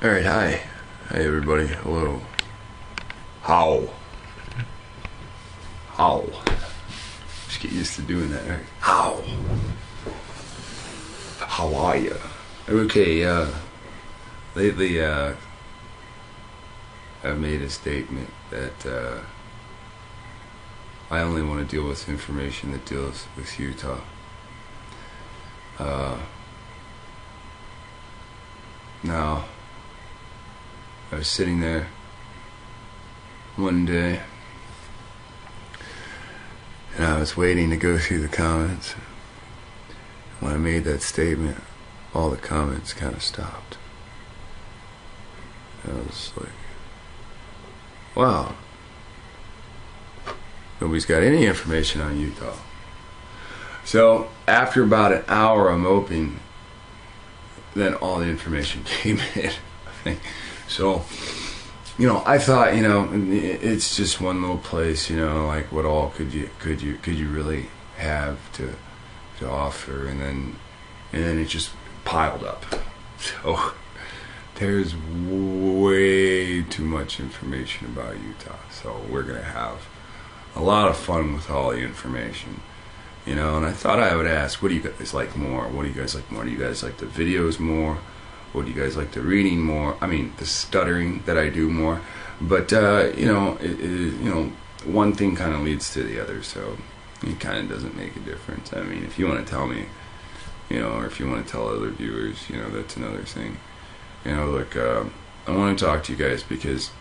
Alright, hi. Hi everybody. Hello. How? Just get used to doing that, right? How are you? Okay, lately, I've made a statement that, I only want to deal with information that deals with Utah. Now, I was sitting there one day, and I was waiting to go through the comments. When I made that statement, all the comments kind of stopped. And I was like, wow, nobody's got any information on Utah. So after about an hour of moping, then all the information came in, I think. So, I thought, it's just one little place, like what all could you really have to offer, and then it just piled up. So there's way too much information about Utah. So we're gonna have a lot of fun with all the information. And I thought I would ask, what do you guys like more? What do you guys like more? Do you guys like the videos more? Or do you guys like the reading more? I mean, the stuttering that I do more. But, one thing kind of leads to the other, so it kind of doesn't make a difference. I mean, if you want to tell me, or if you want to tell other viewers, that's another thing. Look, I want to talk to you guys because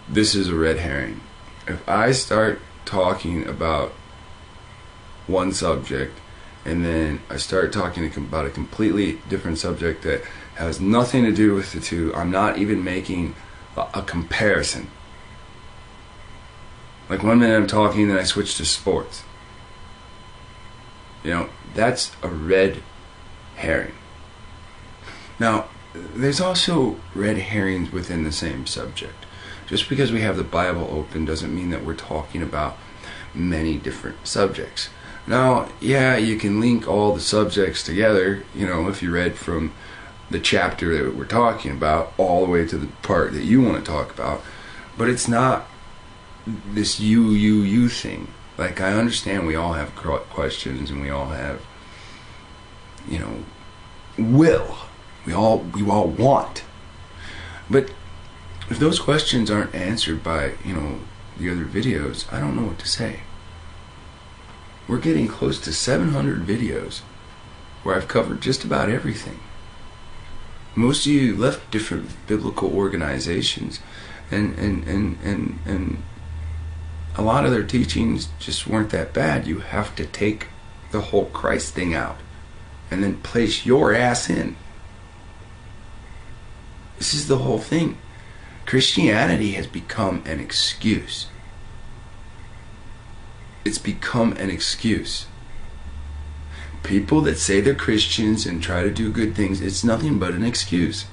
this is a red herring. If I start talking about one subject, and then I start talking about a completely different subject that has nothing to do with the two, I'm not even making a comparison. Like 1 minute I'm talking, then I switch to sports. That's a red herring. Now, there's also red herrings within the same subject. Just because we have the Bible open doesn't mean that we're talking about many different subjects. Now, yeah, you can link all the subjects together, if you read from the chapter that we're talking about all the way to the part that you want to talk about, but it's not this you thing. Like, I understand we all have questions and we all have, will. We all want. But if those questions aren't answered by, the other videos, I don't know what to say. We're getting close to 700 videos where I've covered just about everything. Most of you left different biblical organizations, and a lot of their teachings just weren't that bad. You have to take the whole Christ thing out and then place your ass in. This is the whole thing. Christianity has become an excuse. It's become an excuse. People that say they're Christians and try to do good things, it's nothing but an excuse.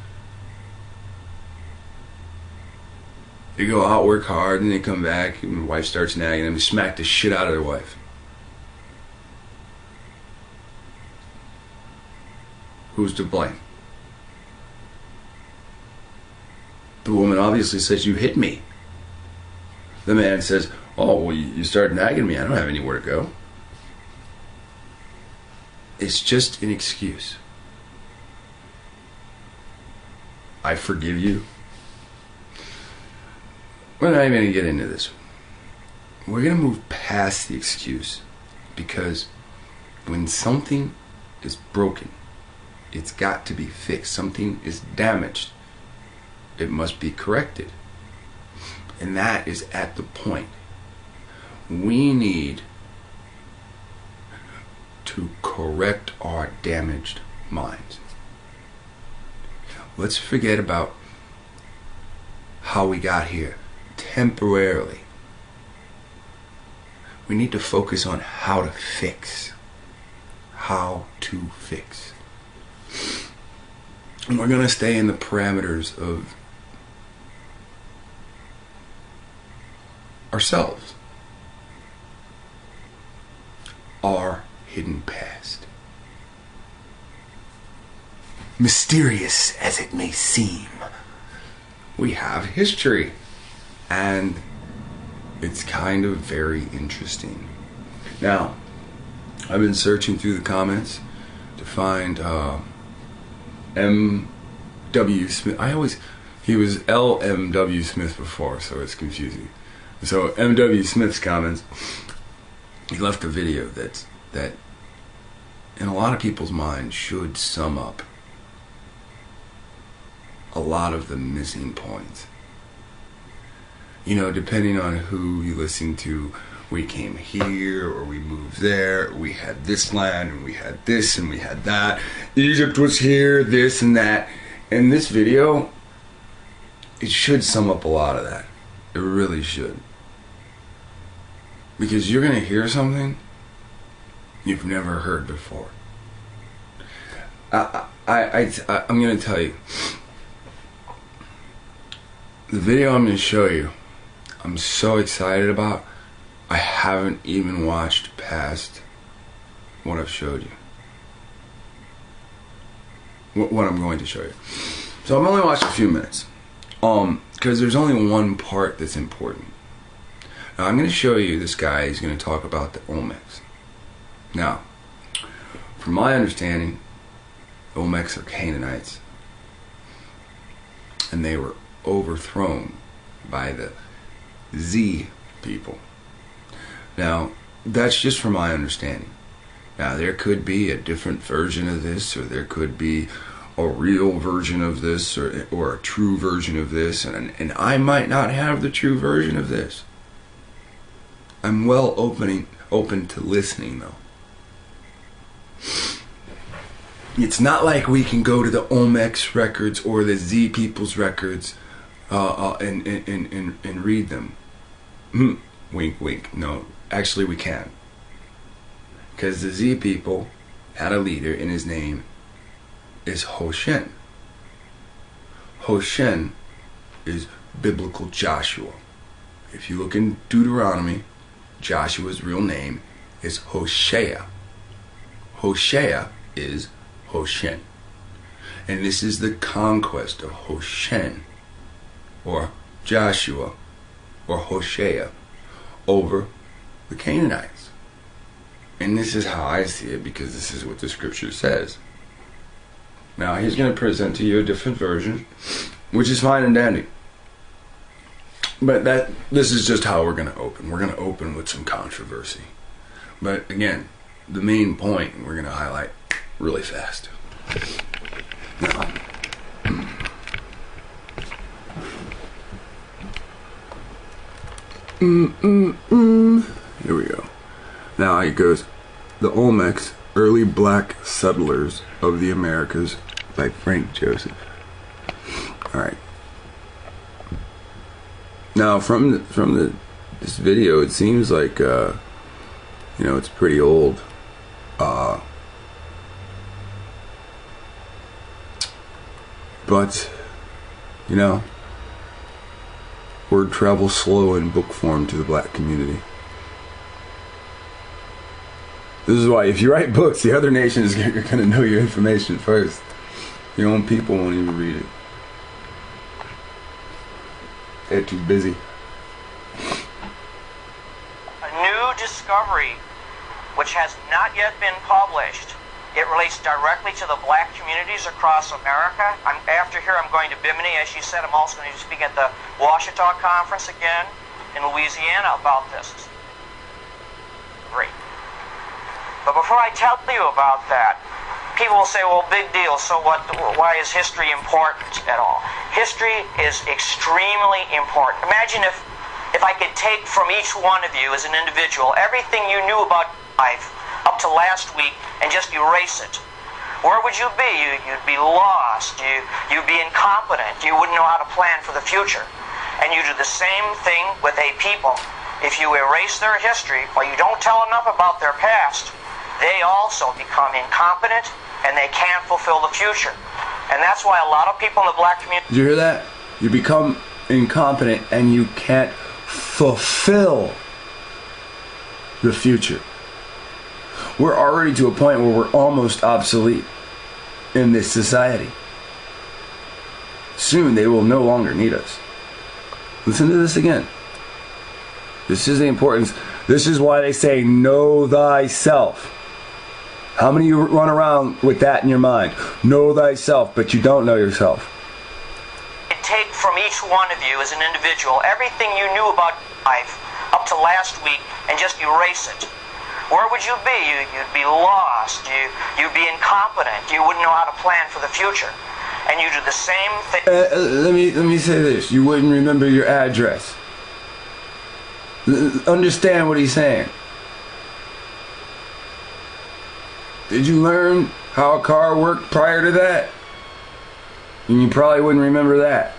They go out, work hard, and they come back, and the wife starts nagging them, smack the shit out of their wife. Who's to blame? The woman obviously says, you hit me. The man says, oh, well, you started nagging me. I don't have anywhere to go. It's just an excuse. I forgive you. We're not even going to get into this. We're going to move past the excuse, because when something is broken, it's got to be fixed. Something is damaged. It must be corrected. And that is at the point. We need to correct our damaged minds. Let's forget about how we got here temporarily. We need to focus on how to fix. How to fix. And we're going to stay in the parameters of ourselves. Our hidden past. mysterious as it may seem, we have history, and it's kind of very interesting. Now, I've been searching through the comments to find M.W. Smith. He was L.M.W. Smith before, so it's confusing. So M.W. Smith's comments, he left a video that in a lot of people's minds should sum up a lot of the missing points. You know, depending on who you listen to, we came here or we moved there, we had this land and we had this and we had that, Egypt was here, this and that. In this video, it should sum up a lot of that. It really should. Because you're going to hear something you've never heard before. I'm going to tell you. The video I'm going to show you, I'm so excited about. I haven't even watched past what I've showed you. What I'm going to show you. So I've only watched a few minutes. Because there's only one part that's important. Now I'm going to show you this guy. He's going to talk about the Olmecs. Now, from my understanding, the Olmecs are Canaanites. And they were overthrown by the Z people. Now, that's just from my understanding. Now, there could be a different version of this, or there could be a real version of this, or a true version of this, and I might not have the true version of this. I'm well open to listening, though. It's not like we can go to the Olmecs records or the Z people's records and read them. Wink, wink. No, actually we can. Because the Z people had a leader, and his name is Hoshen. Hoshen is biblical Joshua. If you look in Deuteronomy, Joshua's real name is Hosea. Hosea is Hoshen. And this is the conquest of Hoshen, or Joshua, or Hosea, over the Canaanites. And this is how I see it, because this is what the scripture says. Now, he's going to present to you a different version, which is fine and dandy. But this is just how we're going to open. We're going to open with some controversy. But again, the main point we're going to highlight really fast. Now, here we go. Now it goes, The Olmecs, Early Black Settlers of the Americas by Frank Joseph. Alright. Now from this video, it seems like it's pretty old. But word travels slow in book form to the black community. This is why if you write books, the other nations are going to know your information first. Your own people won't even read it. They're too busy. A new discovery which has not yet been published. It relates directly to the black communities across America. After here, I'm going to Bimini. As you said, I'm also going to speak at the Washita Conference again in Louisiana about this. Great. But before I tell you about that, people will say, well, big deal, so what? Why is history important at all? History is extremely important. Imagine if I could take from each one of you as an individual everything you knew about life up to last week and just erase it. Where would you be? You'd be lost. You'd be incompetent. You wouldn't know how to plan for the future. And you do the same thing with a people. If you erase their history, or you don't tell enough about their past, they also become incompetent and they can't fulfill the future. And that's why a lot of people in the black community... Did you hear that? You become incompetent and you can't fulfill the future. We're already to a point where we're almost obsolete. in this society. Soon they will no longer need us. Listen to this again. This is the importance. This is why they say, know thyself. How many of you run around with that in your mind? Know thyself, but you don't know yourself. Take from each one of you as an individual everything you knew about life up to last week and just erase it. Where would you be? You'd be lost. You'd be incompetent. You wouldn't know how to plan for the future. And you do the same thing. Let me say this. You wouldn't remember your address. Understand what he's saying. Did you learn how a car worked prior to that? And you probably wouldn't remember that.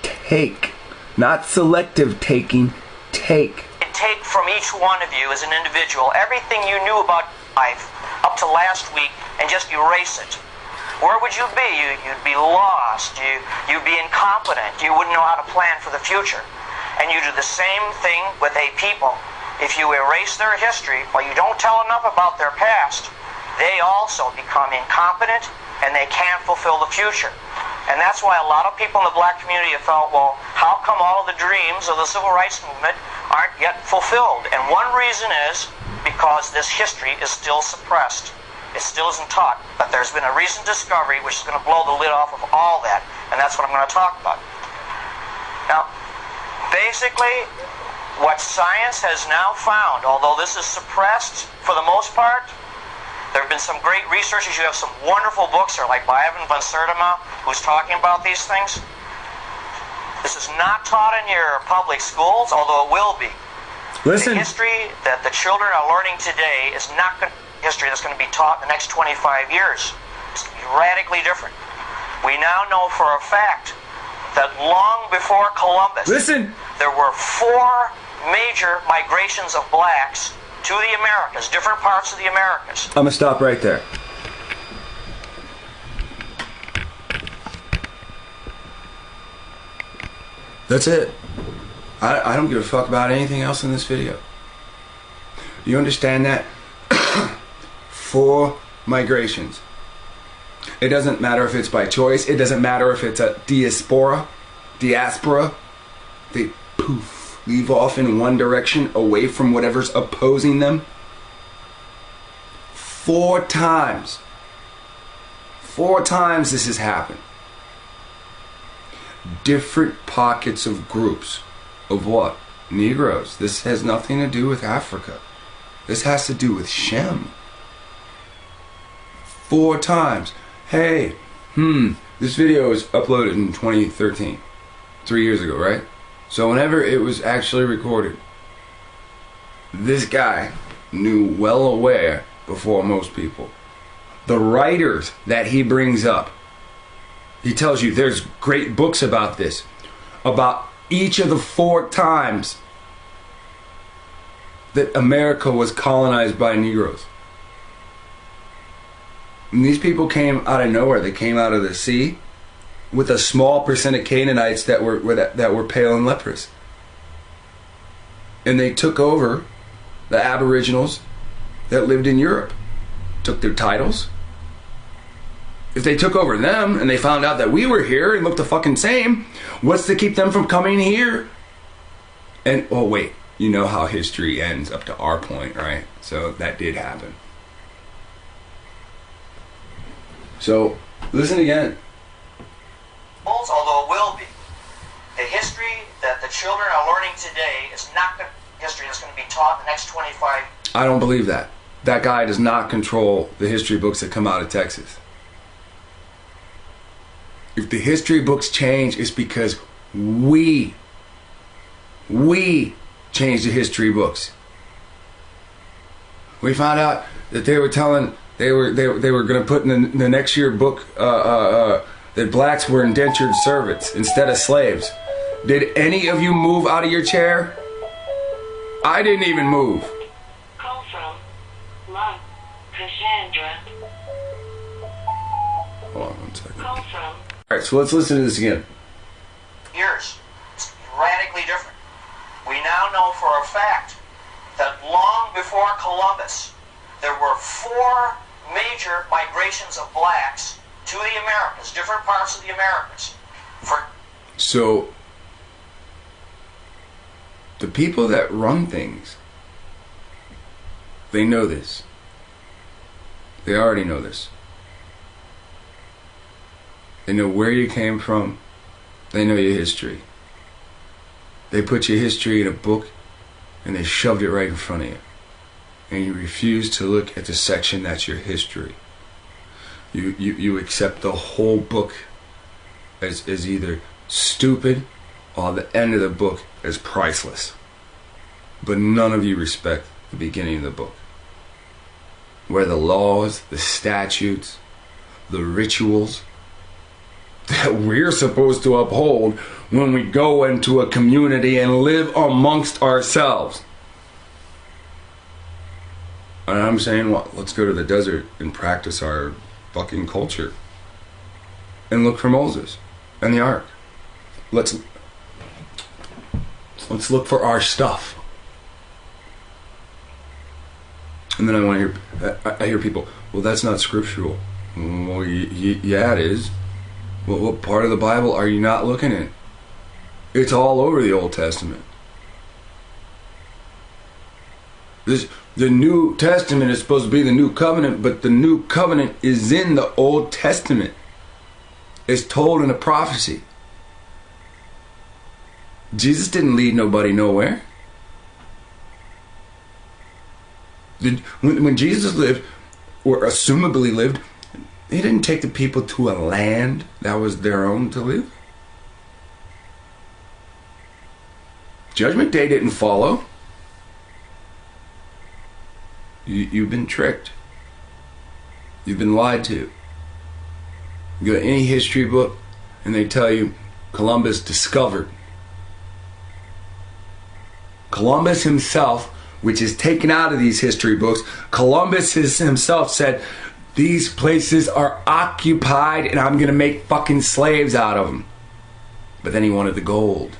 Take. Not selective taking. Take. Take from each one of you as an individual everything you knew about life up to last week and just erase it. Where would you be? You'd be lost. You'd be incompetent. You wouldn't know how to plan for the future. And you do the same thing with a people. If you erase their history or you don't tell enough about their past, they also become incompetent and they can't fulfill the future. And that's why a lot of people in the black community have felt, well, how come all of the dreams of the civil rights movement aren't yet fulfilled? And one reason is because this history is still suppressed. It still isn't taught. But there's been a recent discovery which is going to blow the lid off of all that. And that's what I'm going to talk about. Now, basically, what science has now found, although this is suppressed for the most part, there have been some great researchers. You have some wonderful books there, like by Ivan van Sertima, who's talking about these things. This is not taught in your public schools, although it will be. Listen. The history that the children are learning today is not going to be history that's going to be taught in the next 25 years. It's going to be radically different. We now know for a fact that long before Columbus, there were 4 major migrations of blacks to the Americas, different parts of the Americas. I'm going to stop right there. That's it. I don't give a fuck about anything else in this video. You understand that? 4 migrations. It doesn't matter if it's by choice. It doesn't matter if it's a diaspora. They poof. Leave off in one direction, away from whatever's opposing them. 4 times. 4 times this has happened. Different pockets of groups. Of what? Negroes. This has nothing to do with Africa. This has to do with Shem. 4 times. Hey, this video was uploaded in 2013. 3 years ago, right? So whenever it was actually recorded, this guy knew well aware before most people. The writers that he brings up, he tells you there's great books about this, about each of the 4 times that America was colonized by Negroes. And these people came out of nowhere. They came out of the sea with a small percent of Canaanites that were pale and leprous. And they took over the Aboriginals that lived in Europe. Took their titles. If they took over them and they found out that we were here and looked the fucking same, what's to keep them from coming here? And, oh wait, you know how history ends up to our point, right? So that did happen. So, listen again. Although it will be. The history that the children are learning today is not going to be history that's going to be taught in the next 25. I don't believe that. That guy does not control the history books that come out of Texas. If the history books change, it's because we changed the history books. We found out that they were telling, they were going to put in the next year book that blacks were indentured servants instead of slaves. Did any of you move out of your chair? I didn't even move. Call from Lung Cassandra. Hold on 1 second. Call from. Alright, so let's listen to this again. Years. It's radically different. We now know for a fact that long before Columbus, there were 4 major migrations of blacks to the Americas, different parts of the Americas. So, the people that run things, they know this. They already know this. They know where you came from. They know your history. They put your history in a book and they shoved it right in front of you. And you refuse to look at the section that's your history. You accept the whole book as either stupid or the end of the book as priceless. But none of you respect the beginning of the book, where the laws, the statutes, the rituals that we're supposed to uphold when we go into a community and live amongst ourselves. And I'm saying, what? Let's go to the desert and practice our fucking culture. And look for Moses and the ark. Let's look for our stuff. And then I hear people, well, that's not scriptural. Well, yeah, it is. Well, what part of the Bible are you not looking at? It's all over the Old Testament. The New Testament is supposed to be the New Covenant, but the New Covenant is in the Old Testament. It's told in a prophecy. Jesus didn't lead nobody nowhere. When Jesus lived, or assumably lived, he didn't take the people to a land that was their own to live. Judgment Day didn't follow. You've been tricked. You've been lied to. You go to any history book and they tell you Columbus discovered. Columbus himself, which is taken out of these history books, Columbus himself said, these places are occupied and I'm going to make fucking slaves out of them. But then he wanted the gold.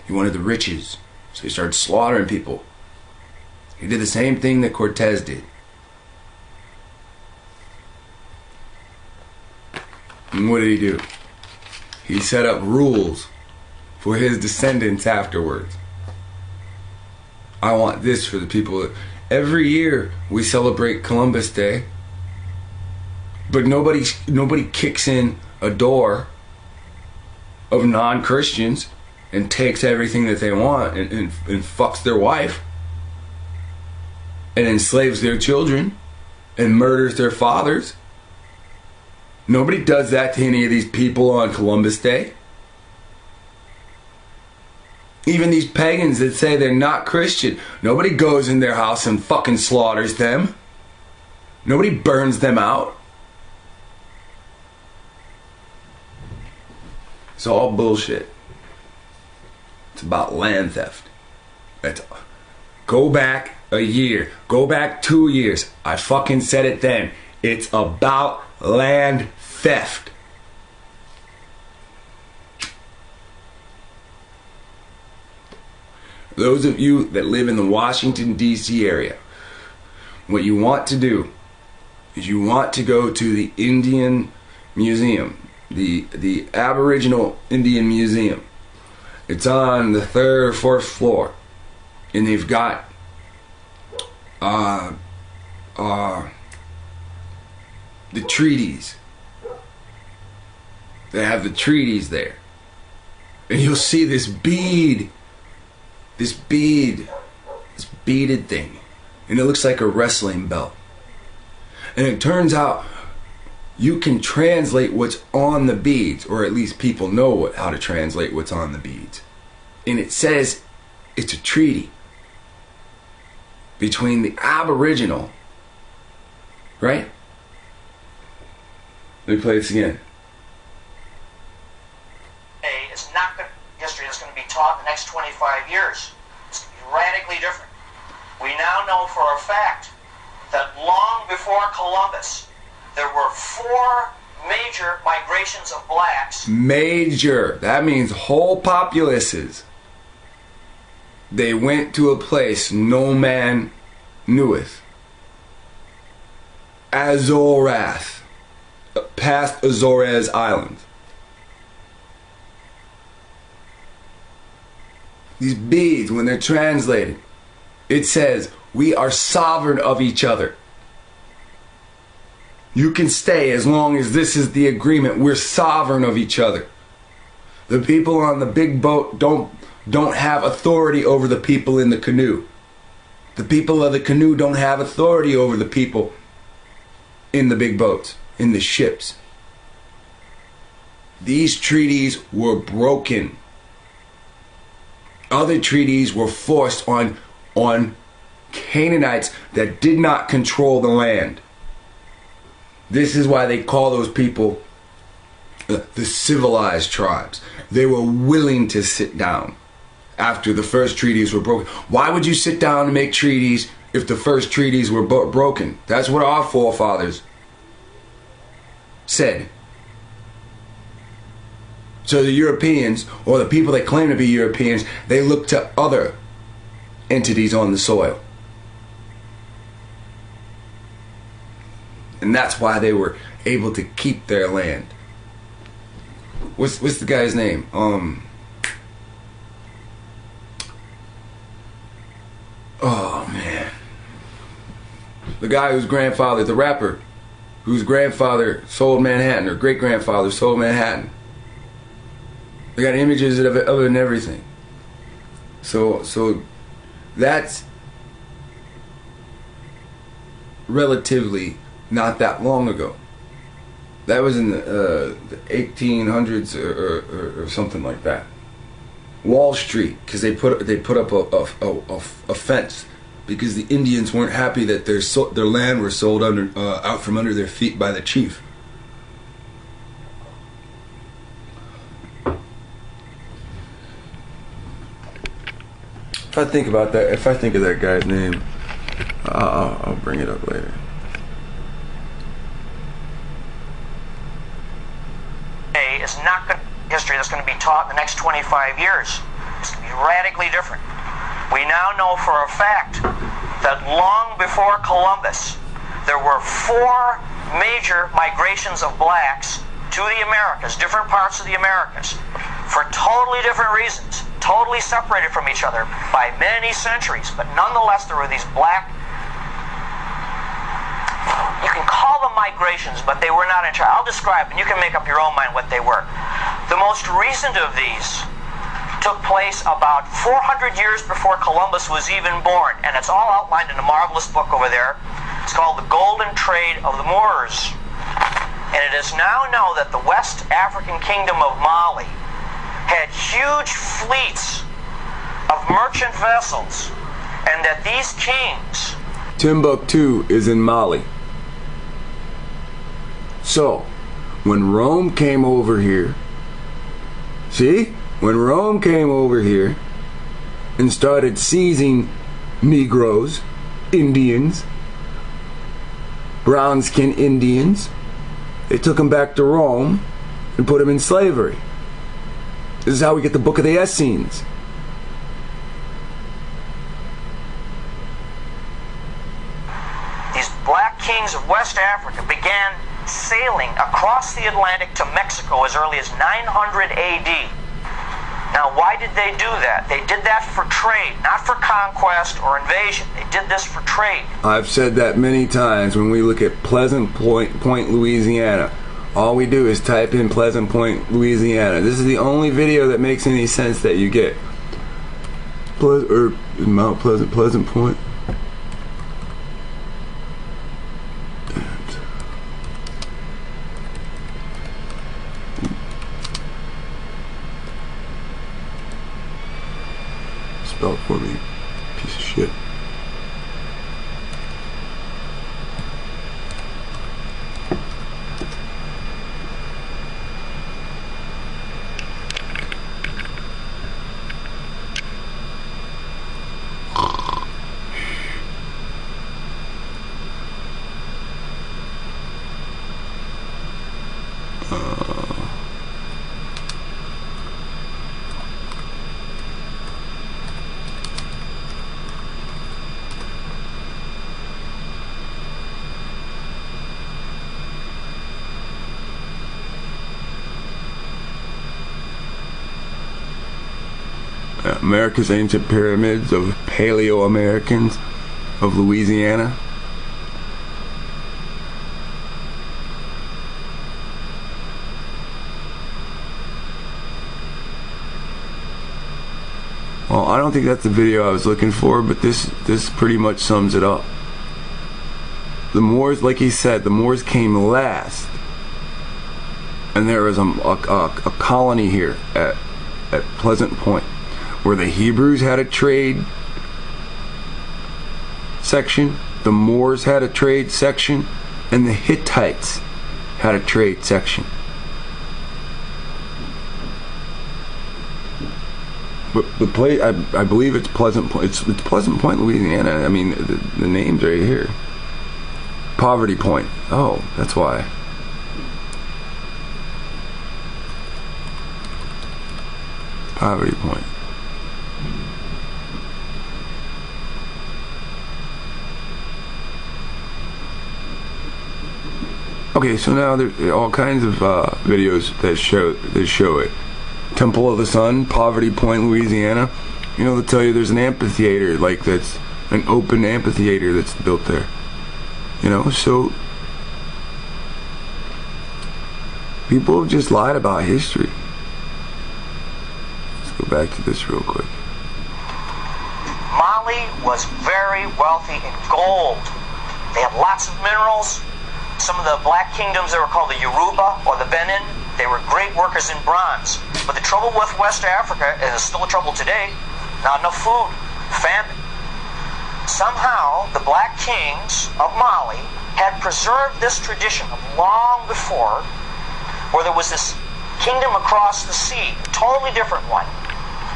He wanted the riches. So he started slaughtering people. He did the same thing that Cortez did. And what did he do? He set up rules for his descendants afterwards. I want this for the people. Every year we celebrate Columbus Day, but nobody kicks in a door of non-Christians and takes everything that they want and fucks their wife and enslaves their children and murders their fathers. Nobody does that to any of these people on Columbus Day. Even these pagans that say they're not Christian, nobody goes in their house and fucking slaughters them. Nobody burns them out. It's all bullshit. It's about land theft. Go back a year. Go back 2 years. I fucking said it then. It's about land theft. Those of you that live in the Washington, D.C. area, what you want to do is you want to go to the Indian Museum, the Aboriginal Indian Museum. It's on the 3rd or 4th floor. And they've got the treaties. They have the treaties there. And you'll see this beaded thing. And it looks like a wrestling belt. And it turns out you can translate what's on the beads, or at least people know how to translate what's on the beads. And it says it's a treaty between the Aboriginal, right? Let me play this again. It's not going to history that's going to be taught in the next 25 years. It's radically different. We now know for a fact that long before Columbus, there were 4 major migrations of blacks. Major. That means whole populaces. They went to a place no man kneweth. Azorath, past Azores Island. These beads, when they're translated, it says, we are sovereign of each other. You can stay as long as this is the agreement. We're sovereign of each other. The people on the big boat don't have authority over the people in the canoe. The people of the canoe don't have authority over the people in the big boats, in the ships. These treaties were broken. Other treaties were forced on Canaanites that did not control the land. This is why they call those people the civilized tribes. They were willing to sit down after the first treaties were broken. Why would you sit down and make treaties if the first treaties were broken? That's what our forefathers said. So the Europeans, or the people that claim to be Europeans, they look to other entities on the soil. And that's why they were able to keep their land. What's the guy's name? Oh man. The guy whose grandfather, the rapper, whose grandfather sold Manhattan, or great grandfather sold Manhattan. They got images of it and everything. So that's relatively not that long ago. That was in the 1800s or something like that. Wall Street, because they put up a fence because the Indians weren't happy that their land was sold out from under their feet by the chief. If I think about that, if I think of that guy's name, I'll bring it up later. Is not going to be history that's going to be taught in the next 25 years. It's going to be radically different. We now know for a fact that long before Columbus, there were 4 major migrations of blacks to the Americas, different parts of the Americas, for totally different reasons, totally separated from each other by many centuries. But nonetheless, there were these black, you can call them migrations, but they were not entirely. I'll describe, and you can make up your own mind what they were. The most recent of these took place about 400 years before Columbus was even born, and it's all outlined in a marvelous book over there. It's called The Golden Trade of the Moors. And it is now known that the West African Kingdom of Mali had huge fleets of merchant vessels, and that these kings... Timbuktu is in Mali. So, when Rome came over here, when Rome came over here and started seizing Negroes, Indians, brown-skinned Indians, they took them back to Rome and put them in slavery. This is how we get the Book of the Essenes. These black kings of West Africa began sailing across the Atlantic to Mexico as early as 900 AD. Now, why did they do that? They did that for trade, not for conquest or invasion. They did this for trade. I've said that many times. When we look at Pleasant Point, Louisiana, all we do is type in Pleasant Point, Louisiana. This is the only video that makes any sense that you get. Mount Pleasant Point. Spell it for me, piece of shit. America's ancient pyramids of Paleo-Americans of Louisiana. Well, I don't think that's the video I was looking for, but this pretty much sums it up. The Moors, like he said, the Moors came last, and there was a colony here at Pleasant Point, where the Hebrews had a trade section, the Moors had a trade section, and the Hittites had a trade section. But the place, I believe it's Pleasant Point. It's Pleasant Point, Louisiana. I mean, the name's right here. Poverty Point. Oh, that's why. Poverty Point. Okay, so now there are all kinds of videos that show it. Temple of the Sun, Poverty Point, Louisiana. You know, they'll tell you there's an amphitheater, like that's an open amphitheater that's built there. You know, so people have just lied about history. Let's go back to this real quick. Mali was very wealthy in gold. They had lots of minerals. Some of the black kingdoms, they were called the Yoruba or the Benin. They were great workers in bronze. But the trouble with West Africa, and it's still a trouble today, not enough food, famine. Somehow, the black kings of Mali had preserved this tradition of long before, where there was this kingdom across the sea, a totally different one.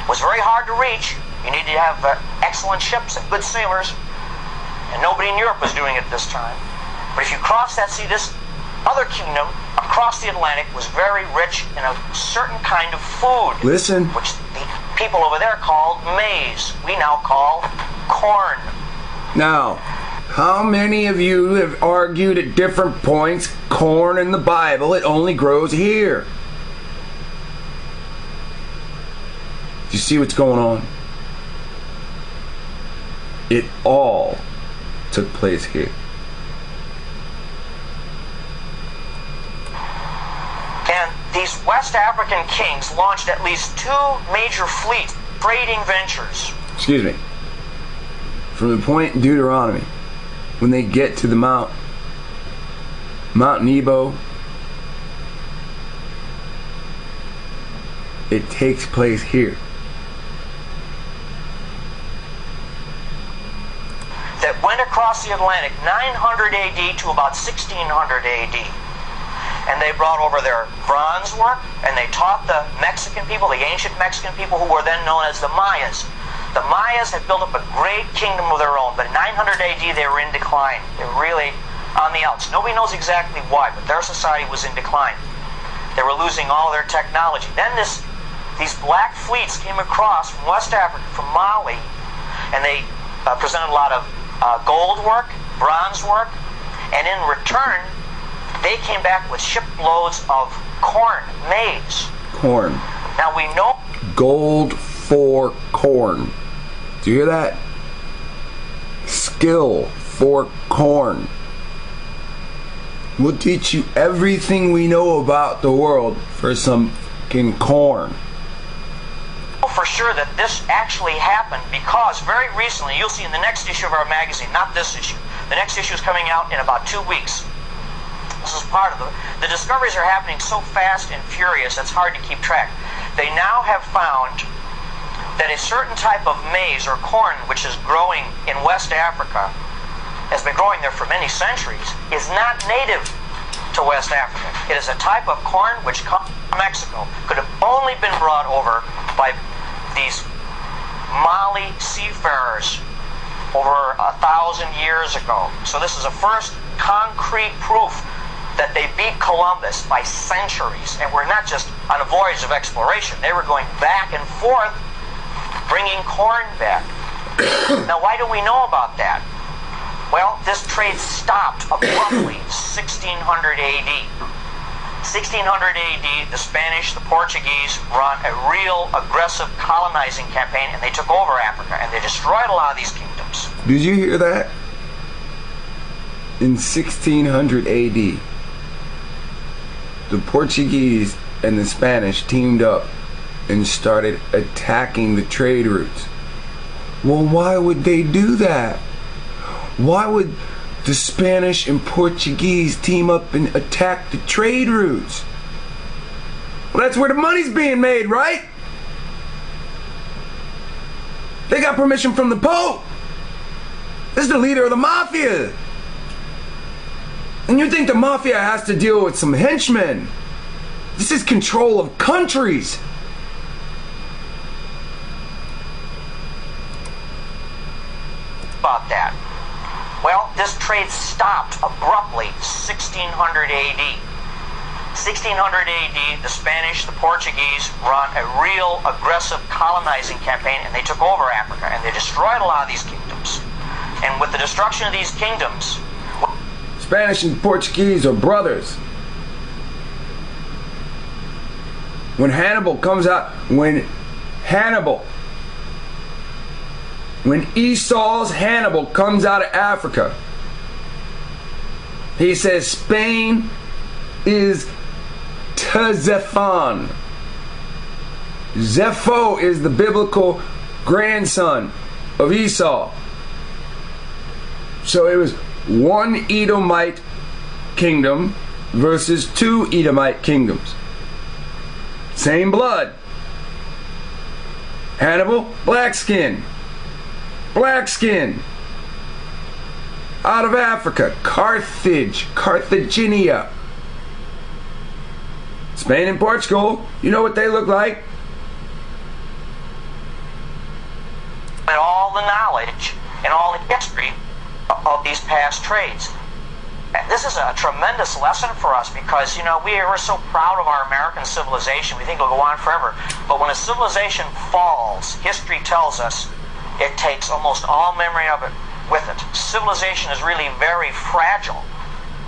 It was very hard to reach. You needed to have excellent ships and good sailors, and nobody in Europe was doing it at this time. But if you cross that sea, this other kingdom across the Atlantic was very rich in a certain kind of food. Listen. Which the people over there called maize. We now call corn. Now, how many of you have argued at different points corn in the Bible, it only grows here? Do you see what's going on? It all took place here. And these West African kings launched at least 2 major fleet trading ventures. Excuse me. From the point in Deuteronomy, when they get to the Mount Nebo, it takes place here. That went across the Atlantic 900 AD to about 1600 AD. And they brought over their bronze work, and they taught the Mexican people, the ancient Mexican people, who were then known as the Mayas. The Mayas had built up a great kingdom of their own, but in 900 AD they were in decline. They were really on the outs. Nobody knows exactly why, but their society was in decline. They were losing all their technology. Then these black fleets came across from West Africa, from Mali, and they presented a lot of gold work, bronze work, and in return, they came back with shiploads of corn, maize. Corn. Now we know... Gold for corn. Do you hear that? Skill for corn. We'll teach you everything we know about the world for some fucking corn. For sure that this actually happened because very recently, you'll see in the next issue of our magazine, not this issue, the next issue is coming out in about 2 weeks. This is part of the discoveries are happening so fast and furious, it's hard to keep track. They now have found that a certain type of maize or corn, which is growing in West Africa, has been growing there for many centuries, is not native to West Africa. It is a type of corn which comes from Mexico, could have only been brought over by these Mali seafarers over 1,000 years ago. So this is a first concrete proof that they beat Columbus by centuries, and were not just on a voyage of exploration. They were going back and forth, bringing corn back. Now, why do we know about that? Well, this trade stopped abruptly 1600 AD. 1600 AD, the Spanish, the Portuguese run a real aggressive colonizing campaign, and they took over Africa, and they destroyed a lot of these kingdoms. Did you hear that? In 1600 AD, the Portuguese and the Spanish teamed up and started attacking the trade routes. Well, why would they do that? Why would the Spanish and Portuguese team up and attack the trade routes? Well, that's where the money's being made, right? They got permission from the Pope. This is the leader of the mafia. And you think the mafia has to deal with some henchmen? This is control of countries. About that. Well, this trade stopped abruptly 1600 AD. 1600 AD, the Spanish, the Portuguese run a real aggressive colonizing campaign, and they took over Africa, and they destroyed a lot of these kingdoms. And with the destruction of these kingdoms, Spanish and Portuguese are brothers. When Esau's Hannibal comes out of Africa, he says Spain is Tzephon. Zepho is the biblical grandson of Esau. So it was one Edomite kingdom versus two Edomite kingdoms. Same blood. Hannibal, black skin. Black skin. Out of Africa. Carthage. Carthaginia. Spain and Portugal, you know what they look like. And all the knowledge and all the history of these past trades. And this is a tremendous lesson for us because, you know, we're so proud of our American civilization. We think it'll go on forever. But when a civilization falls, history tells us it takes almost all memory of it with it. Civilization is really very fragile.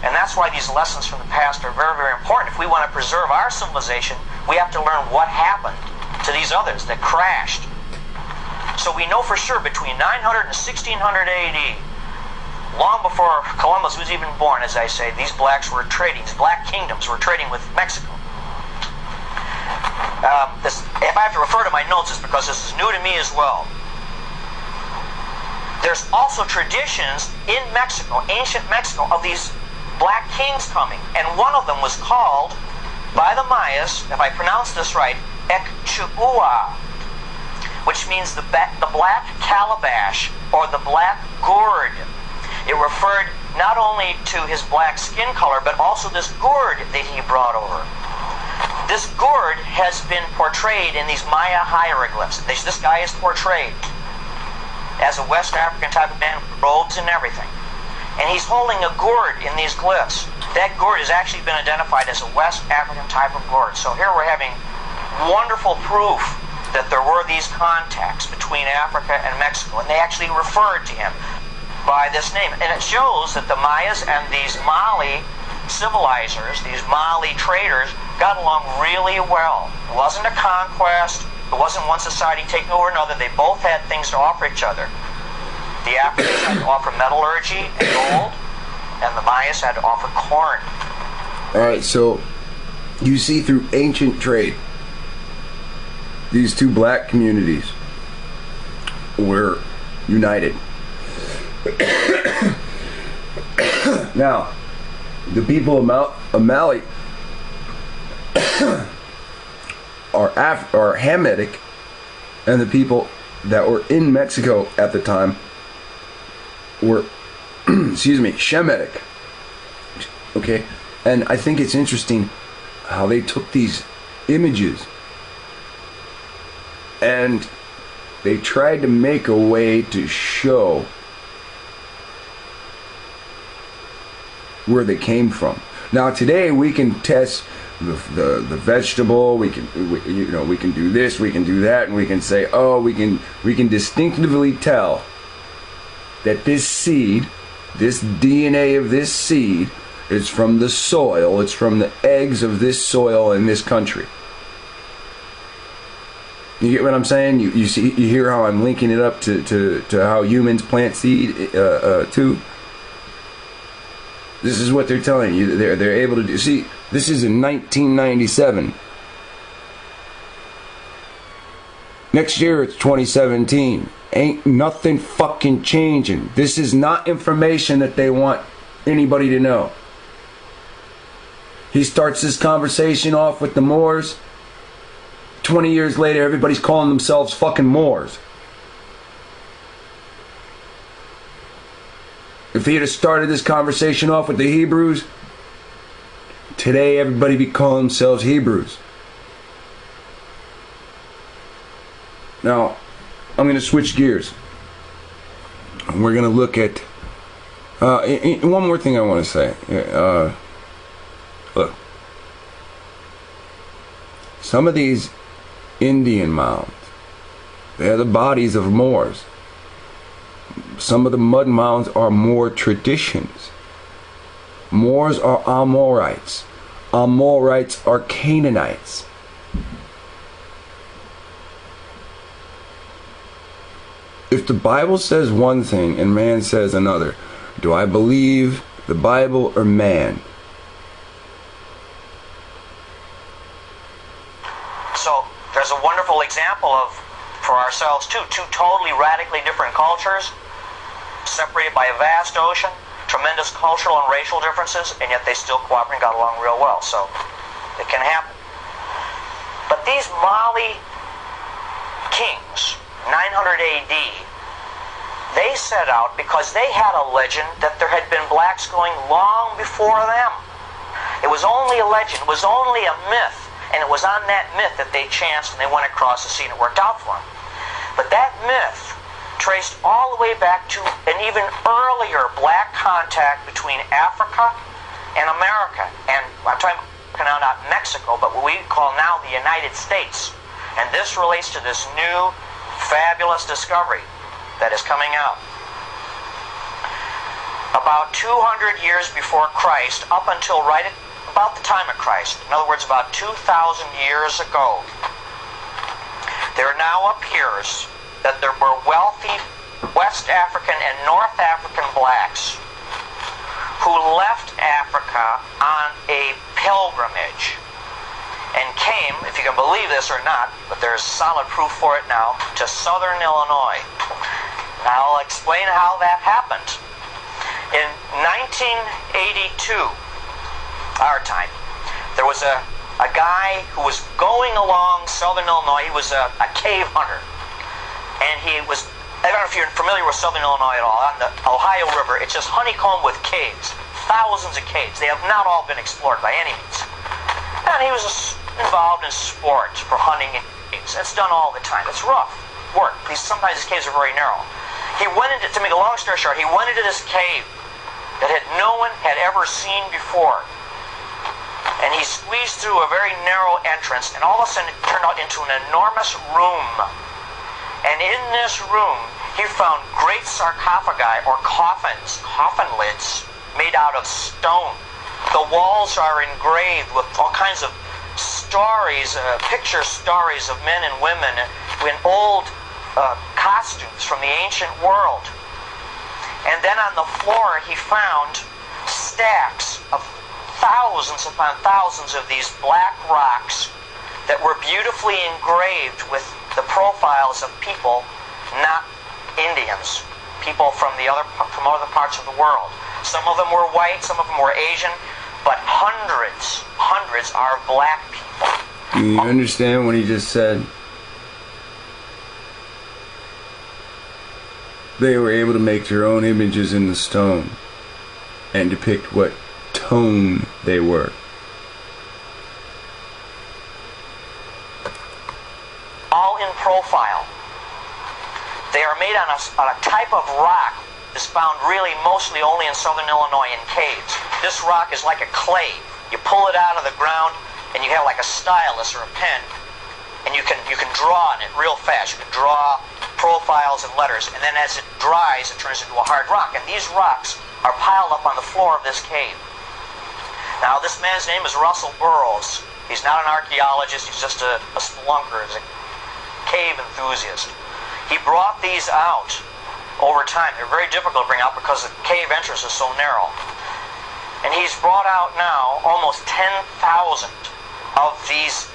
And that's why these lessons from the past are very, very important. If we want to preserve our civilization, we have to learn what happened to these others that crashed. So we know for sure between 900 and 1600 AD, long before Columbus was even born, as I say, these blacks were trading, these black kingdoms were trading with Mexico. If I have to refer to my notes, it's because this is new to me as well. There's also traditions in Mexico, ancient Mexico, of these black kings coming. And one of them was called, by the Mayas, if I pronounce this right, Ekchua, which means the black calabash or the black gourd. It referred not only to his black skin color, but also this gourd that he brought over. This gourd has been portrayed in these Maya hieroglyphs. This guy is portrayed as a West African type of man with robes and everything. And he's holding a gourd in these glyphs. That gourd has actually been identified as a West African type of gourd. So here we're having wonderful proof that there were these contacts between Africa and Mexico, and they actually referred to him by this name. And it shows that the Mayas and these Mali civilizers, these Mali traders, got along really well. It wasn't a conquest. It wasn't one society taking over another. They both had things to offer each other. The Africans had to offer metallurgy and gold, and the Mayas had to offer corn. Alright, so you see through ancient trade, these two black communities were united. Now, the people of Mali are Hamitic, and the people that were in Mexico at the time were, Shemitic. Okay? And I think it's interesting how they took these images and they tried to make a way to show where they came from. Now today we can test the vegetable, we can do this, we can do that, and we can say, oh, we can distinctively tell that this seed, this DNA of this seed, It's from the soil. It's from the eggs of this soil in this country. You get what I'm saying? You see, you hear how I'm linking it up to how humans plant seed too. This is what they're telling you. They're able to do. See, this is in 1997. Next year it's 2017. Ain't nothing fucking changing. This is not information that they want anybody to know. He starts this conversation off with the Moors. 20 years later, everybody's calling themselves fucking Moors. If he had started this conversation off with the Hebrews, today everybody be calling themselves Hebrews. Now, I'm going to switch gears. We're going to look at one more thing I want to say. Look, some of these Indian mounds, they're the bodies of Moors. Some of the mud mounds are Moor traditions. Moors are Amorites. Amorites are Canaanites. If the Bible says one thing and man says another, do I believe the Bible or man? So there's a wonderful example of, for ourselves too, two totally radically different cultures, separated by a vast ocean, tremendous cultural and racial differences, and yet they still cooperate and got along real well. So it can happen. But these Mali kings, 900 AD, they set out because they had a legend that there had been blacks going long before them. It was only a legend, it was only a myth, and it was on that myth that they chanced and they went across the sea and it worked out for them. But that myth traced all the way back to an even earlier black contact between Africa and America. And I'm talking about now not Mexico, but what we call now the United States. And this relates to this new fabulous discovery that is coming out. About 200 years before Christ, up until right at about the time of Christ, in other words, about 2,000 years ago, there now appears that there were wealthy West African and North African blacks who left Africa on a pilgrimage and came, if you can believe this or not, but there's solid proof for it now, to southern Illinois. Now I'll explain how that happened. In 1982, our time, there was a guy who was going along southern Illinois. He was a cave hunter. And he was, I don't know if you're familiar with southern Illinois at all, on the Ohio River, it's just honeycombed with caves. Thousands of caves. They have not all been explored by any means. And he was involved in sport for hunting in caves. It's done all the time. It's rough work. Sometimes these caves are very narrow. He went into, to make a long story short, he went into this cave that no one had ever seen before. And he squeezed through a very narrow entrance, and all of a sudden it turned out into an enormous room. And in this room, he found great sarcophagi, or coffins, coffin lids, made out of stone. The walls are engraved with all kinds of stories, picture stories of men and women in old costumes from the ancient world. And then on the floor, he found stacks of thousands upon thousands of these black rocks that were beautifully engraved with the profiles of people, not Indians, people from other parts of the world. Some of them were white, some of them were Asian, but hundreds are black people. Do you understand what he just said? They were able to make their own images in the stone and depict what tone they were. All in profile. They are made on a type of rock that's found really mostly only in southern Illinois in caves. This rock is like a clay. You pull it out of the ground and you have like a stylus or a pen, and you can draw on it real fast. You can draw profiles and letters, and then as it dries, it turns into a hard rock. And these rocks are piled up on the floor of this cave. Now, this man's name is Russell Burroughs. He's not an archaeologist. He's just a spelunker. He's a cave enthusiast. He brought these out over time. They're very difficult to bring out because the cave entrance is so narrow. And he's brought out now almost 10,000 of these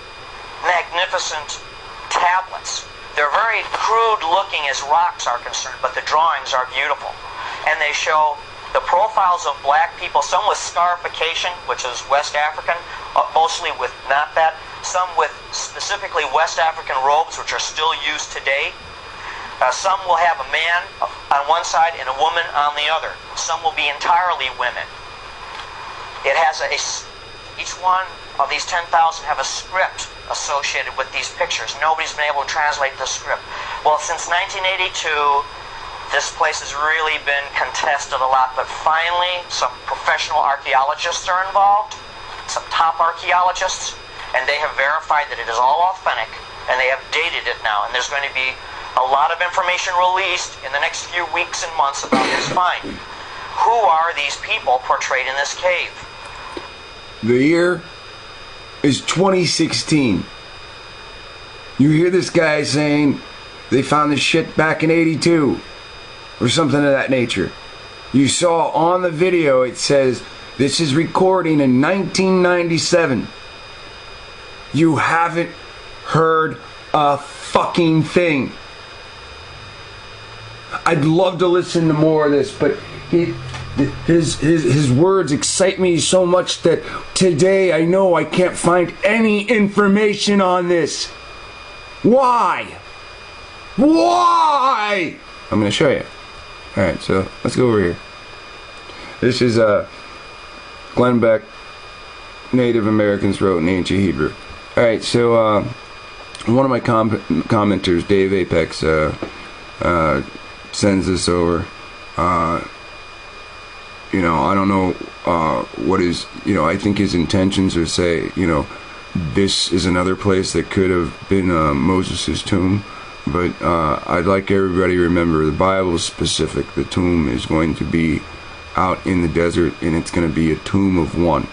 magnificent tablets. They're very crude looking as rocks are concerned, but the drawings are beautiful. And they show the profiles of black people, some with scarification, which is West African, mostly with not that, some with specifically West African robes, which are still used today. Some will have a man on one side and a woman on the other. Some will be entirely women. It has each one of these 10,000 have a script associated with these pictures. Nobody's been able to translate the script. Well, since 1982, this place has really been contested a lot, but finally some professional archaeologists are involved, some top archaeologists, and they have verified that it is all authentic, and they have dated it now, and there's going to be a lot of information released in the next few weeks and months about this find. Who are these people portrayed in this cave? The year is 2016. You hear this guy saying they found this shit back in 82 or something of that nature. You saw on the video it says this is recording in 1997. You haven't heard a fucking thing. I'd love to listen to more of this, but his words excite me so much that today I know I can't find any information on this. Why? Why? I'm going to show you. Alright, so let's go over here. This is Glenn Beck, Native Americans wrote in ancient Hebrew. Alright, so one of my commenters, Dave Apex, sends this over. You know, I don't know what his, you know, I think his intentions are say, you know, this is another place that could have been Moses' tomb. But I'd like everybody to remember the Bible is specific. The tomb is going to be out in the desert, and it's going to be a tomb of one.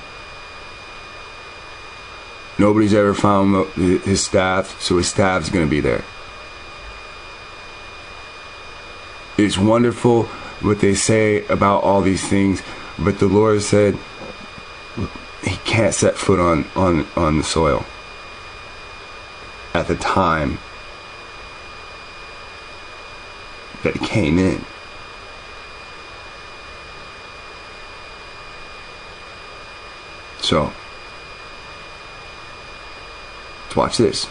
Nobody's ever found his staff, so his staff's going to be there. It's wonderful what they say about all these things, but the Lord said he can't set foot on the soil at the time that he came in. So let's watch this.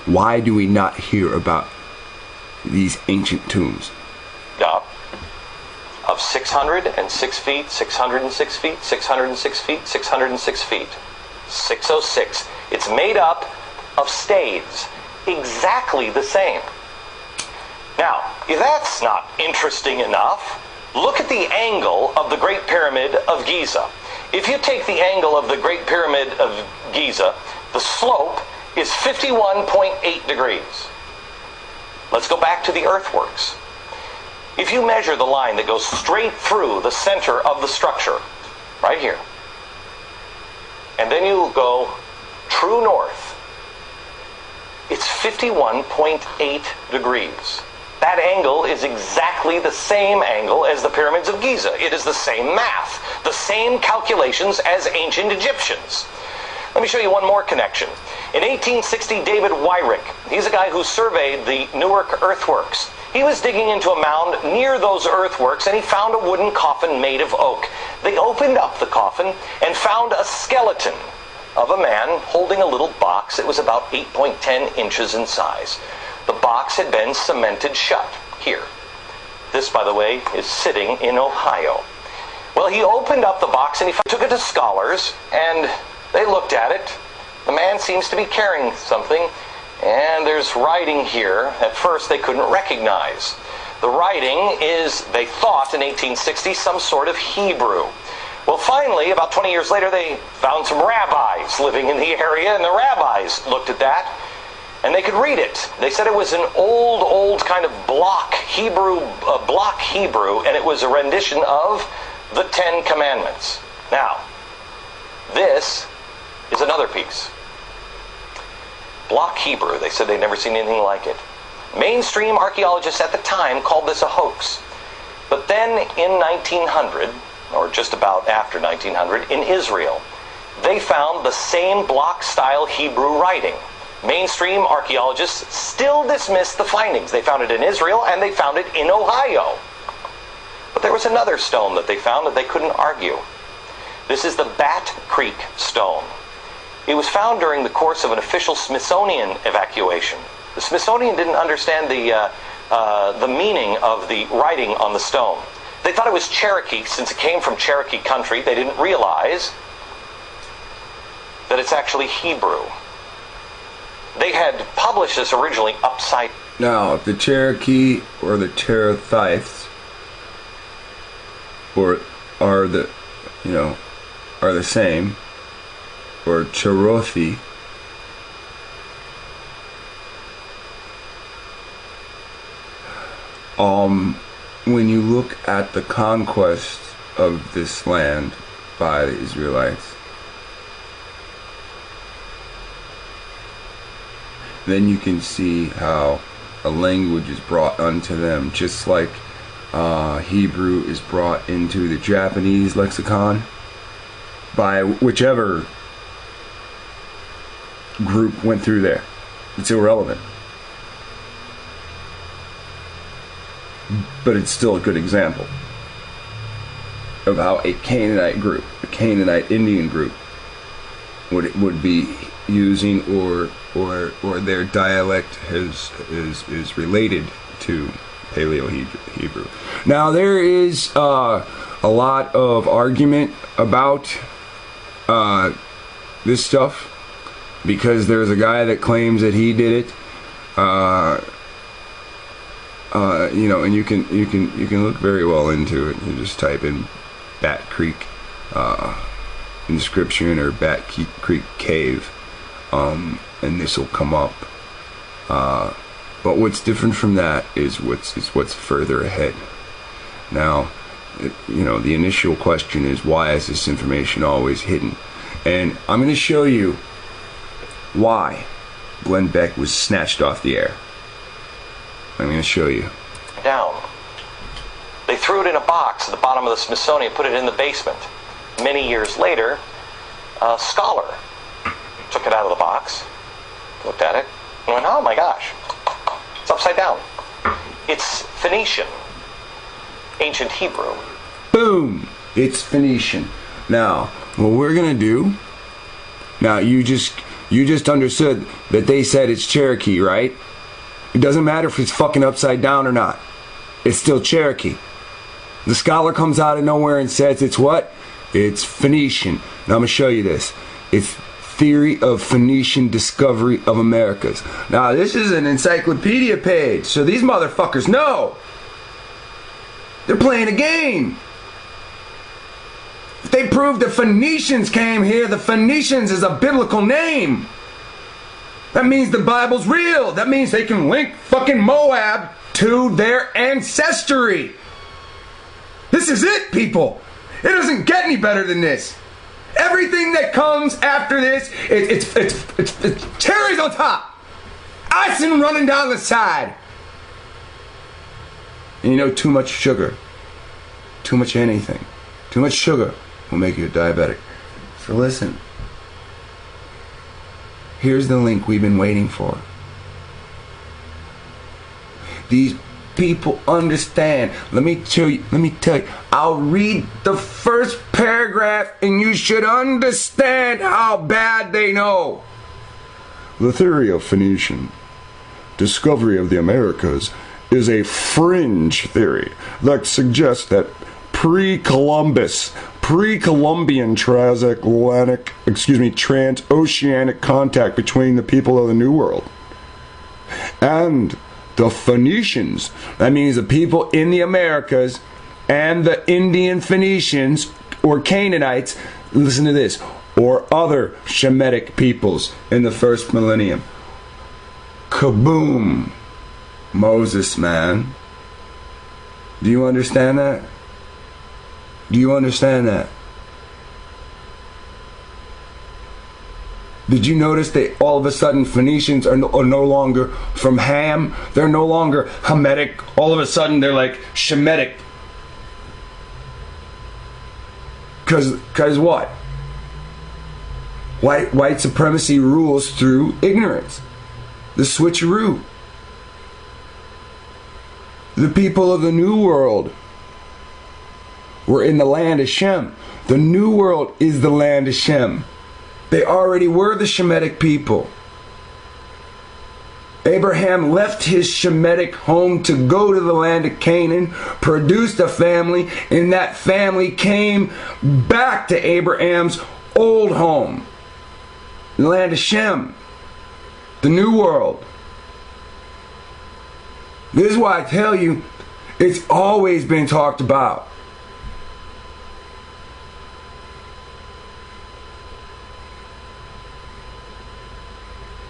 Why do we not hear about these ancient tombs? Of 606 feet, 606 feet, 606 feet, 606 feet. 606. It's made up of staves, exactly the same. Now, if that's not interesting enough, look at the angle of the Great Pyramid of Giza. If you take the angle of the Great Pyramid of Giza, the slope is 51.8 degrees. Let's go back to the earthworks. If you measure the line that goes straight through the center of the structure, right here, and then you go true north, it's 51.8 degrees. That angle is exactly the same angle as the pyramids of Giza. It is the same math, the same calculations as ancient Egyptians. Let me show you one more connection. In 1860, David Wyrick, he's a guy who surveyed the Newark earthworks. He was digging into a mound near those earthworks, and he found a wooden coffin made of oak. They opened up the coffin and found a skeleton of a man holding a little box that was about 8.10 inches in size. The box had been cemented shut here. This, by the way, is sitting in Ohio. Well, he opened up the box and he took it to scholars, and they looked at it. The man seems to be carrying something, and there's writing here. At first, they couldn't recognize. The writing is, they thought in 1860, some sort of Hebrew. Well, finally, about 20 years later, they found some rabbis living in the area, and the rabbis looked at that, and they could read it. They said it was an old kind of block Hebrew, and it was a rendition of the Ten Commandments. Now, this is another piece. Block Hebrew. They said they'd never seen anything like it. Mainstream archaeologists at the time called this a hoax. But then in 1900, or just about after 1900, in Israel, they found the same block-style Hebrew writing. Mainstream archaeologists still dismiss the findings. They found it in Israel, and they found it in Ohio. But there was another stone that they found that they couldn't argue. This is the Bat Creek stone. It was found during the course of an official Smithsonian evacuation. The Smithsonian didn't understand the meaning of the writing on the stone. They thought it was Cherokee, since it came from Cherokee country. They didn't realize that it's actually Hebrew. They had published this originally upside. Now, the Cherokee or the Cherethites, or are the same, or Cherothi. When you look at the conquest of this land by the Israelites, then you can see how a language is brought unto them, just like Hebrew is brought into the Japanese lexicon by whichever group went through there. It's irrelevant. But it's still a good example of how a Canaanite group, a Canaanite Indian group, would be using or their dialect is related to Paleo Hebrew. Now there is a lot of argument about this stuff, because there's a guy that claims that he did it. And you can look very well into it. You just type in Bat Creek inscription or Bat Creek cave, and this will come up. But what's different from that is what's further ahead. Now, the initial question is, why is this information always hidden? And I'm going to show you why Glenn Beck was snatched off the air. I'm going to show you. Down. They threw it in a box at the bottom of the Smithsonian, put it in the basement. Many years later, a scholar took it out of the box, looked at it, and went, oh my gosh, it's upside down. It's Phoenician, ancient Hebrew. Boom! It's Phoenician. Now, what we're going to do, now you just understood that they said it's Cherokee, right? It doesn't matter if it's fucking upside down or not. It's still Cherokee. The scholar comes out of nowhere and says it's what? It's Phoenician. Now I'm going to show you this. It's Theory of Phoenician Discovery of Americas. Now this is an encyclopedia page, so these motherfuckers know. They're playing a game. If they prove the Phoenicians came here, the Phoenicians is a biblical name. That means the Bible's real. That means they can link fucking Moab to their ancestry. This is it, people. It doesn't get any better than this. Everything that comes after this, it's cherries on top. Icing running down the side. And too much sugar, too much anything, too much sugar will make you a diabetic. So listen. Here's the link we've been waiting for. These people understand. Let me tell you. I'll read the first paragraph and you should understand how bad they know. The theory of Phoenician discovery of the Americas is a fringe theory that suggests that pre-Columbian transoceanic contact between the people of the New World and the Phoenicians, that means the people in the Americas, and the Indian Phoenicians or Canaanites, listen to this, or other Shemitic peoples in the first millennium. Kaboom! Moses, man. Do you understand that? Do you understand that? Did you notice that all of a sudden Phoenicians are no longer from Ham? They're no longer Hamitic. All of a sudden they're like Shemitic. Because what? White supremacy rules through ignorance. The switcheroo. The people of the New World were in the land of Shem. The New World is the land of Shem. They already were the Shemitic people. Abraham left his Shemitic home to go to the land of Canaan, produced a family, and that family came back to Abraham's old home, the land of Shem, the New World. This is why I tell you, it's always been talked about.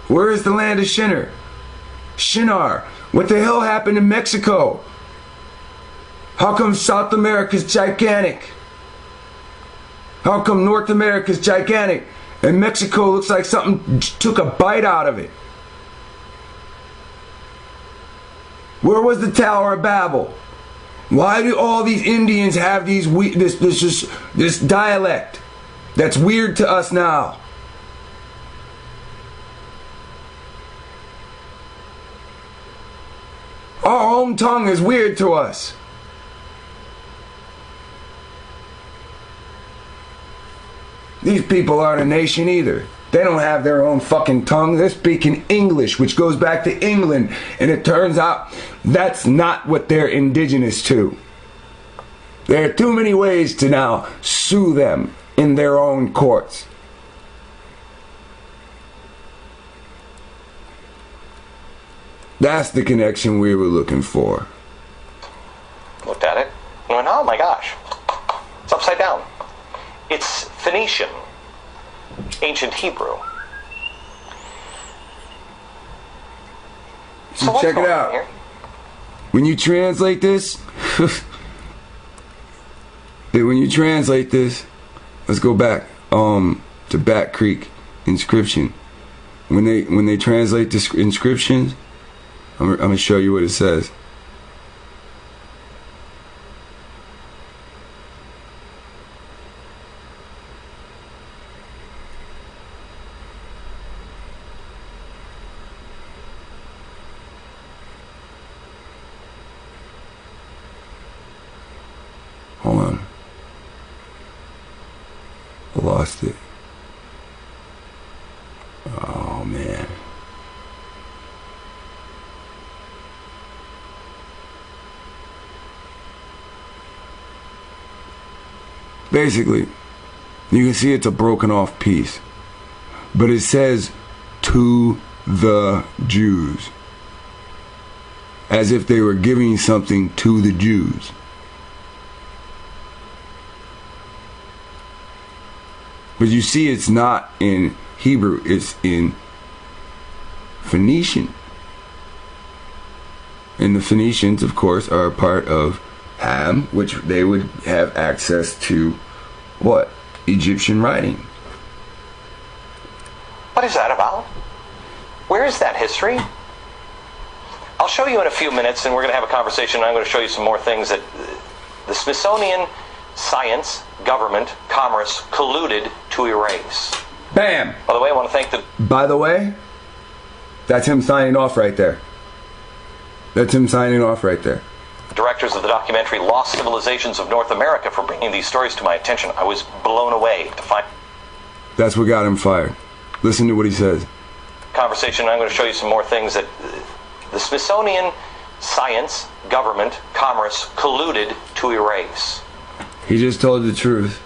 Where is the land of Shinar? What the hell happened in Mexico? How come South America's gigantic? How come North America's gigantic and Mexico looks like something took a bite out of it? Where was the Tower of Babel? Why do all these Indians have this dialect that's weird to us now? Our own tongue is weird to us. These people aren't a nation either. They don't have their own fucking tongue. They're speaking English, which goes back to England. And it turns out that's not what they're indigenous to. There are too many ways to now sue them in their own courts. That's the connection we were looking for. Looked at it and went, oh my gosh, it's upside down. It's Phoenician, ancient Hebrew. So check it out. When you translate this, let's go back to Bat Creek inscription. When they translate the inscriptions, I'm going to show you what it says. Hold on. I lost it. Oh, man. Basically, you can see it's a broken off piece. But it says, to the Jews. As if they were giving something to the Jews. But you see it's not in Hebrew, it's in Phoenician. And the Phoenicians, of course, are a part of Ham, which they would have access to what? Egyptian writing. What is that about? Where is that history? I'll show you in a few minutes, and we're going to have a conversation, and I'm going to show you some more things that the Smithsonian Science, Government, Commerce colluded to erase. Bam! By the way, I want to thank the... By the way, that's him signing off right there. That's him signing off right there. Directors of the documentary Lost Civilizations of North America for bringing these stories to my attention. I was blown away to find... That's what got him fired. Listen to what he says. Conversation, and I'm going to show you some more things that the Smithsonian Science, Government, Commerce colluded to erase. He just told the truth.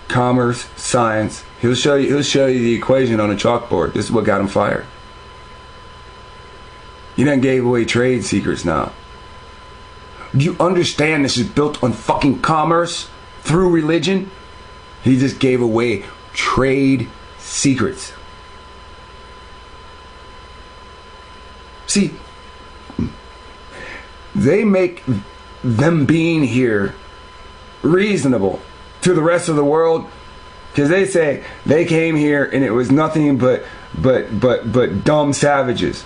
Commerce, science. He'll show you the equation on a chalkboard. This is what got him fired. He done gave away trade secrets now. Do you understand this is built on fucking commerce through religion? He just gave away trade secrets. See, they make them being here reasonable to the rest of the world Because they say they came here and it was nothing but dumb savages.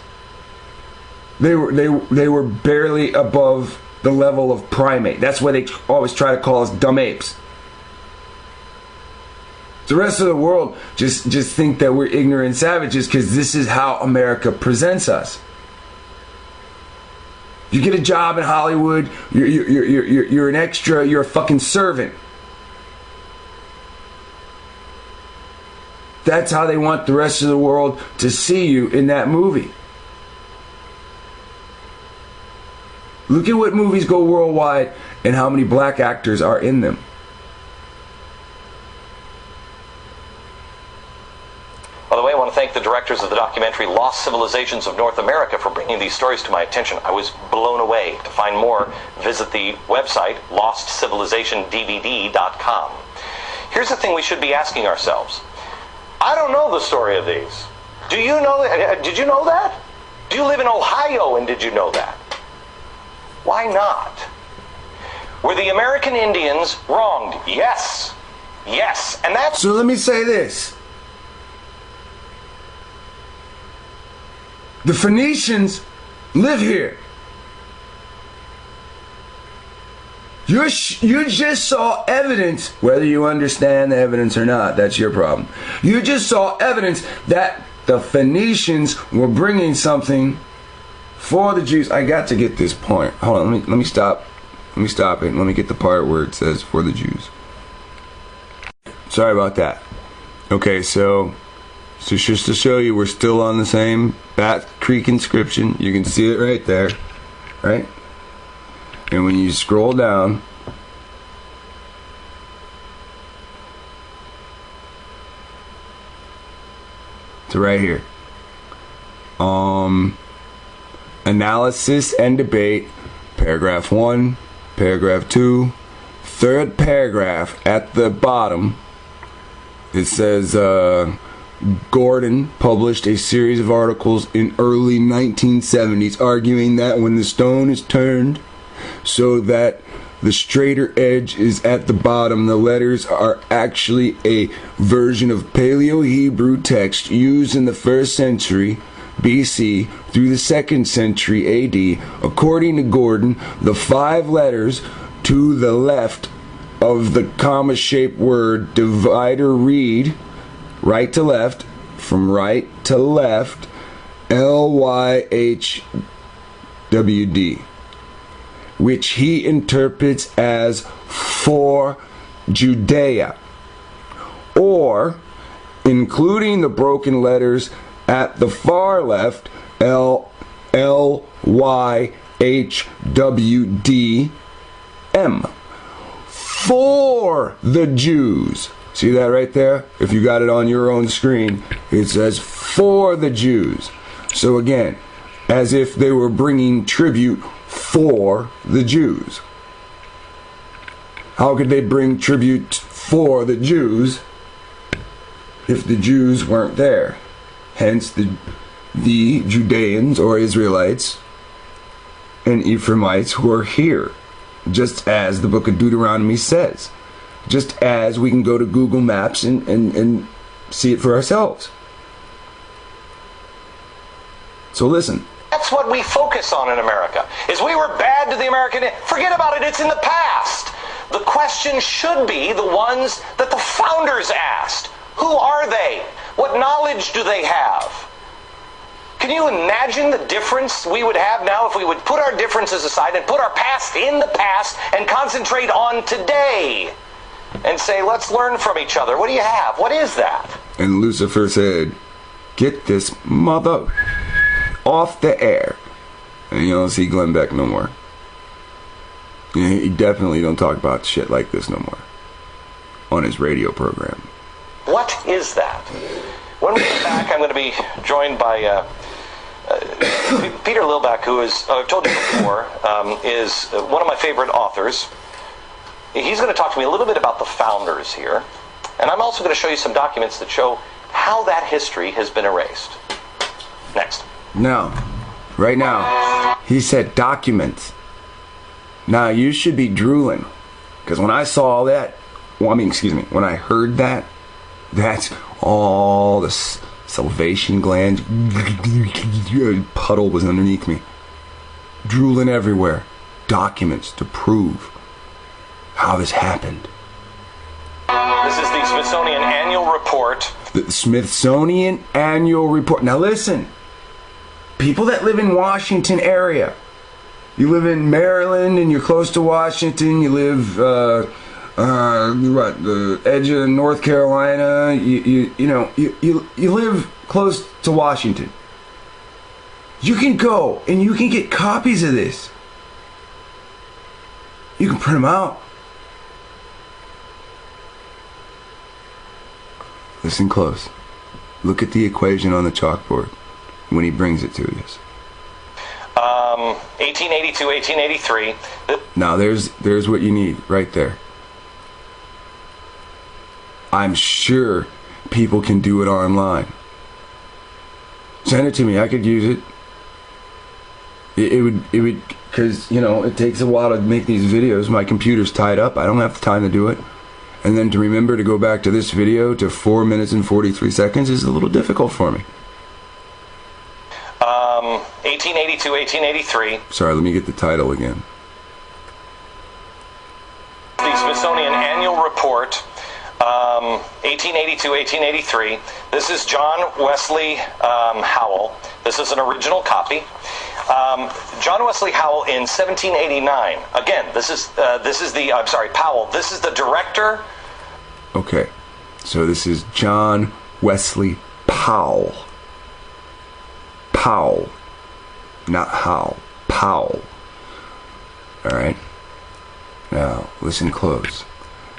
They were barely above the level of primate. That's why they always try to call us dumb apes. The rest of the world just think that we're ignorant savages because this is how America presents us. You get a job in Hollywood, you're an extra, you're a fucking servant. That's how they want the rest of the world to see you in that movie. Look at what movies go worldwide and how many black actors are in them. By the way, I want to thank the directors of the documentary Lost Civilizations of North America for bringing these stories to my attention. I was blown away. To find more, visit the website lostcivilizationdvd.com. Here's the thing we should be asking ourselves. I don't know the story of these. Do you know that? Did you know that? Do you live in Ohio and did you know that? Why not? Were the American Indians wronged? Yes. Yes. And that's... So let me say this. The Phoenicians live here. You just saw evidence, whether you understand the evidence or not, that's your problem. You just saw evidence that the Phoenicians were bringing something for the Jews. I got to get this point. Hold on, let me stop. Let me stop it. Let me get the part where it says for the Jews. Sorry about that. Okay, so just to show you, we're still on the same Bat Creek inscription. You can see it right there, right? And when you scroll down, to right here, analysis and debate, paragraph 1, paragraph 2, third paragraph at the bottom, it says Gordon published a series of articles in early 1970s arguing that when the stone is turned so that the straighter edge is at the bottom, the letters are actually a version of Paleo-Hebrew text used in the 1st century BC through the 2nd century AD. According to Gordon, the 5 letters to the left of the comma-shaped word divider read right to left, from right to left, LYHWD, which he interprets as for Judea, or including the broken letters at the far left, LYHWDM, for the Jews. See that right there? If you got it on your own screen, it says for the Jews. So again, as if they were bringing tribute for the Jews. How could they bring tribute for the Jews if the Jews weren't there? Hence the Judeans or Israelites and Ephraimites were here, just as the book of Deuteronomy says. Just as we can go to Google Maps and see it for ourselves. So listen. That's what we focus on in America, is we were bad to the American... Forget about it, it's in the past. The question should be the ones that the founders asked. Who are they? What knowledge do they have? Can you imagine the difference we would have now if we would put our differences aside and put our past in the past and concentrate on today? And say, let's learn from each other. What do you have? What is that? And Lucifer said, get this mother off the air. And you don't see Glenn Beck no more. He definitely don't talk about shit like this no more on his radio program. What is that? When we get back, I'm going to be joined by Peter Lilback, who is, I've told you before, is one of my favorite authors. He's going to talk to me a little bit about the founders here. And I'm also going to show you some documents that show how that history has been erased. Next. No. Right now. He said documents. Now, you should be drooling. Because when I saw that, when I heard that, That's all the salivation gland puddle was underneath me. Drooling everywhere. Documents to prove how this happened. This is the Smithsonian Annual Report. The Smithsonian Annual Report. Now listen, people that live in Washington area, you live in Maryland and you're close to Washington, you live the edge of North Carolina, you live close to Washington. You can go and you can get copies of this. You can print them out. Listen close. Look at the equation on the chalkboard when he brings it to us. 1882, 1883. Now there's what you need right there. I'm sure people can do it online. Send it to me. I could use it. It would, because, it takes a while to make these videos. My computer's tied up. I don't have the time to do it. And then to remember to go back to this video to 4 minutes and 43 seconds is a little difficult for me. 1882, 1883. Sorry, let me get the title again. The Smithsonian Annual Report, 1882, 1883. This is John Wesley Howell. This is an original copy. John Wesley Howell in 1789. Again, Powell. This is the director. Okay, so this is John Wesley Powell. Powell, not Howe. Powell. All right. Now listen close.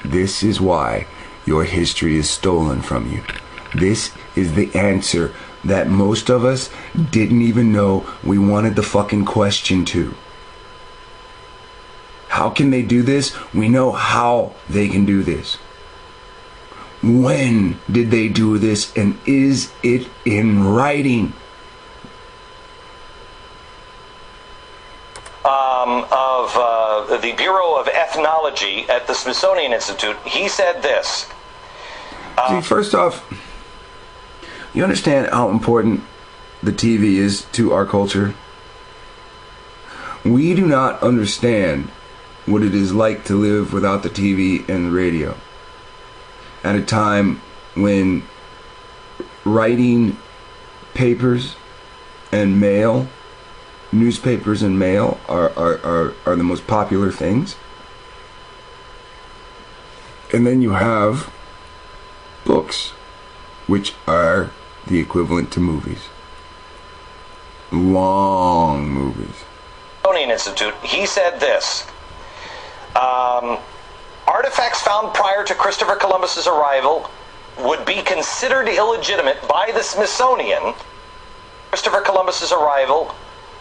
This is why your history is stolen from you. This is the answer that most of us didn't even know we wanted the fucking question to. How can they do this? We know how they can do this. When did they do this, and is it in writing? Of the Bureau of Ethnology at the Smithsonian Institute, he said this. See, first off, you understand how important the TV is to our culture? We do not understand what it is like to live without the TV and the radio. At a time when writing papers and mail, newspapers and mail are the most popular things. And then you have books, which are the equivalent to movies. Long movies. Smithsonian Institute, he said this. Artifacts found prior to Christopher Columbus's arrival would be considered illegitimate by the Smithsonian. Christopher Columbus's arrival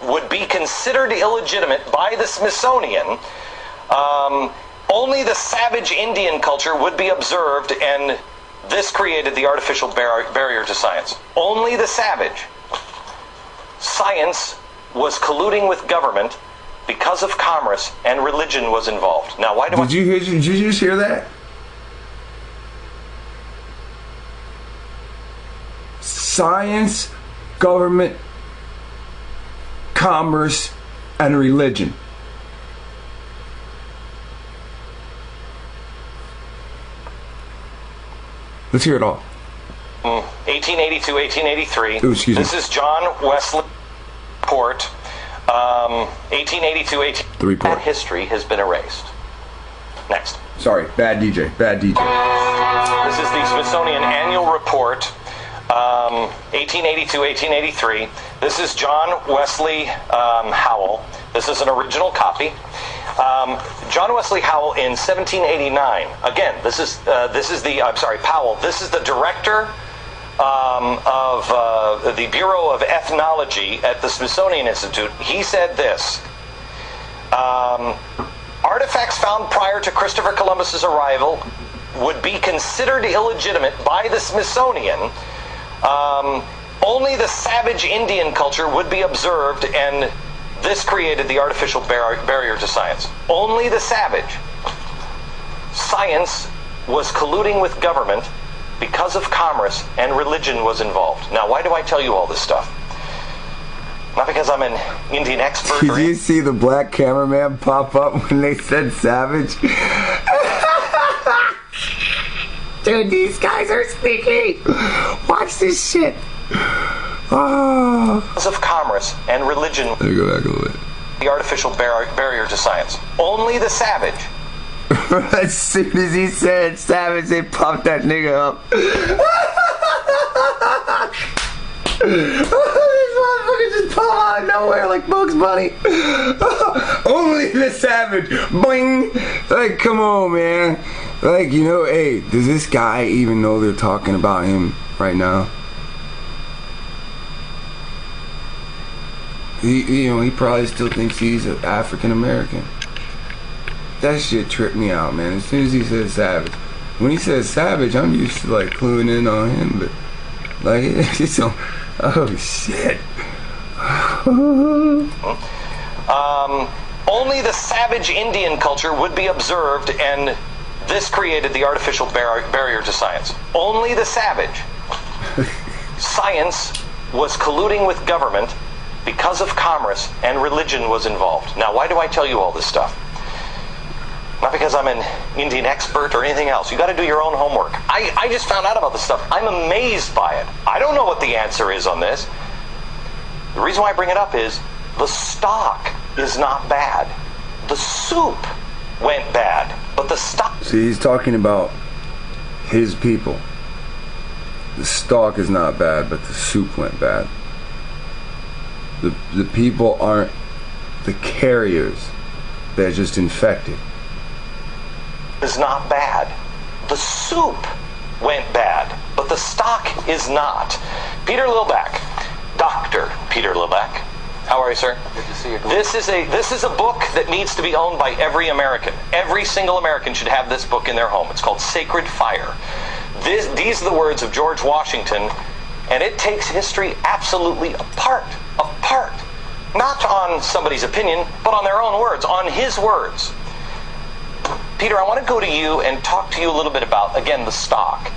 would be considered illegitimate by the Smithsonian. Only the savage Indian culture would be observed, and this created the artificial barrier to science. Only the savage. Science was colluding with government because of commerce, and religion was involved. Now, why do Did you just hear that? Science, government, commerce, and religion. Let's hear it all. 1882, 1883. Ooh, excuse me. This is John Wesley Report. 1882, 1883. The report. That history has been erased. Next. Sorry, bad DJ. This is the Smithsonian Annual Report. 1882, 1883. This is John Wesley Howell. This is an original copy. John Wesley Howell in 1789. Again, Powell. This is the director of the Bureau of Ethnology at the Smithsonian Institute. He said this. Artifacts found prior to Christopher Columbus's arrival would be considered illegitimate by the Smithsonian. Only the savage Indian culture would be observed, and this created the artificial barrier to science. Only the savage. Science was colluding with government because of commerce and religion was involved. Now, why do I tell you all this stuff? Not because I'm an Indian expert. Did you see the black cameraman pop up when they said savage? Dude, these guys are sneaky. Watch this shit. Oh. Because of commerce and religion. Let me go back a little bit. The artificial barrier to science. Only the savage. As soon as he said savage, they popped that nigga up. This motherfucker just pop out of nowhere like Bugs Bunny. Only the savage. Boing. Like, come on, man. Like, you know, hey, does this guy even know they're talking about him right now? He probably still thinks he's an African American. That shit tripped me out, man. As soon as he said savage. When he says savage, I'm used to like cluing in on him, but like it's just so, oh shit. Only the savage Indian culture would be observed, and this created the artificial barrier to science. Only the savage. Science was colluding with government because of commerce and religion was involved. Now, why do I tell you all this stuff? Not because I'm an Indian expert or anything else. You got to do your own homework. I just found out about this stuff. I'm amazed by it. I don't know what the answer is on this. The reason why I bring it up is the stock is not bad. The soup went bad, but the stock... See, he's talking about his people. The stock is not bad, but the soup went bad. The people aren't the carriers. They're just infected. Is not bad. The soup went bad, but the stock is not. Peter Lillback, Dr. Peter Lillback. How are you, sir? Good to see you. This is a book that needs to be owned by every American. Every single American should have this book in their home. It's called Sacred Fire. These are the words of George Washington, and it takes history absolutely apart. Not on somebody's opinion, but on their own words, on his words. Peter, I want to go to you and talk to you a little bit about, again, the stock.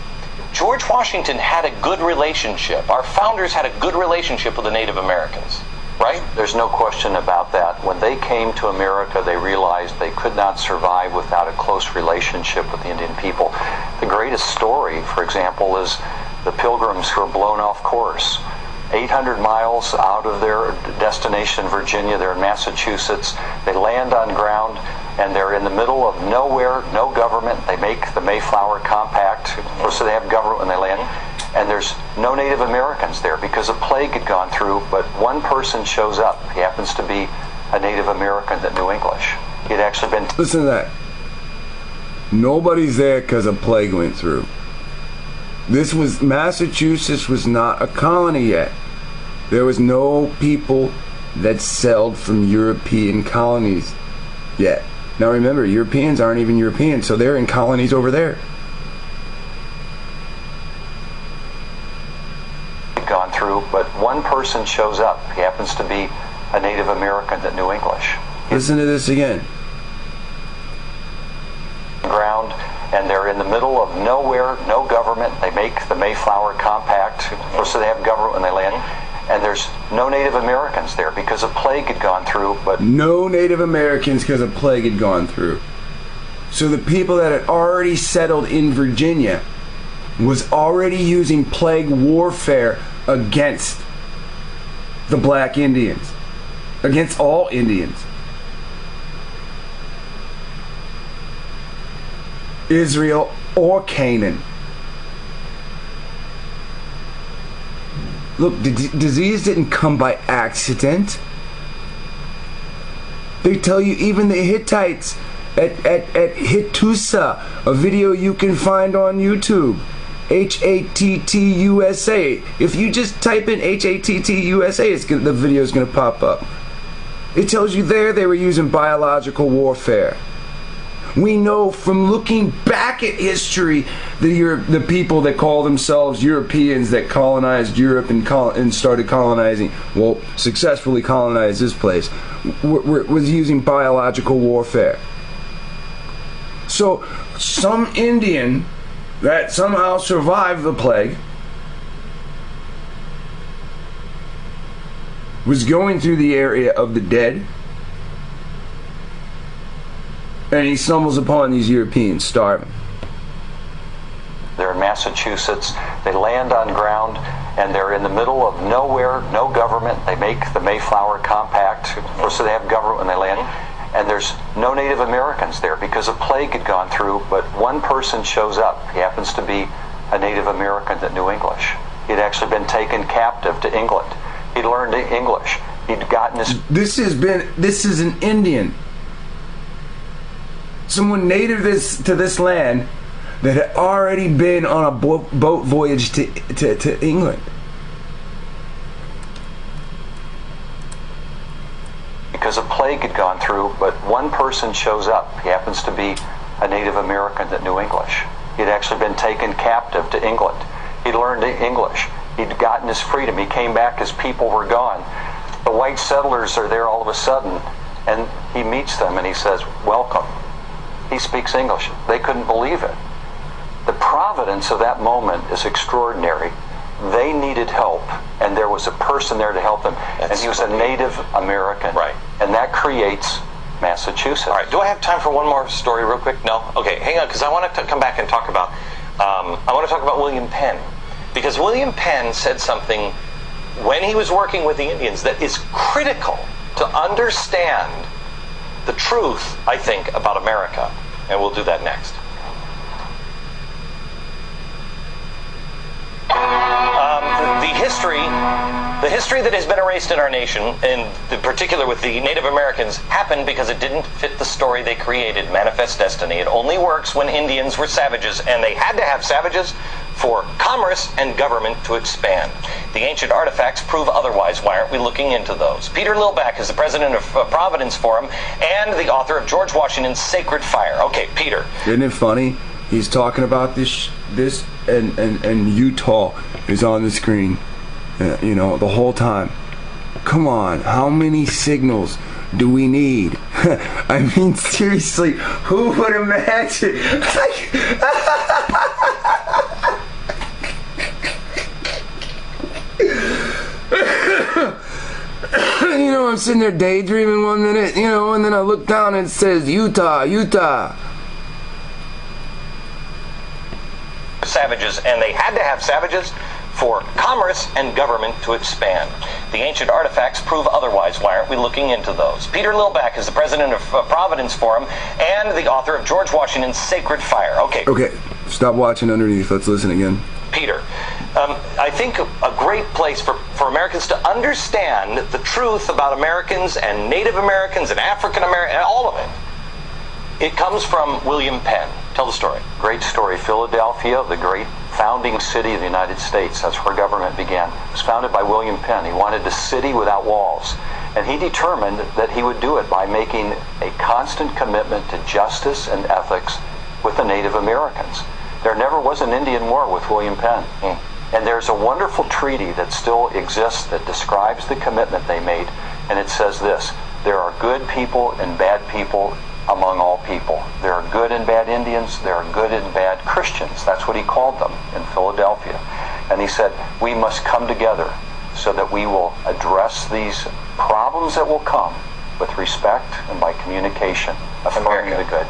George Washington had a good relationship. Our founders had a good relationship with the Native Americans, right? There's no question about that. When they came to America, they realized they could not survive without a close relationship with the Indian people. The greatest story, for example, is the Pilgrims who are blown off course. 800 miles out of their destination, Virginia, they're in Massachusetts. They land on ground, and they're in the middle of nowhere, no government. They make the Mayflower Compact. Of course, they have government when they land. And there's no Native Americans there because a plague had gone through, but one person shows up. He happens to be a Native American that knew English. He'd actually been... Listen to that. Nobody's there because a plague went through. Massachusetts was not a colony yet. There was no people that sailed from European colonies yet. Now remember, Europeans aren't even Europeans, so they're in colonies over there. Gone through, but one person shows up. He happens to be a Native American that knew English. Listen to this again. Ground, and they're in the middle of nowhere, no government. They make the Mayflower Compact. Of course, they have government when they land. And there's no Native Americans there because a plague had gone through. But no Native Americans because a plague had gone through. So the people that had already settled in Virginia was already using plague warfare against the black Indians, against all Indians. Israel or Canaan. Look, the disease didn't come by accident. They tell you even the Hittites at Hittusa, a video you can find on YouTube. HATTUSA. If you just type in HATTUSA, the video is going to pop up. It tells you there they were using biological warfare. We know from looking back at history, the people that call themselves Europeans that colonized Europe and started colonizing, well, successfully colonized this place, was using biological warfare. So some Indian that somehow survived the plague was going through the area of the dead, and he stumbles upon these Europeans starving. They're in Massachusetts. They land on ground, and they're in the middle of nowhere, no government. They make the Mayflower Compact. Of course, they have government when they land. And there's no Native Americans there because a plague had gone through, but one person shows up. He happens to be a Native American that knew English. He'd actually been taken captive to England. He'd learned English. He'd gotten his... This is an Indian. Someone native to this land that had already been on a boat voyage to England. Because a plague had gone through, but one person shows up. He happens to be a Native American that knew English. He'd actually been taken captive to England. He'd learned English. He'd gotten his freedom. He came back, his people were gone. The white settlers are there all of a sudden, and he meets them and he says, "Welcome." He speaks English. They couldn't believe it. The providence of that moment is extraordinary. They needed help, and there was a person there to help them, and he was a Native American. Right. And that creates Massachusetts. All right, do I have time for one more story real quick? No? Okay, hang on, because I want to come back and talk about, William Penn. Because William Penn said something when he was working with the Indians that is critical to understand the truth, I think, about America. And we'll do that next. The history that has been erased in our nation, in particular with the Native Americans, happened because it didn't fit the story they created, Manifest Destiny. It only works when Indians were savages, and they had to have savages for commerce and government to expand. The ancient artifacts prove otherwise. Why aren't we looking into those? Peter Lilback is the president of Providence Forum and the author of George Washington's Sacred Fire. Okay, Peter. Isn't it funny? He's talking about this and Utah is on the screen, the whole time. Come on, how many signals do we need? I mean, seriously, who would imagine? I'm sitting there daydreaming one minute, and then I look down and it says Utah. Savages, and they had to have savages for commerce and government to expand. The ancient artifacts prove otherwise. Why aren't we looking into those? Peter Lilback is the president of Providence Forum and the author of George Washington's Sacred Fire. Okay, stop watching underneath. Let's listen again. Peter, I think a great place for Americans to understand the truth about Americans and Native Americans and African Americans and all of it. It comes from William Penn. Tell the story. Great story. Philadelphia, the great founding city of the United States. That's where government began. It was founded by William Penn. He wanted a city without walls. And he determined that he would do it by making a constant commitment to justice and ethics with the Native Americans. There never was an Indian war with William Penn. And there's a wonderful treaty that still exists that describes the commitment they made. And it says this: there are good people and bad people among all people. There are good and bad Indians. There are good and bad Christians. That's what he called them in Philadelphia. And he said, we must come together so that we will address these problems that will come with respect and by communication, affirming the good.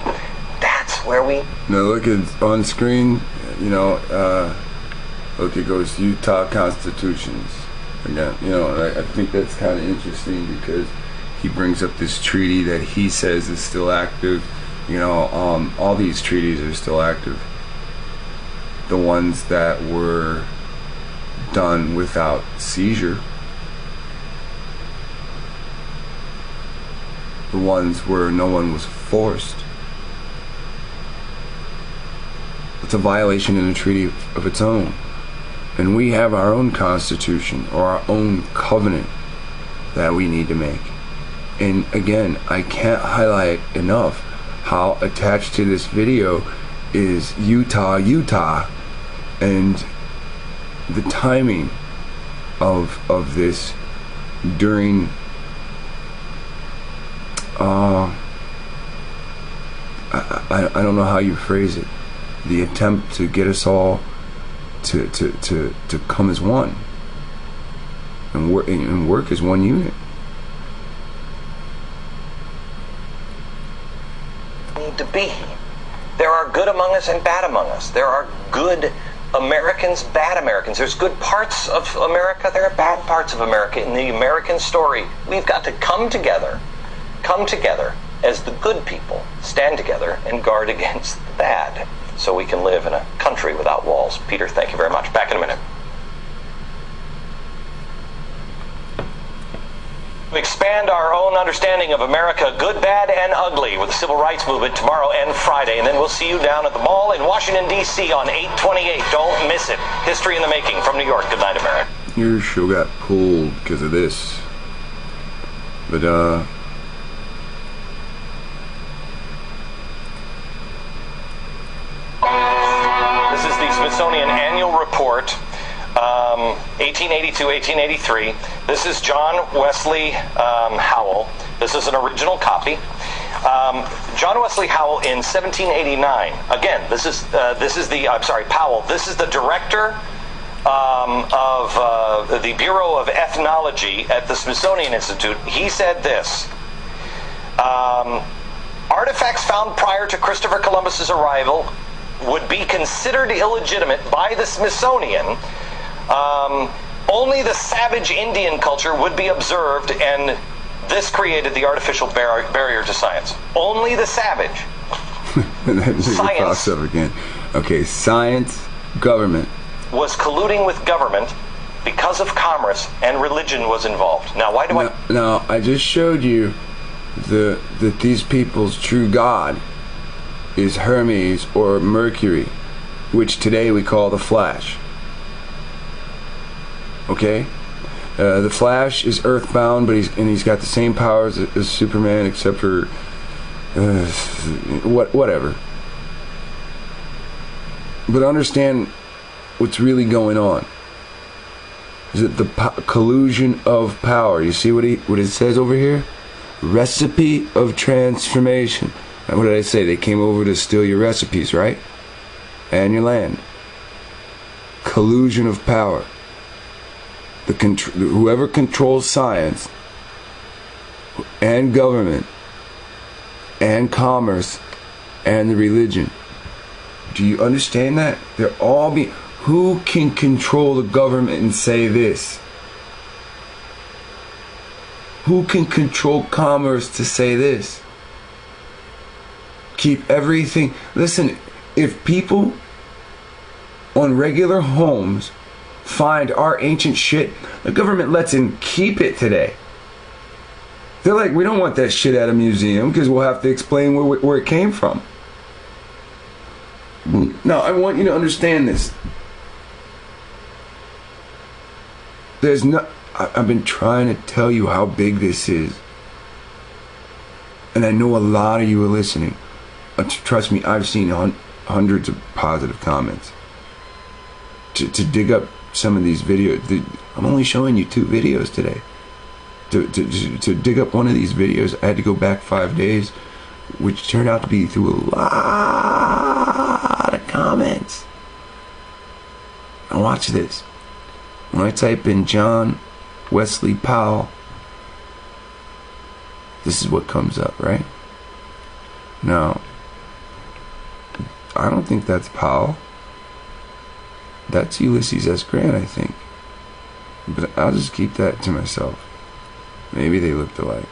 That's where we... Now look at on screen, look, it goes Utah Constitutions. Again, I think that's kind of interesting because he brings up this treaty that he says is still active. All these treaties are still active. The ones that were done without seizure. The ones where no one was forced. It's a violation in a treaty of its own. And we have our own constitution or our own covenant that we need to make. And again, I can't highlight enough how attached to this video is Utah, and the timing of this during I don't know how you phrase it. the attempt to get us all to come as one and work as one unit. Need to be. There are good among us and bad among us. There are good Americans, bad Americans. There's good parts of America, there are bad parts of America. In the American story, we've got to come together as the good people, stand together and guard against the bad, so we can live in a country without walls. Peter, thank you very much. Back in a minute. We expand our own understanding of America, good, bad, and ugly, with the Civil Rights Movement tomorrow and Friday. And then we'll see you down at the mall in Washington, D.C. on 8/28. Don't miss it. History in the making from New York. Good night, America. Your show got pulled because of this. But, This is the Smithsonian Annual Report, 1882-1883. This is John Wesley Howell. This is an original copy. John Wesley Howell in 1789. Again, this is Powell. This is the director of the Bureau of Ethnology at the Smithsonian Institute. He said this: artifacts found prior to Christopher Columbus's arrival would be considered illegitimate by the Smithsonian. Only the savage Indian culture would be observed, and this created the artificial barrier to science. Only the savage. Science up again. Okay, science, government was colluding with government because of commerce, and religion was involved. Now, why do Now, I just showed you that these people's true god is Hermes or Mercury, which today we call the Flash. Okay? The Flash is earthbound, but he's got the same powers as Superman, except for whatever. But understand what's really going on. Is it the collusion of power? You see what it says over here? Recipe of transformation. What did I say? They came over to steal your recipes, right? And your land. Collusion of power. Whoever controls science and government and commerce and the religion. Do you understand that? They're all who can control the government and say this? Who can control commerce to say this? Keep everything. Listen, if people on regular homes find our ancient shit, the government lets them keep it today. They're like, we don't want that shit at a museum because we'll have to explain where it came from. Now, I want you to understand this. I've been trying to tell you how big this is. And I know a lot of you are listening. Trust me, I've seen hundreds of positive comments. To dig up some of these videos, I'm only showing you 2 videos today. To dig up one of these videos, I had to go back 5 days, which turned out to be through a lot of comments. Now watch this. When I type in John Wesley Powell, this is what comes up, right? Now, I don't think that's Powell. That's Ulysses S. Grant, I think. But I'll just keep that to myself. Maybe they looked alike.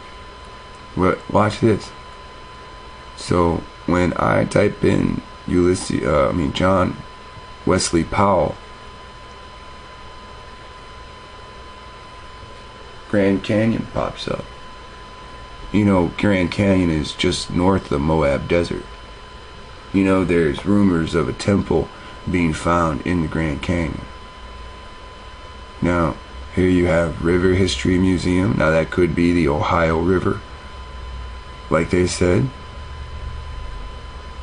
But watch this. So when I type in John Wesley Powell, Grand Canyon pops up. You know, Grand Canyon is just north of the Moab Desert. You know, there's rumors of a temple being found in the Grand Canyon. Now, here you have River History Museum. Now that could be the Ohio River, like they said.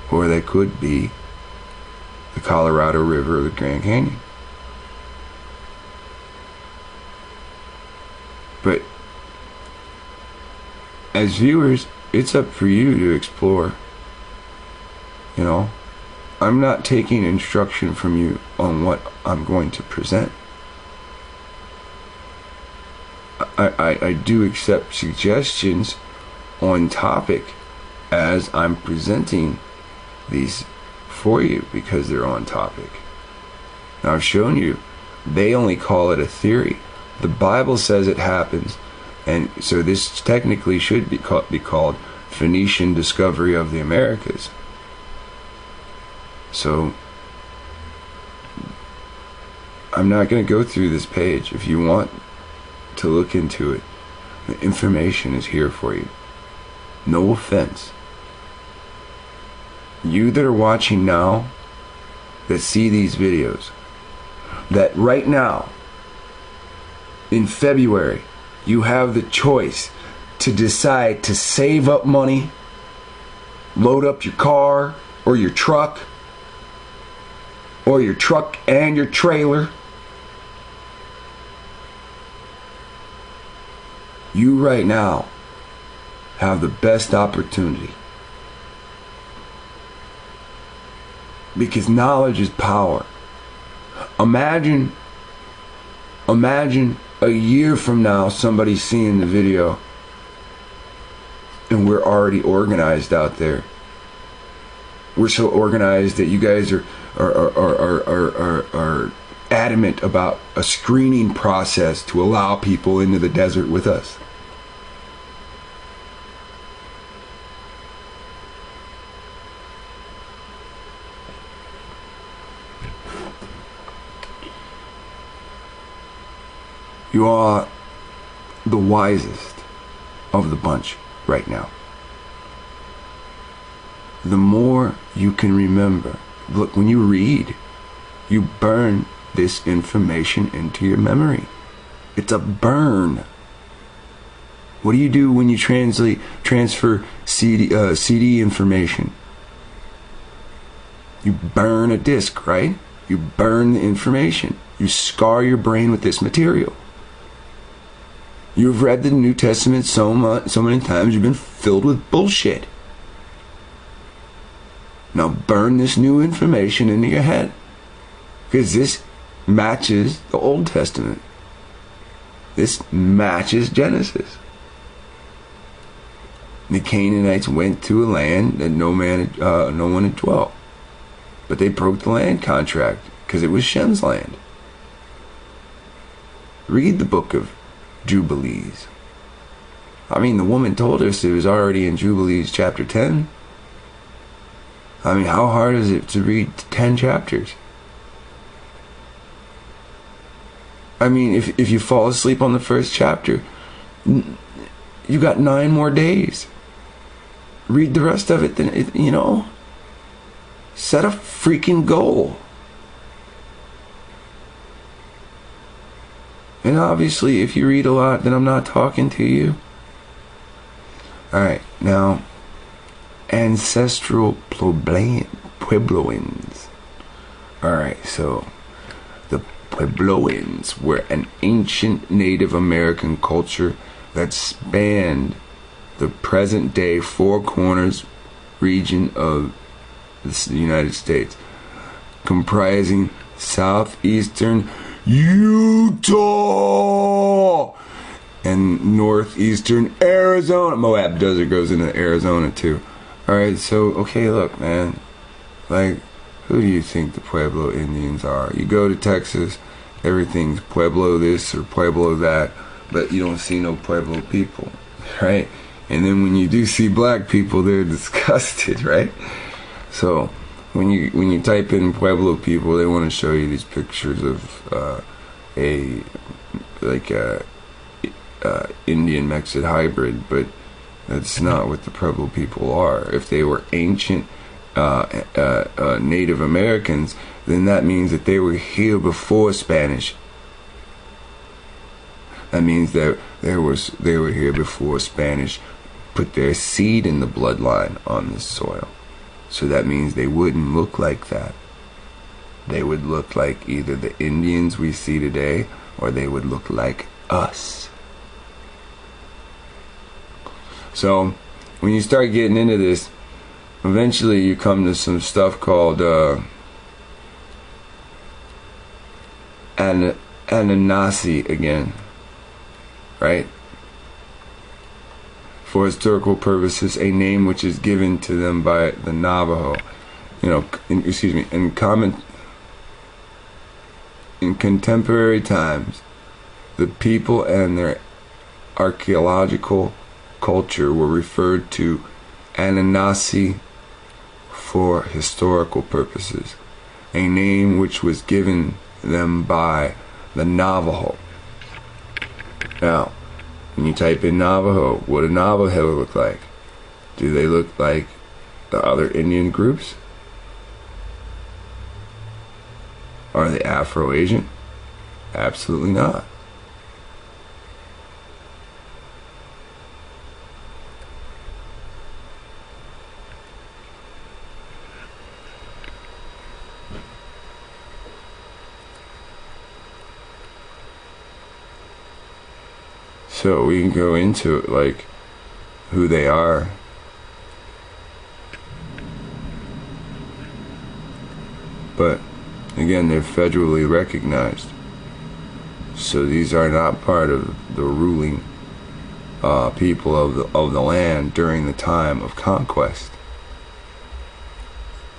Or that could be the Colorado River or the Grand Canyon. But as viewers, it's up for you to explore. You know, I'm not taking instruction from you on what I'm going to present. I do accept suggestions on topic as I'm presenting these for you because they're on topic. Now I've shown you, they only call it a theory. The Bible says it happens, and so this technically should be called Phoenician discovery of the Americas. So I'm not going to go through this page. If you want to look into it, the information is here for you. No offense. You that are watching now, that see these videos, that right now, in February, you have the choice to decide to save up money, load up your car or your truck and your trailer. You right now have the best opportunity, because knowledge is power. Imagine a year from now somebody seeing the video and we're already organized out there. We're so organized that you guys are adamant about a screening process to allow people into the desert with us. You are the wisest of the bunch right now. The more you can remember. Look, when you read, you burn this information into your memory. It's a burn. What do you do when you transfer CD information? You burn a disk, right? You burn the information. You scar your brain with this material. You've read the New Testament so many times, you've been filled with bullshit. Now burn this new information into your head, because this matches the Old Testament. This matches Genesis. The Canaanites went to a land that no one had dwelt, but they broke the land contract because it was Shem's land. Read the book of Jubilees. I mean, the woman told us it was already in Jubilees chapter 10. I mean, how hard is it to read 10 chapters? I mean, if you fall asleep on the first chapter, you got 9 more days. Read the rest of it, then, set a freaking goal. And obviously, if you read a lot, then I'm not talking to you. Alright, now, ancestral Puebloans. Alright, so the Puebloans were an ancient Native American culture that spanned the present-day Four Corners region of the United States, comprising southeastern Utah and northeastern Arizona. Moab Desert goes into Arizona too. Alright, so, okay, look, man. Like, who do you think the Pueblo Indians are? You go to Texas, everything's Pueblo this or Pueblo that, but you don't see no Pueblo people, right? And then when you do see black people, they're disgusted, right? So when you type in Pueblo people, they want to show you these pictures of Indian Mexican hybrid, but that's not what the Pueblo people are. If they were ancient Native Americans, then that means that they were here before Spanish. That means that they were here before Spanish put their seed in the bloodline on this soil. So that means they wouldn't look like that. They would look like either the Indians we see today, or they would look like us. So when you start getting into this, eventually you come to some stuff called Anunnaki again, right? For historical purposes, a name which is given to them by the Navajo. In contemporary times, the people and their archaeological culture were referred to Anunnaki for historical purposes, a name which was given them by the Navajo. Now, when you type in Navajo, what do Navajo look like? Do they look like the other Indian groups? Are they Afro-Asian? Absolutely not. So we can go into it, like who they are. But again, they're federally recognized. So these are not part of the ruling people of the land during the time of conquest.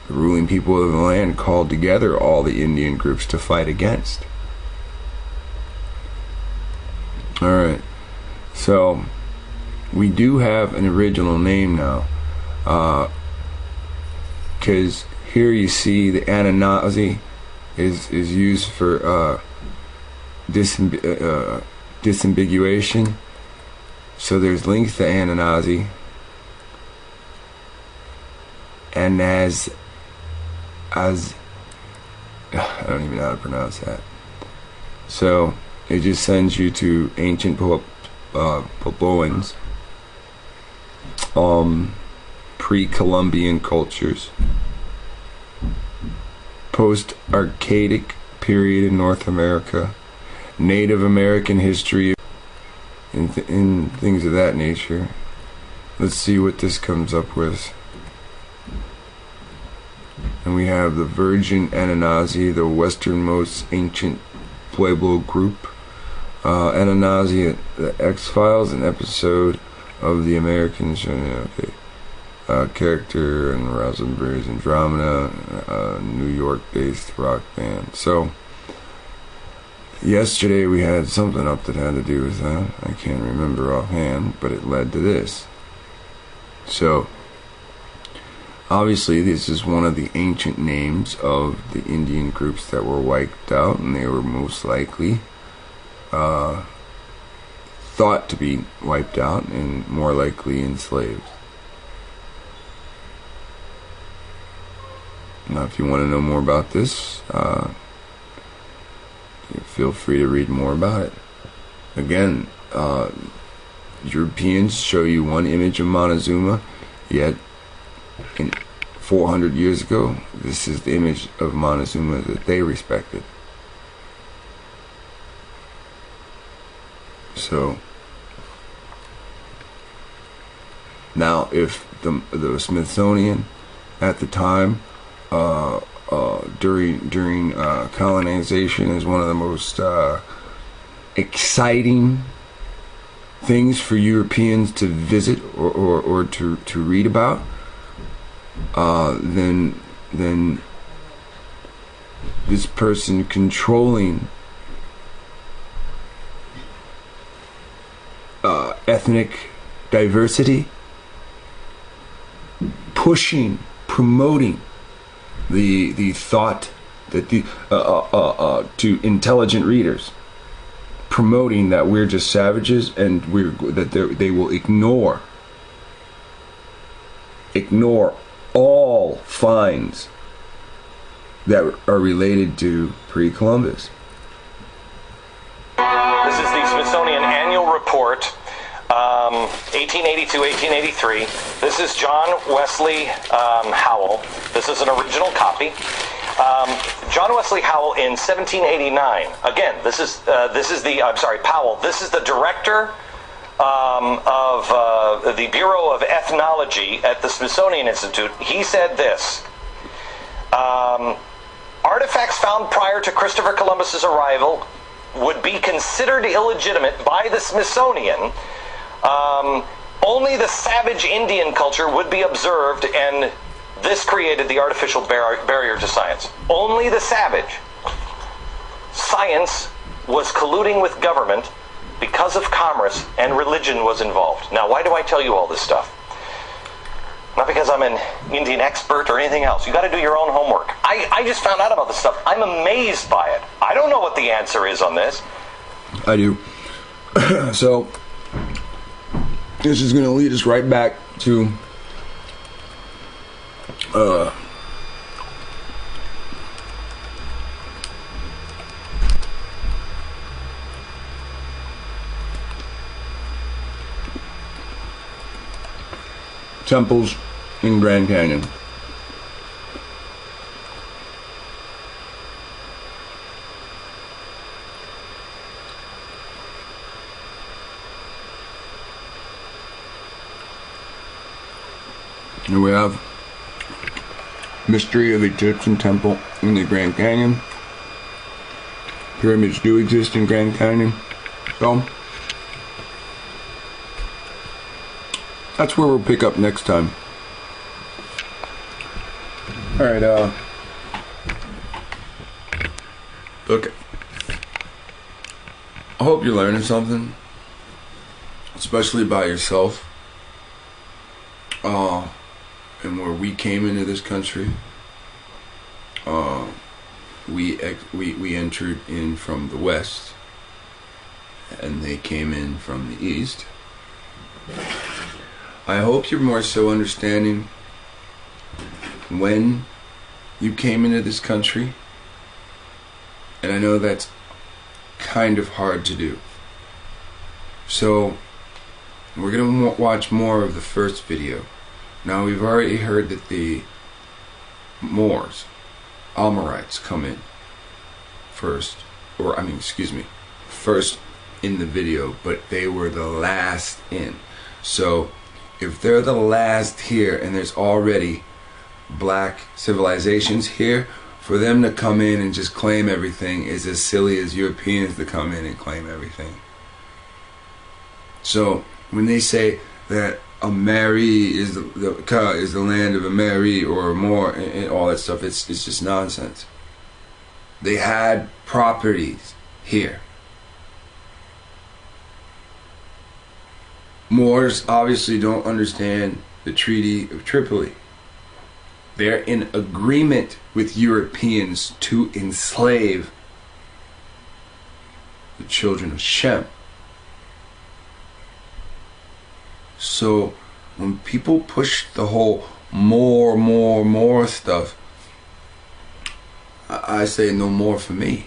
The ruling people of the land called together all the Indian groups to fight against. Alright. So, we do have an original name now, because here you see the Anunnaki is used for disambiguation. So there's links to Anunnaki, and as I don't even know how to pronounce that. So it just sends you to ancient Papuans, pre-Columbian cultures, post-Archaic period in North America, Native American history, and things of that nature. Let's see what this comes up with. And we have the Virgin Anunnaki, the westernmost ancient Pueblo group. Anunnaki, the X-Files, an episode of the American show. Character and Rosenberg's Andromeda, New York-based rock band. So, yesterday we had something up that had to do with that. I can't remember offhand, but it led to this. So, obviously this is one of the ancient names of the Indian groups that were wiped out, and they were most likely thought to be wiped out and more likely enslaved. Now, if you want to know more about this, feel free to read more about it. Again, Europeans show you one image of Montezuma, yet 400 years ago, this is the image of Montezuma that they respected. So, now if the Smithsonian at the time, during colonization, is one of the most exciting things for Europeans to visit or to read about, then this person controlling ethnic diversity, promoting the thought that to intelligent readers, promoting that we're just savages and they will ignore all finds that are related to pre-Columbus. This is the Smithsonian Annual Report, 1882-1883. This is John Wesley Howell. This is an original copy. John Wesley Howell in 1789. Again, Powell. This is the director of the Bureau of Ethnology at the Smithsonian Institute. He said this. Artifacts found prior to Christopher Columbus's arrival would be considered illegitimate by the Smithsonian. Only the savage Indian culture would be observed, and this created the artificial barrier to science. Only the savage. Science was colluding with government because of commerce, and religion was involved. Now, why do I tell you all this stuff? Not because I'm an Indian expert or anything else. You got to do your own homework. I just found out about this stuff. I'm amazed by it. I don't know what the answer is on this. I do. So, this is going to lead us right back to temples in Grand Canyon. Here we have mystery of the Egyptian temple in the Grand Canyon. Pyramids do exist in Grand Canyon. So that's where we'll pick up next time. Alright, look, I hope you're learning something, especially by yourself. And where we came into this country, we entered in from the west, and they came in from the east. I hope you're more so understanding when you came into this country, and I know that's kind of hard to do. So we're gonna watch more of the first video. Now, we've already heard that the Moors, Almorites, come in first, first in the video, but they were the last in. So if they're the last here and there's already black civilizations here, for them to come in and just claim everything is as silly as Europeans to come in and claim everything. So when they say that Ameri is the land of Ameri or more and all that stuff, it's just nonsense. They had properties here. Moors obviously don't understand the Treaty of Tripoli. They're in agreement with Europeans to enslave the children of Shem. So when people push the whole more stuff, I say no more for me.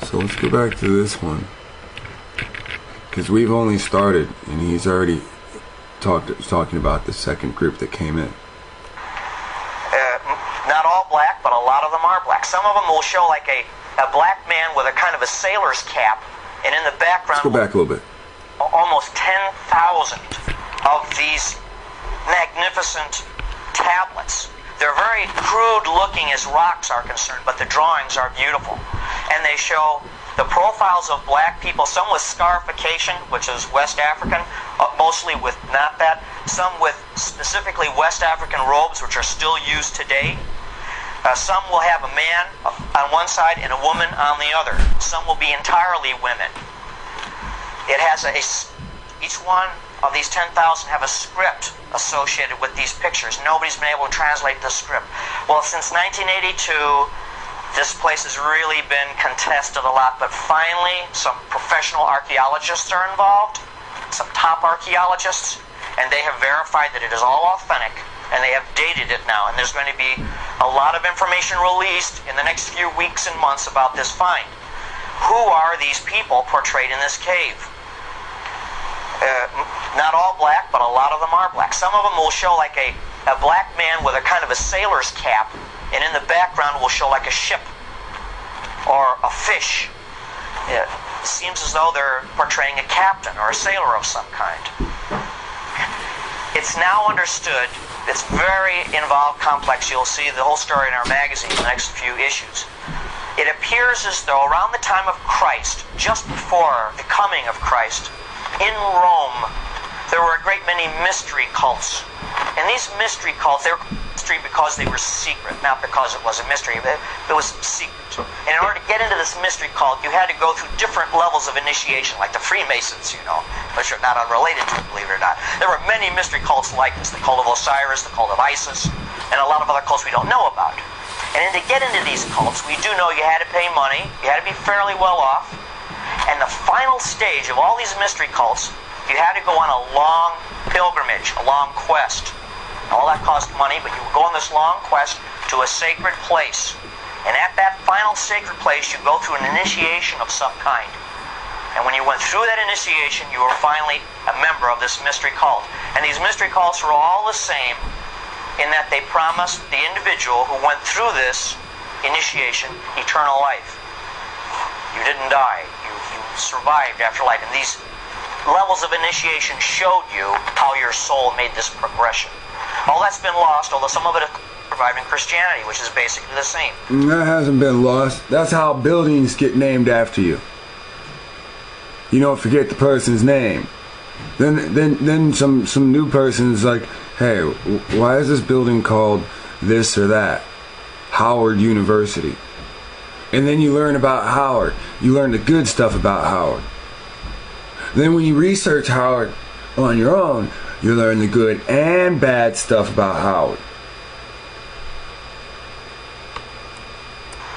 So let's go back to this one, because we've only started and he's already talking about the second group that came in. Not all black, but a lot of them are black. Some of them will show like a black man with a kind of a sailor's cap, and in the background, let's go back a little bit. Almost 10,000 of these magnificent tablets. They're very crude looking as rocks are concerned, but the drawings are beautiful. And they show the profiles of black people, some with scarification, which is West African, mostly with not that, some with specifically West African robes, which are still used today. Some will have a man on one side and a woman on the other. Some will be entirely women. It has each one of these 10,000 have a script associated with these pictures. Nobody's been able to translate the script. Well, since 1982, this place has really been contested a lot, but finally some professional archaeologists are involved, some top archaeologists, and they have verified that it is all authentic, and they have dated it now, and there's going to be a lot of information released in the next few weeks and months about this find. Who are these people portrayed in this cave? Not all black, but a lot of them are black. Some of them will show like a black man with a kind of a sailor's cap, and in the background will show like a ship or a fish. It seems as though they're portraying a captain or a sailor of some kind. It's now understood. It's very involved, complex. You'll see the whole story in our magazine in the next few issues. It appears as though around the time of Christ, just before the coming of Christ, in Rome, there were a great many mystery cults. And these mystery cults, they were mystery because they were secret, not because it was a mystery. It was secret. And in order to get into this mystery cult, you had to go through different levels of initiation, like the Freemasons, which are not unrelated to it, believe it or not. There were many mystery cults like this, the cult of Osiris, the cult of Isis, and a lot of other cults we don't know about. And to get into these cults, we do know you had to pay money, you had to be fairly well off, and the final stage of all these mystery cults, you had to go on a long pilgrimage, a long quest. All that cost money, but you would go on this long quest to a sacred place. And at that final sacred place, you go through an initiation of some kind. And when you went through that initiation, you were finally a member of this mystery cult. And these mystery cults were all the same in that they promised the individual who went through this initiation eternal life. You didn't die. You survived after life. And these levels of initiation showed you how your soul made this progression. All that's been lost, although some of it has survived in Christianity, which is basically the same. That hasn't been lost. That's how buildings get named after you. You don't forget the person's name. Then some new person's like, hey, why is this building called this or that? Howard University. And then you learn about Howard. You learn the good stuff about Howard. Then when you research Howard on your own, you learn the good and bad stuff about Howard.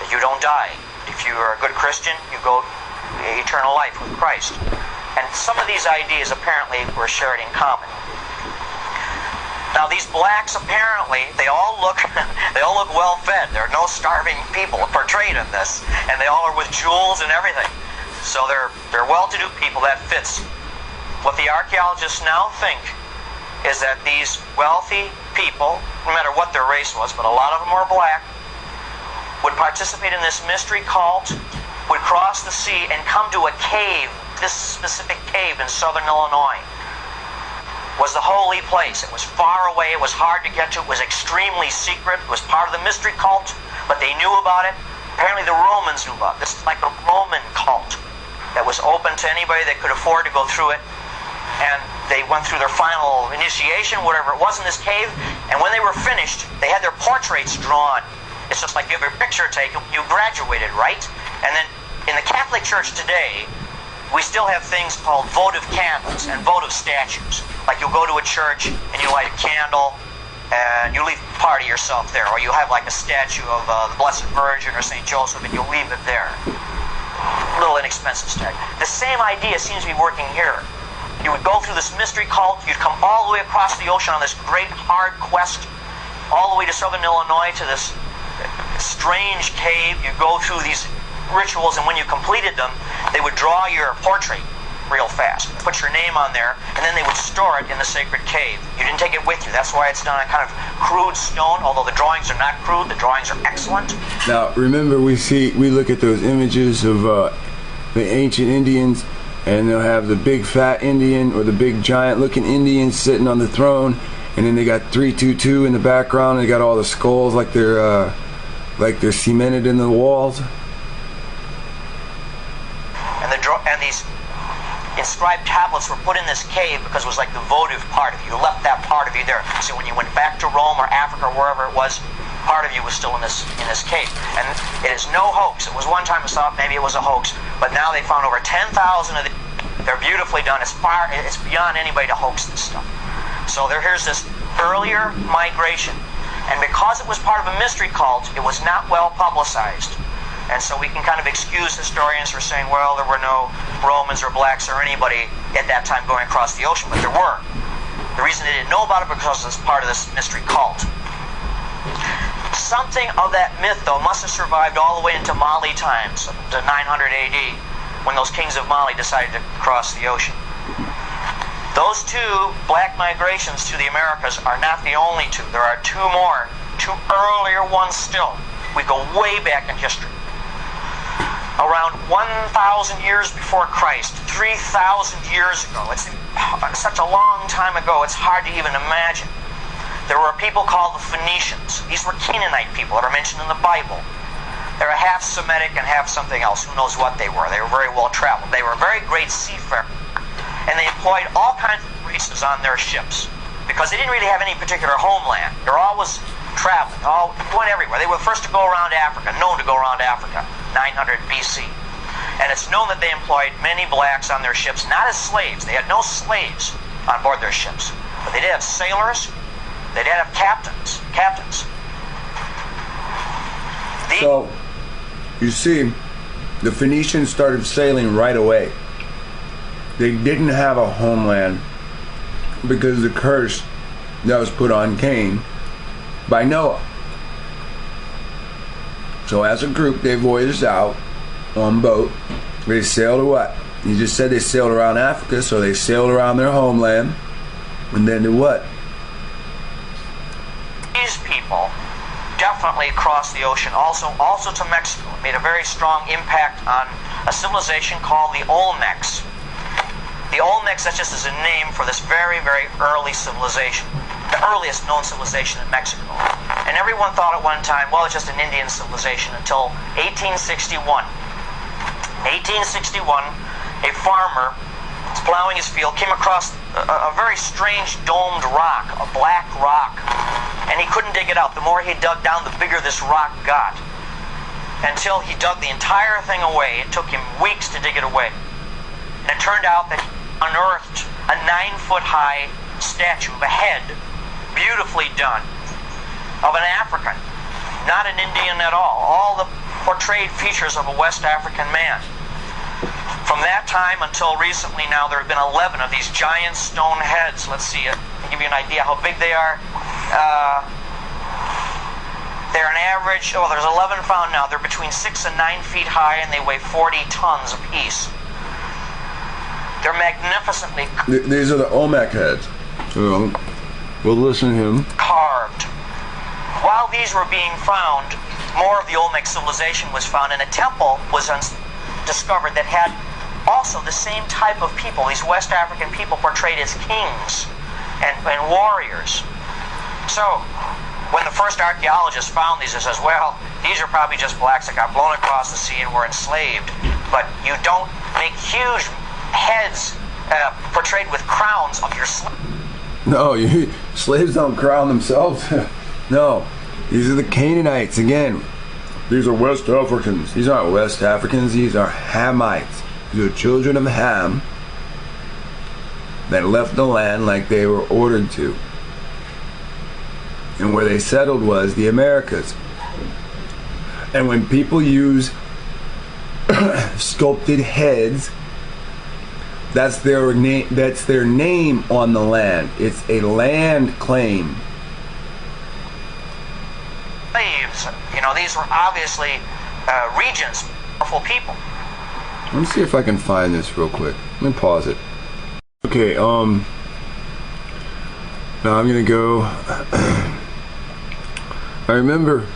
You don't die. If you are a good Christian, you go eternal life with Christ. And some of these ideas apparently were shared in common. Now these blacks apparently, they all look well fed. There are no starving people portrayed in this. And they all are with jewels and everything. So they're well-to-do people. That fits. What the archaeologists now think is that these wealthy people, no matter what their race was, but a lot of them were black, would participate in this mystery cult, would cross the sea and come to a cave. This specific cave in southern Illinois was the holy place. It was far away. It was hard to get to. It was extremely secret. It was part of the mystery cult, but they knew about it. Apparently the Romans knew about it. This is like a Roman cult that was open to anybody that could afford to go through it. And they went through their final initiation, whatever it was, in this cave. And when they were finished, they had their portraits drawn. It's just like you have your picture taken. You graduated, right? And then in the Catholic Church today, we still have things called votive candles and votive statues. Like you'll go to a church and you light a candle and you leave part of yourself there. Or you have like a statue of the Blessed Virgin or St. Joseph and you leave it there. Little inexpensive statue. The same idea seems to be working here. You would go through this mystery cult. You'd come all the way across the ocean on this great hard quest, all the way to southern Illinois to this strange cave. You go through these rituals, and when you completed them, they would draw your portrait real fast, put your name on there, and then they would store it in the sacred cave. You didn't take it with you. That's why it's done on kind of crude stone, although the drawings are not crude. The drawings are excellent. Now, remember, we look at those images of the ancient Indians, and they'll have the big fat Indian or the big giant looking Indian sitting on the throne, and then they got 322 in the background, and they got all the skulls like they're cemented in the walls. And these inscribed tablets were put in this cave because it was like the votive part of you. You left that part of you there. So when you went back to Rome or Africa or wherever it was, part of you was still in this cave. And it is no hoax. It was one time I thought maybe it was a hoax, but now they found over 10,000 of them. They're beautifully done. It's beyond anybody to hoax this stuff. So here's this earlier migration. And because it was part of a mystery cult, it was not well publicized. And so we can kind of excuse historians for saying, well, there were no Romans or blacks or anybody at that time going across the ocean, but there were. The reason they didn't know about it because it was part of this mystery cult. Something of that myth, though, must have survived all the way into Mali times, to 900 AD, when those kings of Mali decided to cross the ocean. Those two black migrations to the Americas are not the only two. There are two more to earlier ones still. We go way back in history. Around 1,000 years before Christ, 3,000 years ago. It's such a long time ago, it's hard to even imagine. There were people called the Phoenicians. These were Canaanite people that are mentioned in the Bible. They're half Semitic and half something else. Who knows what they were? They were very well traveled. They were very great seafarers. And they employed all kinds of races on their ships because they didn't really have any particular homeland. They're always traveling, went everywhere. They were the first to go around Africa, known to go around Africa, 900 BC. And it's known that they employed many blacks on their ships, not as slaves. They had no slaves on board their ships. But they did have sailors. They did have captains. So, you see, the Phoenicians started sailing right away. They didn't have a homeland because of the curse that was put on Cain by Noah. So as a group, they voyaged out on boat. They sailed to what? You just said they sailed around Africa, so they sailed around their homeland. And then to what? These people definitely crossed the ocean also to Mexico. It made a very strong impact on a civilization called the Olmecs. The Olmecs, that's just as a name for this very, very early civilization. The earliest known civilization in Mexico. And everyone thought at one time, well, it's just an Indian civilization until 1861. In 1861, a farmer was plowing his field, came across a very strange domed rock, a black rock. And he couldn't dig it out. The more he dug down, the bigger this rock got. Until he dug the entire thing away. It took him weeks to dig it away. And it turned out that he unearthed a 9-foot-high statue of a head, beautifully done, of an African, not an Indian at all the portrayed features of a West African man. From that time until recently now, there have been 11 of these giant stone heads. Let's see, to give you an idea how big they are. They're an average, there's 11 found now. They're between 6 and 9 feet high, and they weigh 40 tons apiece. They're magnificently These are the Olmec heads. So, we'll listen to him. Carved. While these were being found, more of the Olmec civilization was found, and a temple was discovered that had also the same type of people, these West African people portrayed as kings and warriors. So, when the first archaeologists found these, it says, well, these are probably just blacks that got blown across the sea and were enslaved. But you don't make huge heads portrayed with crowns of your slaves. No, slaves don't crown themselves. No, these are the Canaanites again. These are West Africans. These aren't West Africans. These are Hamites. These are children of Ham that left the land like they were ordered to. And where they settled was the Americas. And when people use sculpted heads, that's their name. That's their name on the land. It's a land claim. Slaves, these were obviously regents, powerful people. Let me see if I can find this real quick. Let me pause it. Okay, now I'm gonna go. I remember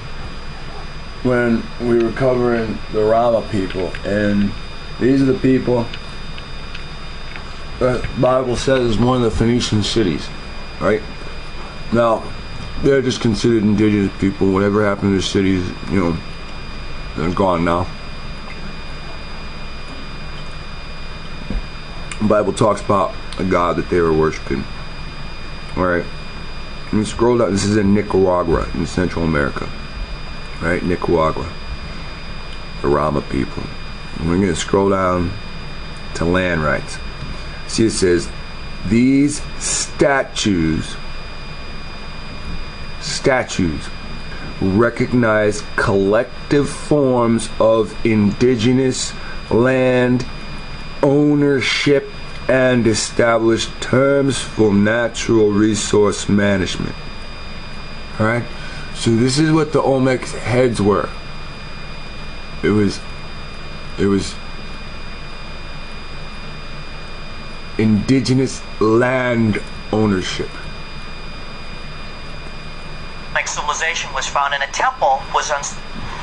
when we were covering the Rama people, and these are the people the Bible says is one of the Phoenician cities, right? Now, they're just considered indigenous people. Whatever happened to their cities, they're gone now. The Bible talks about a god that they were worshiping. Alright. Let me scroll down. This is in Nicaragua, in Central America. Right? Nicaragua. The Rama people. And we're going to scroll down to land rights. See, it says, these statues recognize collective forms of indigenous land ownership and establish terms for natural resource management. Alright? So this is what the Olmec heads were. It was indigenous land ownership. Olmec civilization was found, and a temple was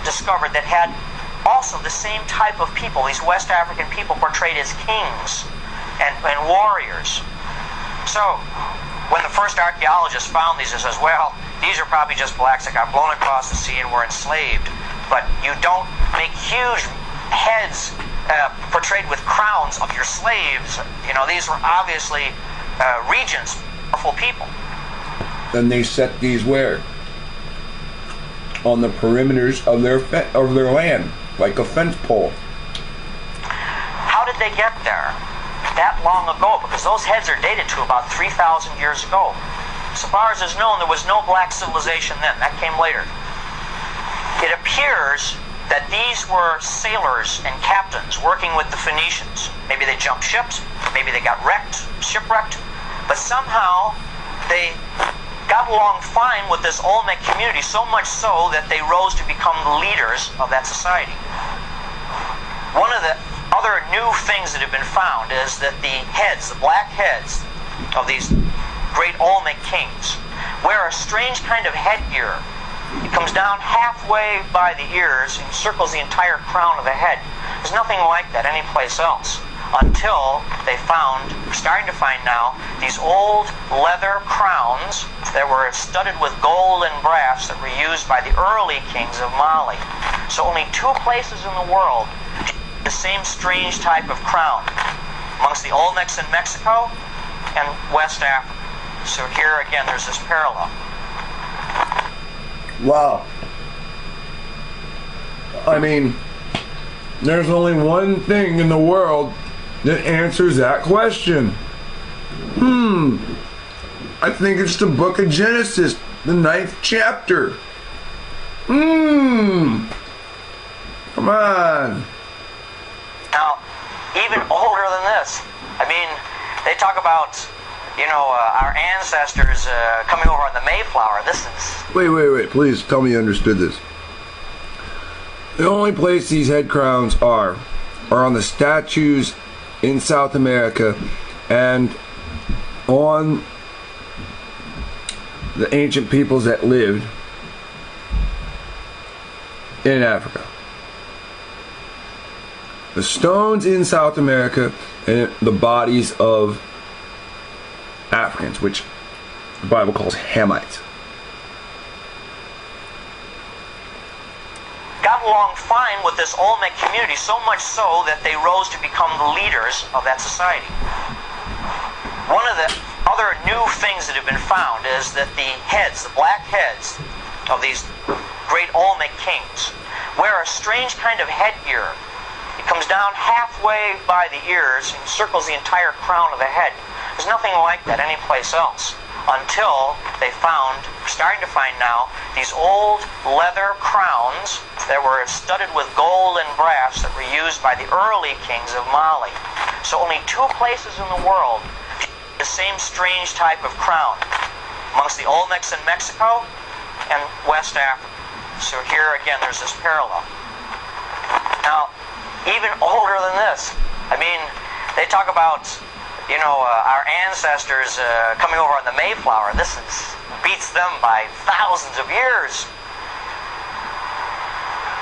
discovered that had also the same type of people, these West African people portrayed as kings and warriors. So, when the first archaeologists found these, it says, well, these are probably just blacks that got blown across the sea and were enslaved. But you don't make huge heads portrayed with crowns of your slaves. You know, these were obviously regents, powerful people. And they set these where? On the perimeters of their land, like a fence pole. How did they get there that long ago? Because those heads are dated to about 3,000 years ago. So far as is known, there was no black civilization then. That came later. It appears that these were sailors and captains working with the Phoenicians. Maybe they jumped ships, maybe they got shipwrecked, but somehow they got along fine with this Olmec community, so much so that they rose to become the leaders of that society. One of the other new things that have been found is that the heads, the black heads of these great Olmec kings, wear a strange kind of headgear. It comes down halfway by the ears and circles the entire crown of the head. There's nothing like that anyplace else, until they found, starting to find now, these old leather crowns that were studded with gold and brass that were used by the early kings of Mali. So only 2 places in the world the same strange type of crown, amongst the Olmecs in Mexico and West Africa. So here again there's this parallel. Wow. I mean, there's only one thing in the world that answers that question. I think it's the book of Genesis, the 9th chapter. Come on. Now, even older than this, I mean, they talk about, our ancestors coming over on the Mayflower. This is... Wait, please tell me you understood this. The only place these head crowns are on the statues in South America and on the ancient peoples that lived in Africa. The stones in South America and the bodies of Africans, which the Bible calls Hamites. Got along fine with this Olmec community, so much so that they rose to become the leaders of that society. One of the other new things that have been found is that the heads, the black heads of these great Olmec kings, wear a strange kind of headgear. It comes down halfway by the ears and circles the entire crown of the head. There's nothing like that anyplace else, until they found, starting to find now, these old leather crowns that were studded with gold and brass that were used by the early kings of Mali. So only 2 places in the world the same strange type of crown, amongst the Olmecs in Mexico and West Africa. So here again there's this parallel. Now, even older than this, I mean, they talk about, our ancestors coming over on the Mayflower. This beats them by thousands of years.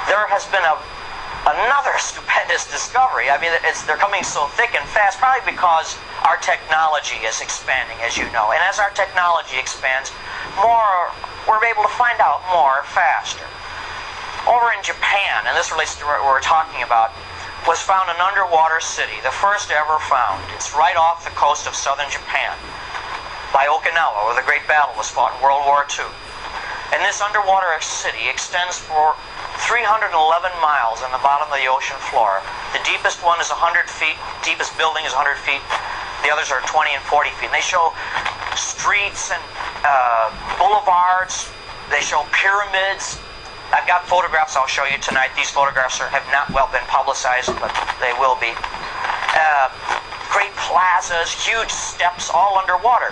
There has been another stupendous discovery. I mean, they're coming so thick and fast, probably because our technology is expanding, as you know. And as our technology expands, we're able to find out more faster. Over in Japan, and this relates to what we're talking about, was found an underwater city, the first ever found. It's right off the coast of southern Japan, by Okinawa, where the Great Battle was fought in World War II. And this underwater city extends for 311 miles on the bottom of the ocean floor. The deepest one is 100 feet, deepest building is 100 feet, the others are 20 and 40 feet. And they show streets and boulevards, they show pyramids. I've got photographs I'll show you tonight. These photographs have not well been publicized, but they will be. Great plazas, huge steps, all underwater.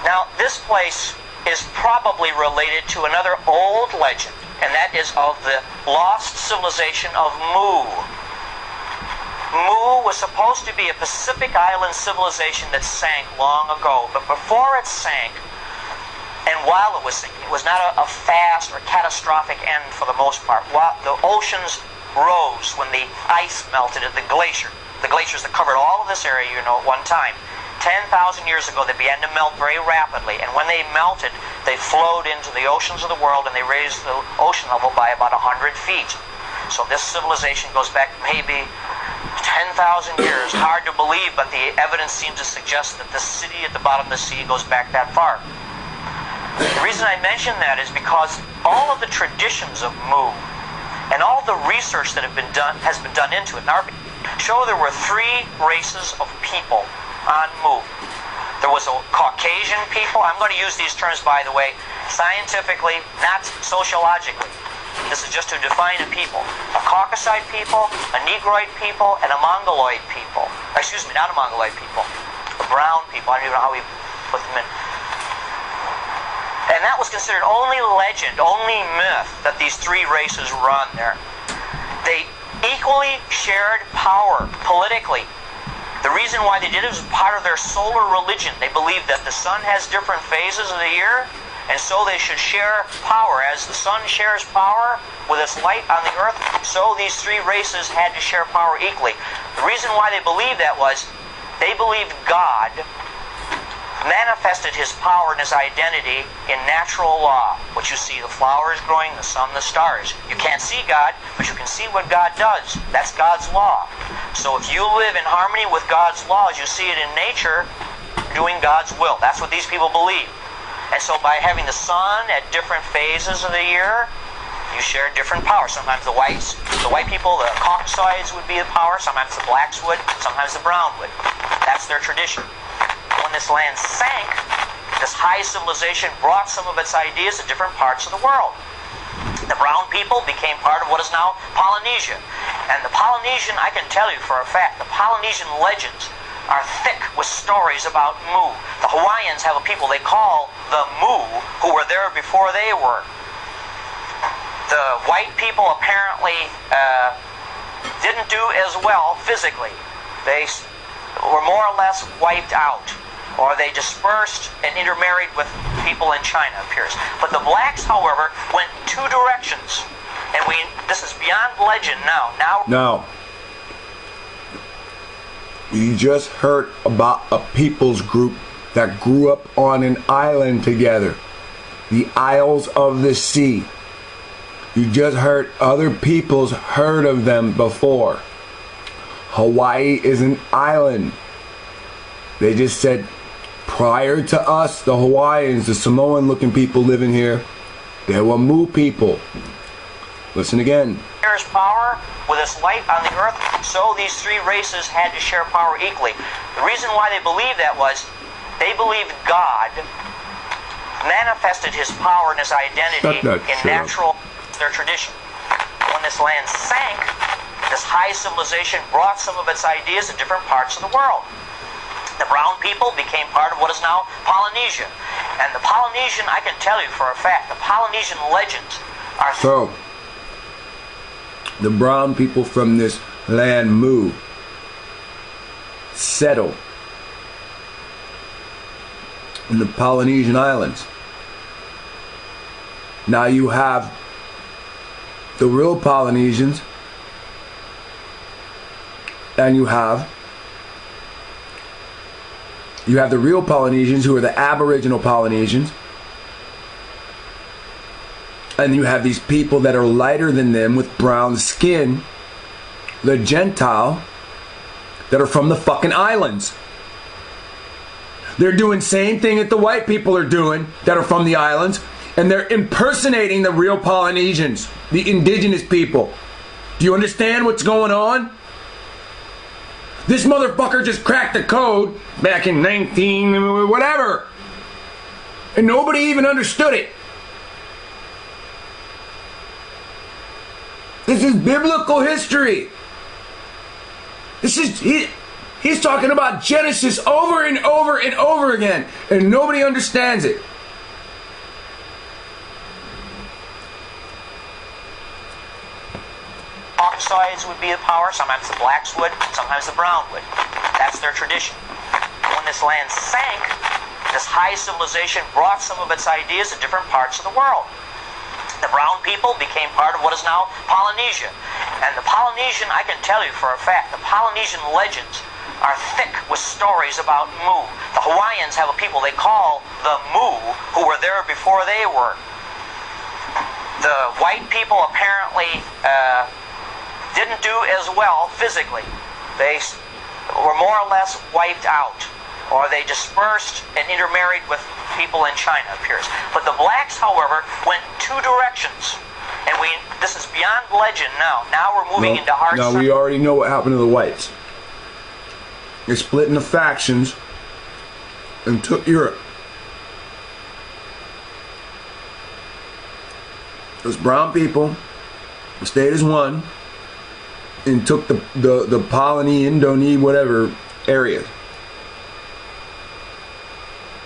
Now, this place is probably related to another old legend, and that is of the lost civilization of Mu. Mu was supposed to be a Pacific island civilization that sank long ago, but before it sank, And while it was sinking, it was not a fast or catastrophic end for the most part. While the oceans rose when the ice melted at the glaciers that covered all of this area, at one time. 10,000 years ago, they began to melt very rapidly, and when they melted, they flowed into the oceans of the world, and they raised the ocean level by about 100 feet. So this civilization goes back maybe 10,000 years. Hard to believe, but the evidence seems to suggest that the city at the bottom of the sea goes back that far. The reason I mention that is because all of the traditions of Mu and all the research that has been done into it show there were 3 races of people on Mu. There was a Caucasian people. I'm going to use these terms, by the way, scientifically, not sociologically. This is just to define a people. A Caucasoid people, a Negroid people, and a Mongoloid people. Excuse me, not a Mongoloid people. A brown people. I don't even know how we put them in. And that was considered only legend, only myth, that these 3 races run there. They equally shared power politically. The reason why they did it was part of their solar religion. They believed that the sun has different phases of the year, and so they should share power. As the sun shares power with its light on the earth, so these 3 races had to share power equally. The reason why they believed that was they believed God manifested his power and his identity in natural law. What you see, the flowers growing, the sun, the stars. You can't see God, but you can see what God does. That's God's law. So if you live in harmony with God's laws, you see it in nature doing God's will. That's what these people believe. And so by having the sun at different phases of the year, you share different power. Sometimes the white people, the Caucasoids would be the power. Sometimes the blacks would. Sometimes the brown would. That's their tradition. When this land sank, this high civilization brought some of its ideas to different parts of the world. The brown people became part of what is now Polynesia. And the Polynesian, I can tell you for a fact, the Polynesian legends are thick with stories about Mu. The Hawaiians have a people they call the Mu, who were there before they were. The white people apparently didn't do as well physically. They were more or less wiped out, or they dispersed and intermarried with people in China, it appears. But the blacks, however, went 2 directions. And this is beyond legend now. Now, you just heard about a people's group that grew up on an island together. The Isles of the Sea. You just heard other people's heard of them before. Hawaii is an island. They just said, prior to us, the Hawaiians, the Samoan-looking people living here, there were Mu people. Listen again. Shares power with its light on the earth, so these 3 races had to share power equally. The reason why they believed that was they believed God manifested his power and his identity in natural, their tradition. When this land sank, this high civilization brought some of its ideas to different parts of the world. The brown people became part of what is now Polynesia. And the Polynesian, I can tell you for a fact, the Polynesian legends are... So, the brown people from this land, Mu, settled in the Polynesian Islands. Now you have the real Polynesians, and you have the real Polynesians, who are the Aboriginal Polynesians, and you have these people that are lighter than them with brown skin, the Gentile, that are from the fucking islands. They're doing same thing that the white people are doing that are from the islands, and they're impersonating the real Polynesians, the indigenous people. Do you understand what's going on? This motherfucker just cracked the code back in 19 whatever, and nobody even understood it. This is biblical history. He's talking about Genesis over and over and over again, and nobody understands it. Caucasoids would be the power. Sometimes the blacks would. Sometimes the brown would. That's their tradition. When this land sank, This high civilization brought some of its ideas to different parts of the world. The brown people became part of what is now Polynesia. And the Polynesian, I can tell you for a fact, the Polynesian legends are thick with stories about Mu. The Hawaiians have a people they call the Mu, who were there before they were. The white people apparently didn't do as well physically. They were more or less wiped out, or they dispersed and intermarried with people in China, it appears. But the blacks, however, went two directions. And this is beyond legend now. Now we're moving into hard science. Now we already know what happened to the whites. They split into factions and took Europe. Those brown people stayed as one and took the Polynesian, Indonesian, whatever areas.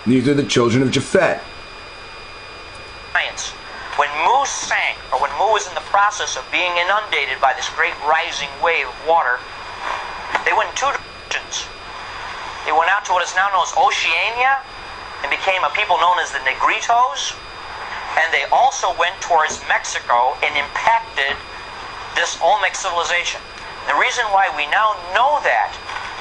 These are the children of Japhet. Science. When Mu sank, or when Mu was in the process of being inundated by this great rising wave of water, they went in two directions. They went out to what is now known as Oceania and became a people known as the Negritos. And they also went towards Mexico and impacted this Olmec civilization. The reason why we now know that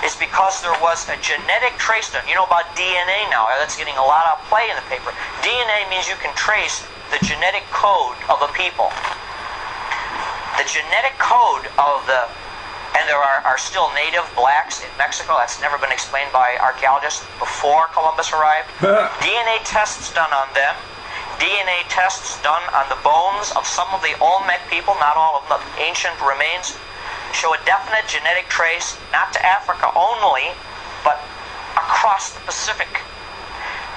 is because there was a genetic trace done. You know about DNA now. That's getting a lot of play in the paper. DNA means you can trace the genetic code of a people. The genetic code of the... And there are still native blacks in Mexico. That's never been explained by archaeologists before Columbus arrived. DNA tests done on them. DNA tests done on the bones of some of the Olmec people, not all of them, the ancient remains, show a definite genetic trace, not to Africa only, but across the Pacific.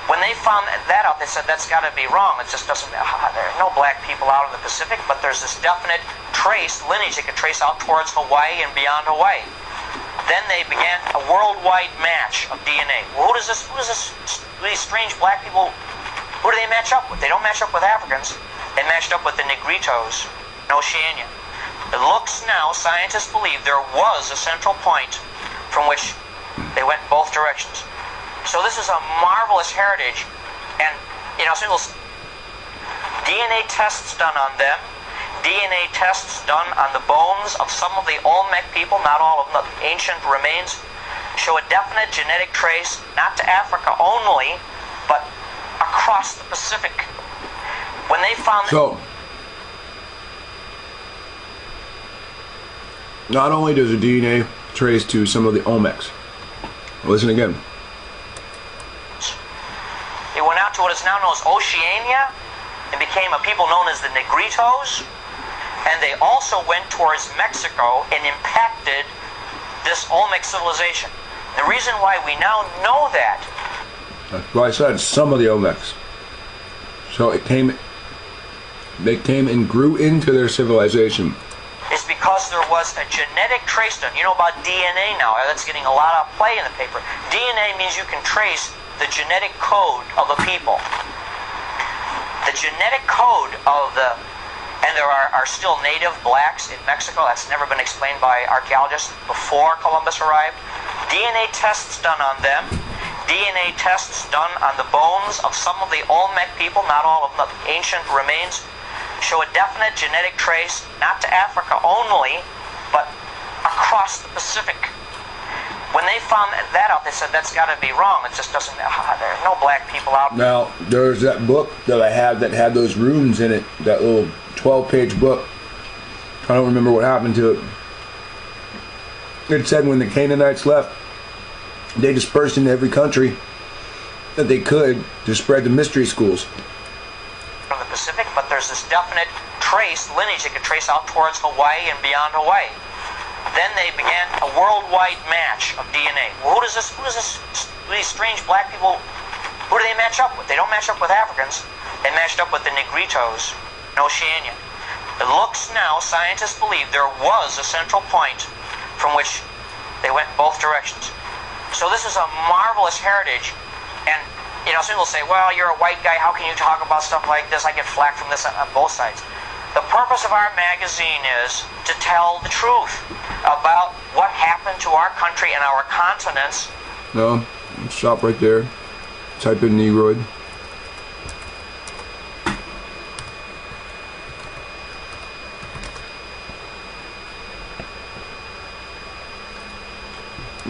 When they found that out, they said that's got to be wrong. It just doesn't. There are no black people out in the Pacific, but there's this definite trace, lineage they could trace out towards Hawaii and beyond Hawaii. Then they began a worldwide match of DNA. Well, who does these strange black people, who do they match up with? They don't match up with Africans. They matched up with the Negritos in Oceania. It looks now, scientists believe, there was a central point from which they went both directions. So this is a marvelous heritage. And, DNA tests done on them, DNA tests done on the bones of some of the Olmec people, not all of them, the ancient remains, show a definite genetic trace, not to Africa only, but across the Pacific. When they found... Not only does the DNA trace to some of the Olmecs. Listen again. They went out to what is now known as Oceania and became a people known as the Negritos. And they also went towards Mexico and impacted this Olmec civilization. The reason why we now know that... That's why I said some of the Olmecs. So they came and grew into their civilization. Is because there was a genetic trace done. You know about DNA now. That's getting a lot of play in the paper. DNA means you can trace the genetic code of a people. The genetic code of the... And there are still native blacks in Mexico. That's never been explained by archaeologists before Columbus arrived. DNA tests done on them. DNA tests done on the bones of some of the Olmec people, not all of them, the ancient remains, show a definite genetic trace, not to Africa only, but across the Pacific. When they found that out, they said that's got to be wrong. It just doesn't. There are no black people out. Now, there's that book that I had that had those runes in it, that little 12-page book. I don't remember what happened to it. It said when the Canaanites left, they dispersed into every country that they could to spread the mystery schools. From the Pacific, but there's this definite trace, lineage they could trace out towards Hawaii and beyond Hawaii. Then they began a worldwide match of DNA. Well, who does these strange black people, who do they match up with? They don't match up with Africans. They matched up with the Negritos in Oceania. It looks now, scientists believe, there was a central point from which they went both directions. So this is a marvelous heritage. And, some people say, well, you're a white guy, how can you talk about stuff like this? I get flack from this on both sides. The purpose of our magazine is to tell the truth about what happened to our country and our continents. No, stop right there. Type in Negroid.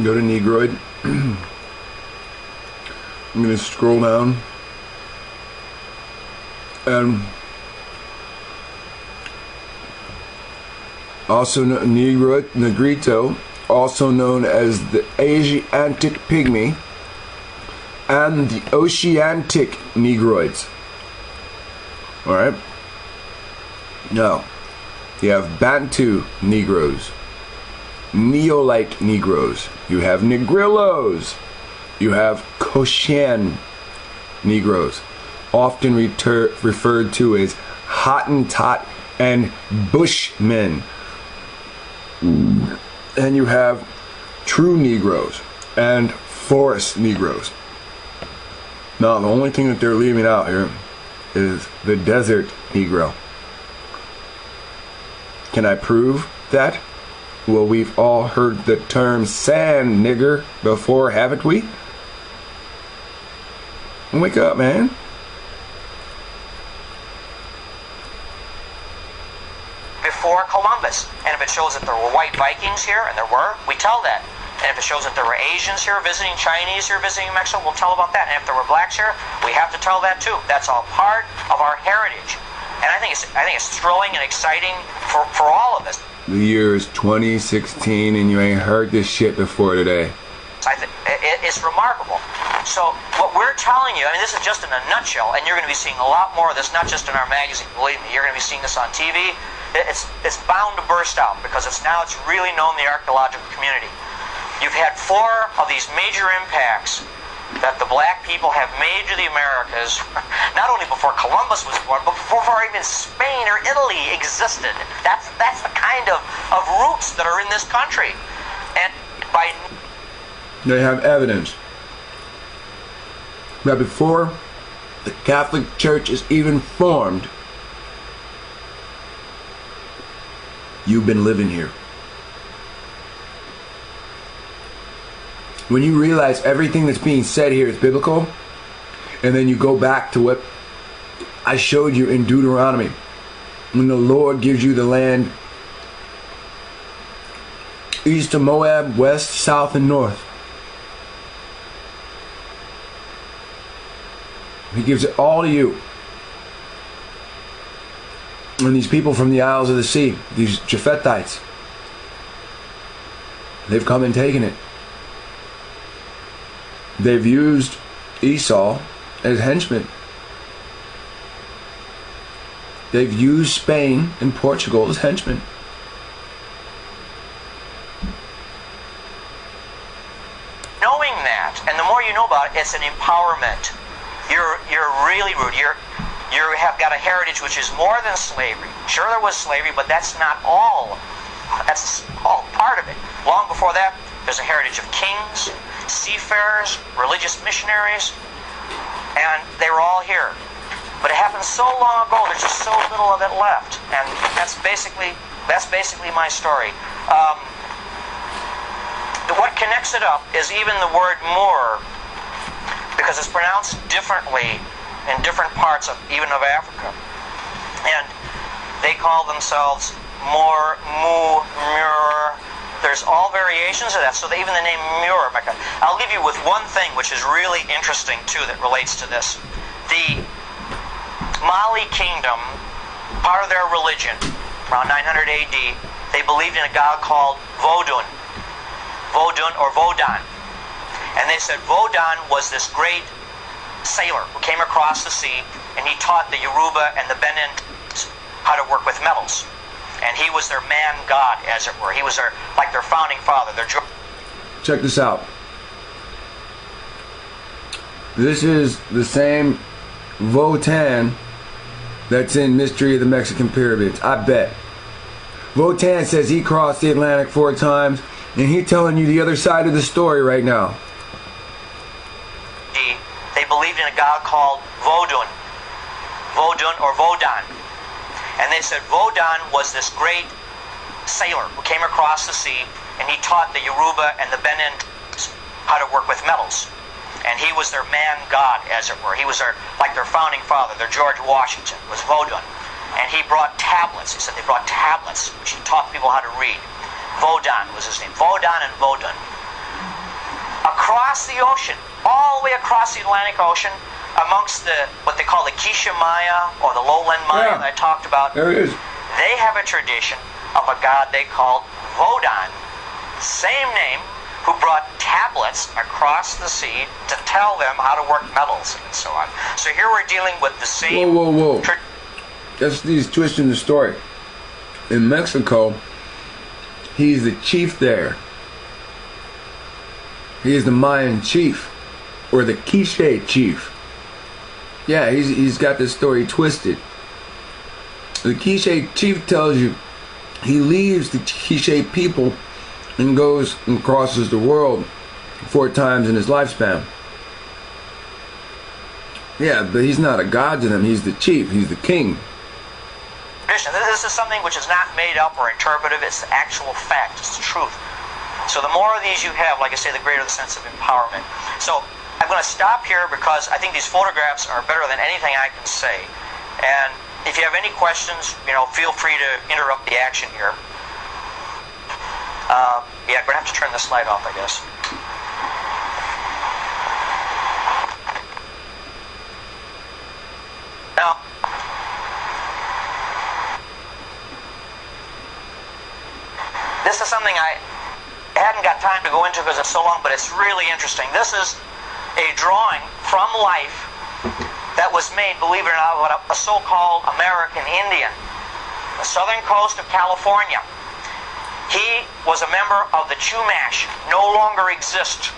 Go to Negroid. I'm going to scroll down. And also Negrito, also known as the Asiatic Pygmy, and the Oceanic Negroids. Alright? Now, you have Bantu Negroes, Neolite Negroes, you have Negrillos, you have Cochin Negroes, often referred to as Hottentot and Bushmen. And you have true Negroes and forest Negroes. Now, the only thing that they're leaving out here is the desert Negro. Can I prove that? Well, we've all heard the term sand nigger before, haven't we? Wake up, man. Before Columbus. And if it shows that there were white Vikings here, and there were, we tell that. And if it shows that there were Asians here visiting, Chinese here visiting Mexico, we'll tell about that. And if there were blacks here, we have to tell that too. That's all part of our heritage. And I think it's thrilling and exciting for all of us. The year is 2016 and you ain't heard this shit before today. It's remarkable. So what we're telling you, I mean, this is just in a nutshell, and you're going to be seeing a lot more of this, not just in our magazine. Believe me, you're going to be seeing this on TV. It's bound to burst out because it's really known in the archaeological community. You've had 4 of these major impacts that the black people have made to the Americas, not only before Columbus was born, but before even Spain or Italy existed. That's the kind of roots that are in this country. And by... They have evidence that before the Catholic Church is even formed, you've been living here. When you realize everything that's being said here is biblical, and then you go back to what I showed you in Deuteronomy, when the Lord gives you the land east of Moab, west, south, and north. He gives it all to you. And these people from the Isles of the Sea, these Japhethites, they've come and taken it. They've used Esau as henchmen. They've used Spain and Portugal as henchmen. Knowing that, and the more you know about it, it's an empowerment. You're really rude. You have got a heritage which is more than slavery. Sure, there was slavery, but that's not all. That's all part of it. Long before that, there's a heritage of kings, seafarers, religious missionaries, and they were all here. But it happened so long ago, there's just so little of it left. And that's basically my story. What connects it up is even the word Moor, because it's pronounced differently in different parts of Africa. And they call themselves Moor, Mu, Mur. There's all variations of that, so even the name Mur. I'll leave you with one thing which is really interesting too that relates to this. The Mali kingdom, part of their religion, around 900 AD, they believed in a god called Vodun or Vodan. And they said Vodan was this great sailor who came across the sea, and he taught the Yoruba and the Benin how to work with metals. And he was their man god, as it were. He was their founding father. Check this out. This is the same Votan that's in Mystery of the Mexican Pyramids. I bet. Votan says he crossed the Atlantic 4 times, and he's telling you the other side of the story right now. They believed in a god called Vodun or Vodan. And they said Vodan was this great sailor who came across the sea, and he taught the Yoruba and the Benin how to work with metals. and he was their man god, as it were. He was like their founding father, their George Washington, was Vodun. And he brought tablets. He said they brought tablets, which he taught people how to read. Vodan was his name. Vodan and Vodun. Across the ocean, all the way across the Atlantic Ocean, amongst what they call the Quiché Maya, or the lowland Maya that I talked about, there it is. They have a tradition of a god they called Vodan, same name, who brought tablets across the sea to tell them how to work metals and so on. So here we're dealing with the same... Whoa. That's these twists in the story. In Mexico, he's the chief there. He is the Mayan chief, or the Quiché chief. Yeah, he's got this story twisted. The Quiché chief tells you he leaves the Quiché people and goes and crosses the world 4 times in his lifespan. Yeah, but he's not a god to them. He's the chief. He's the king. This is something which is not made up or interpretive. It's the actual fact. It's the truth. So the more of these you have, like I say, the greater the sense of empowerment. So I'm going to stop here because I think these photographs are better than anything I can say. And if you have any questions, feel free to interrupt the action here. Yeah, I'm going to have to turn the slide off, I guess. Now, this is something I hadn't got time to go into because it's so long, but it's really interesting. This is a drawing from life that was made, believe it or not, by a so-called American Indian, the southern coast of California. He was a member of the Chumash, no longer exist.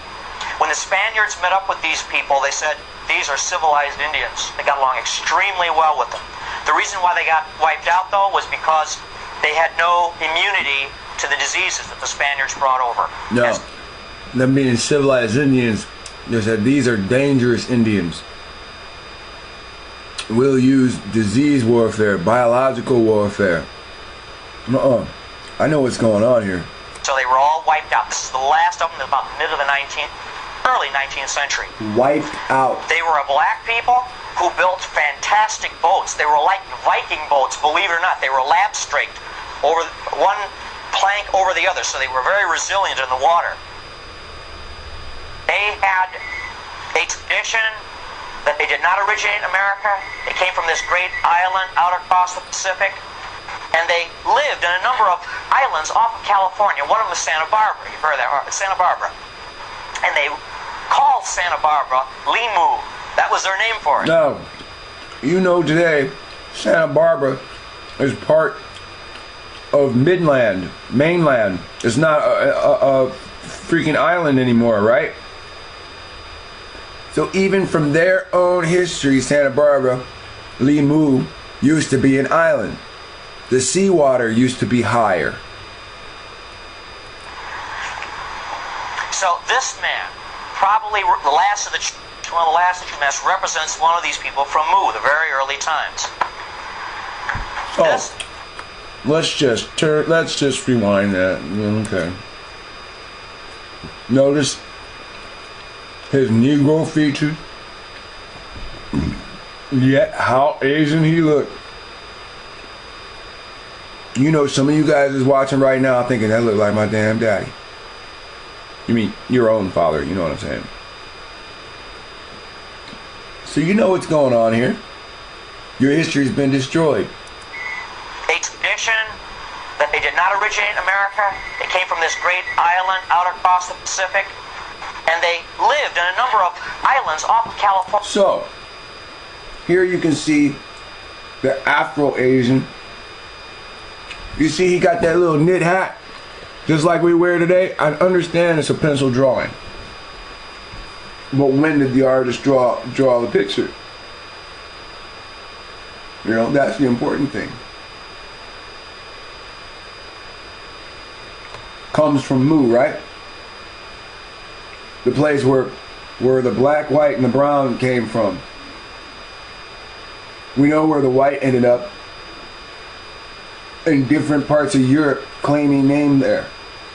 When the Spaniards met up with these people, they said, these are civilized Indians. They got along extremely well with them. The reason why they got wiped out, though, was because they had no immunity to the diseases that the Spaniards brought over. No, them being civilized Indians, they said these are dangerous Indians. We'll use disease warfare, biological warfare. I know what's going on here. So they were all wiped out. This is the last of them, about mid of the early 19th century. Wiped out. They were a black people who built fantastic boats. They were like Viking boats, believe it or not. They were lap straight over one plank over the other, so they were very resilient in the water. They had a tradition that they did not originate in America. They came from this great island out across the Pacific, and they lived in a number of islands off of California. One of them was Santa Barbara. You've heard of that, Santa Barbara. And they called Santa Barbara Limu. That was their name for it. Now, today, Santa Barbara is part of mainland. It's not a freaking island anymore, right? So even from their own history, Santa Barbara, Limu, used to be an island. The seawater used to be higher. So this man, probably one of the last of the Chumash, represents one of these people from Mu, the very early times. Let's just rewind that. Okay. Notice his Negro features. Yet how Asian he looked. Some of you guys is watching right now thinking that look like my damn daddy. You mean your own father, you know what I'm saying? So you know what's going on here. Your history's been destroyed. A tradition that they did not originate in America. They came from this great island out across the Pacific, and they lived in a number of islands off of California. So, here you can see the Afro-Asian. You see he got that little knit hat, just like we wear today. I understand it's a pencil drawing. But when did the artist draw the picture? That's the important thing. Comes from Mu, right? The place where the black, white, and the brown came from. We know where the white ended up in different parts of Europe, claiming name there,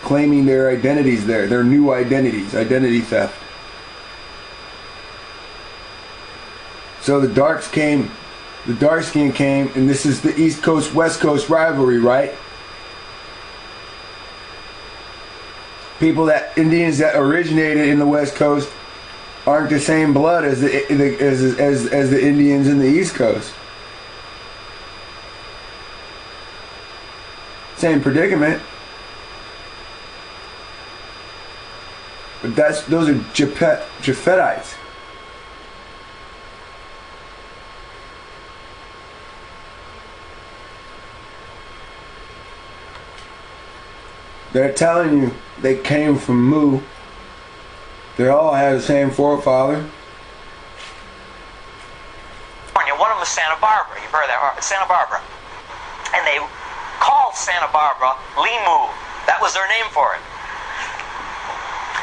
claiming their identities there, their new identities, identity theft. So the dark skin came, and this is the East Coast West Coast rivalry, right? Indians that originated in the West Coast aren't the same blood as the Indians in the East Coast. Same predicament. But those are Japhetites. They're telling you they came from Mu. They all had the same forefather. One of them was Santa Barbara. You've heard that, Santa Barbara. And they called Santa Barbara Limu. That was their name for it.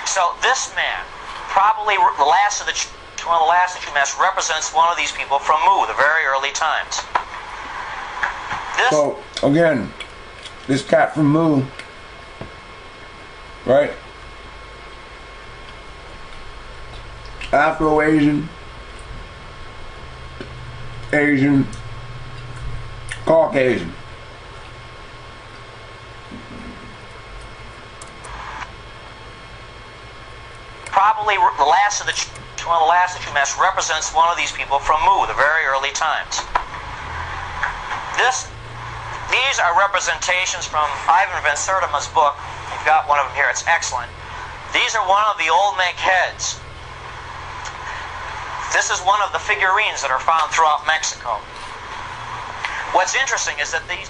So this man, probably one of the last of the Chumash, represents one of these people from Mu, the very early times. So again, this cat from Mu, right? Afro-Asian, Asian, Caucasian. Probably one of the last of the Chumash represents one of these people from Mu, the very early times. These are representations from Ivan Van Sertima's book. You've got one of them here. It's excellent. These are one of the Olmec heads. This is one of the figurines that are found throughout Mexico. What's interesting is that these...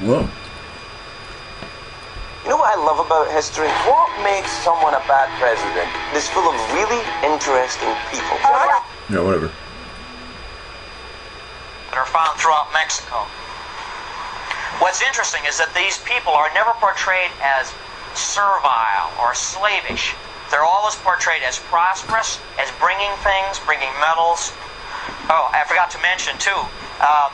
Whoa. You know what I love about history? What makes someone a bad president? It's full of really interesting people. Yeah, whatever. That are found throughout Mexico. What's interesting is that these people are never portrayed as servile or slavish. They're always portrayed as prosperous, as bringing things, bringing metals. Oh, I forgot to mention too, a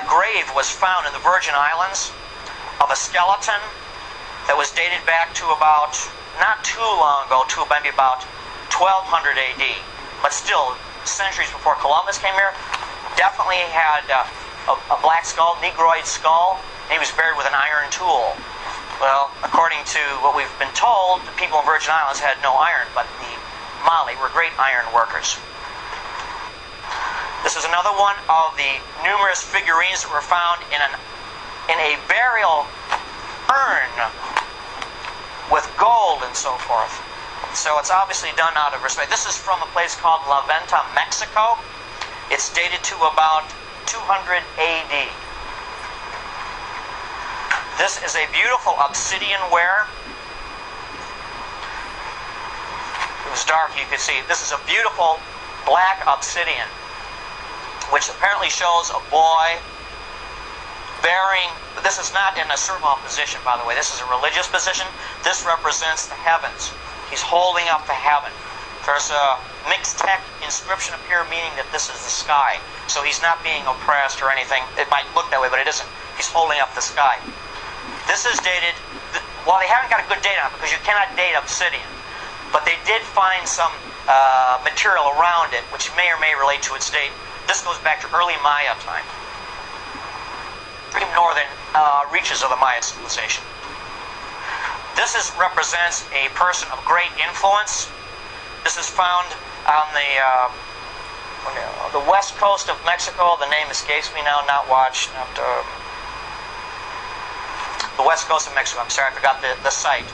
grave was found in the Virgin Islands of a skeleton that was dated back to about, not too long ago, to maybe about 1200 AD, but still centuries before Columbus came here. Definitely had a black skull, negroid skull, and he was buried with an iron tool. Well, according to what we've been told, the people in Virgin Islands had no iron, but the Mali were great iron workers. This is another one of the numerous figurines that were found in a burial urn with gold and so forth. So it's obviously done out of respect. This is from a place called La Venta, Mexico. It's dated to about 200 AD. This is a beautiful obsidian ware. It was dark, you could see. This is a beautiful black obsidian, which apparently shows a boy bearing, this is not in a servile position, by the way. This is a religious position. This represents the heavens. He's holding up the heaven. There's a mixed text inscription up here, meaning that this is the sky. So he's not being oppressed or anything. It might look that way, but it isn't. He's holding up the sky. This is dated, well, they haven't got a good date on it because you cannot date obsidian. But they did find some material around it, which may or may relate to its date. This goes back to early Maya time. Northern reaches of the Maya civilization. This represents a person of great influence. This is found on the west coast of Mexico. The name escapes me now. The west coast of Mexico. I'm sorry, I forgot the site.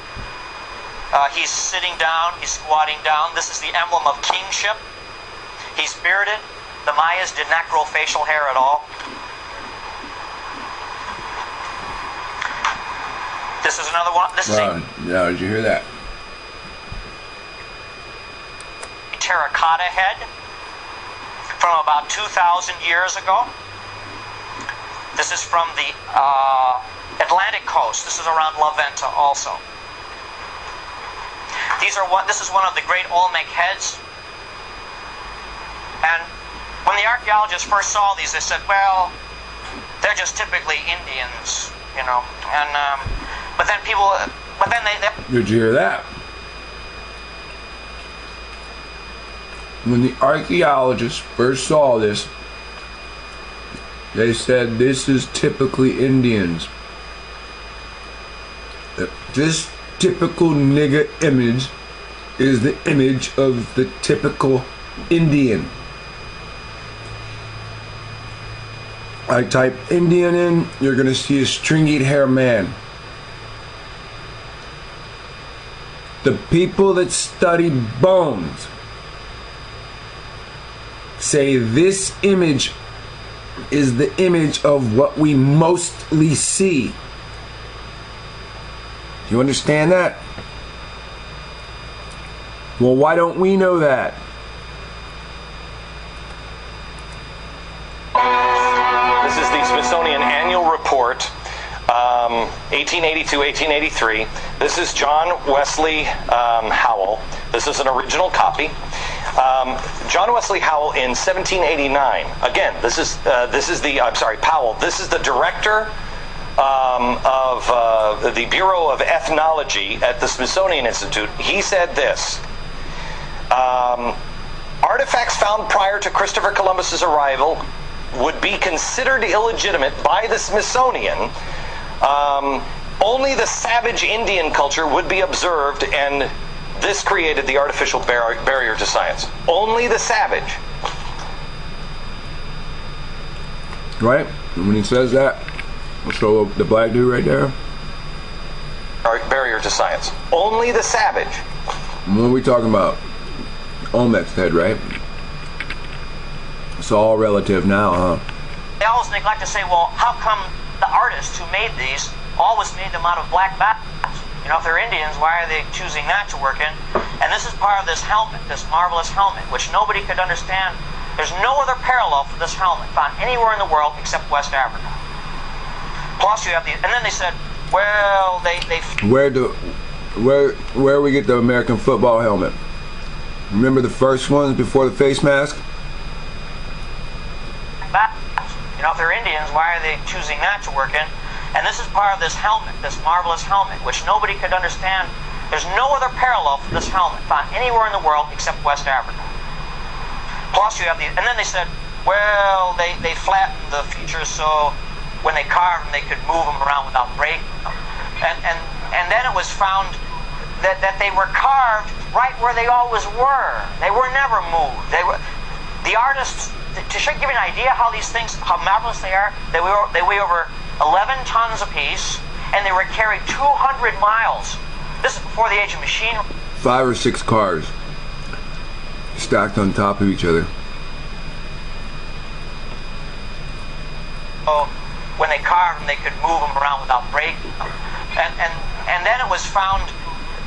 He's sitting down. He's squatting down. This is the emblem of kingship. He's bearded. The Mayas did not grow facial hair at all. This is another one. This is yeah, did you hear that? a terracotta head from about 2,000 years ago. This is from the Atlantic coast. This is around La Venta also. This is one of the great Olmec heads. And when the archaeologists first saw these, they said, well, they're just typically Indians, you know. And but then they Did you hear that? when the archaeologists first saw this, they said this is typically Indians. This typical nigger image is the image of the typical Indian. I type Indian in, you're gonna see a stringy hair man. The people that study bones say this image is the image of what we mostly see. You understand that? Well, why don't we know that? This is the Smithsonian Annual Report, 1882-1883. This is John Wesley Howell. This is an original copy. John Wesley Howell in 1789. Again, this is Powell. This is the director of the Bureau of Ethnology at the Smithsonian Institute. He said this: artifacts found prior to Christopher Columbus's arrival would be considered illegitimate by the Smithsonian. Only the savage Indian culture would be observed, and this created the artificial barrier to science. Only the savage. Right? And when he says that, we'll show the black dude right there. Barrier to science. Only the savage. And what are we talking about? Olmec's head, right? It's all relative now, huh? They always neglect to say, well, how come the artists who made these always made them out of black bats? You know, if they're Indians, why are they choosing that to work in? And this is part of this helmet, this marvelous helmet, which nobody could understand. There's no other parallel for this helmet found anywhere in the world except West Africa. Plus you have the, and then they said, well, they where we get the American football helmet? Remember the first ones before the face mask? You know, if they're Indians, why are they choosing that to work in? And this is part of this helmet, this marvelous helmet, which nobody could understand. There's no other parallel for this helmet found anywhere in the world except West Africa. Plus you have the, and then they said, well, they flattened the features so when they carved them, they could move them around without breaking them. And then it was found that they were carved right where they always were. They were never moved. They were, the artists, to give you an idea how these things, how marvelous they are, they weigh over 11 tons apiece, and they were carried 200 miles. This is before the age of machinery. 5 or 6 cars stacked on top of each other. So when they carved them, they could move them around without breaking them. And then it was found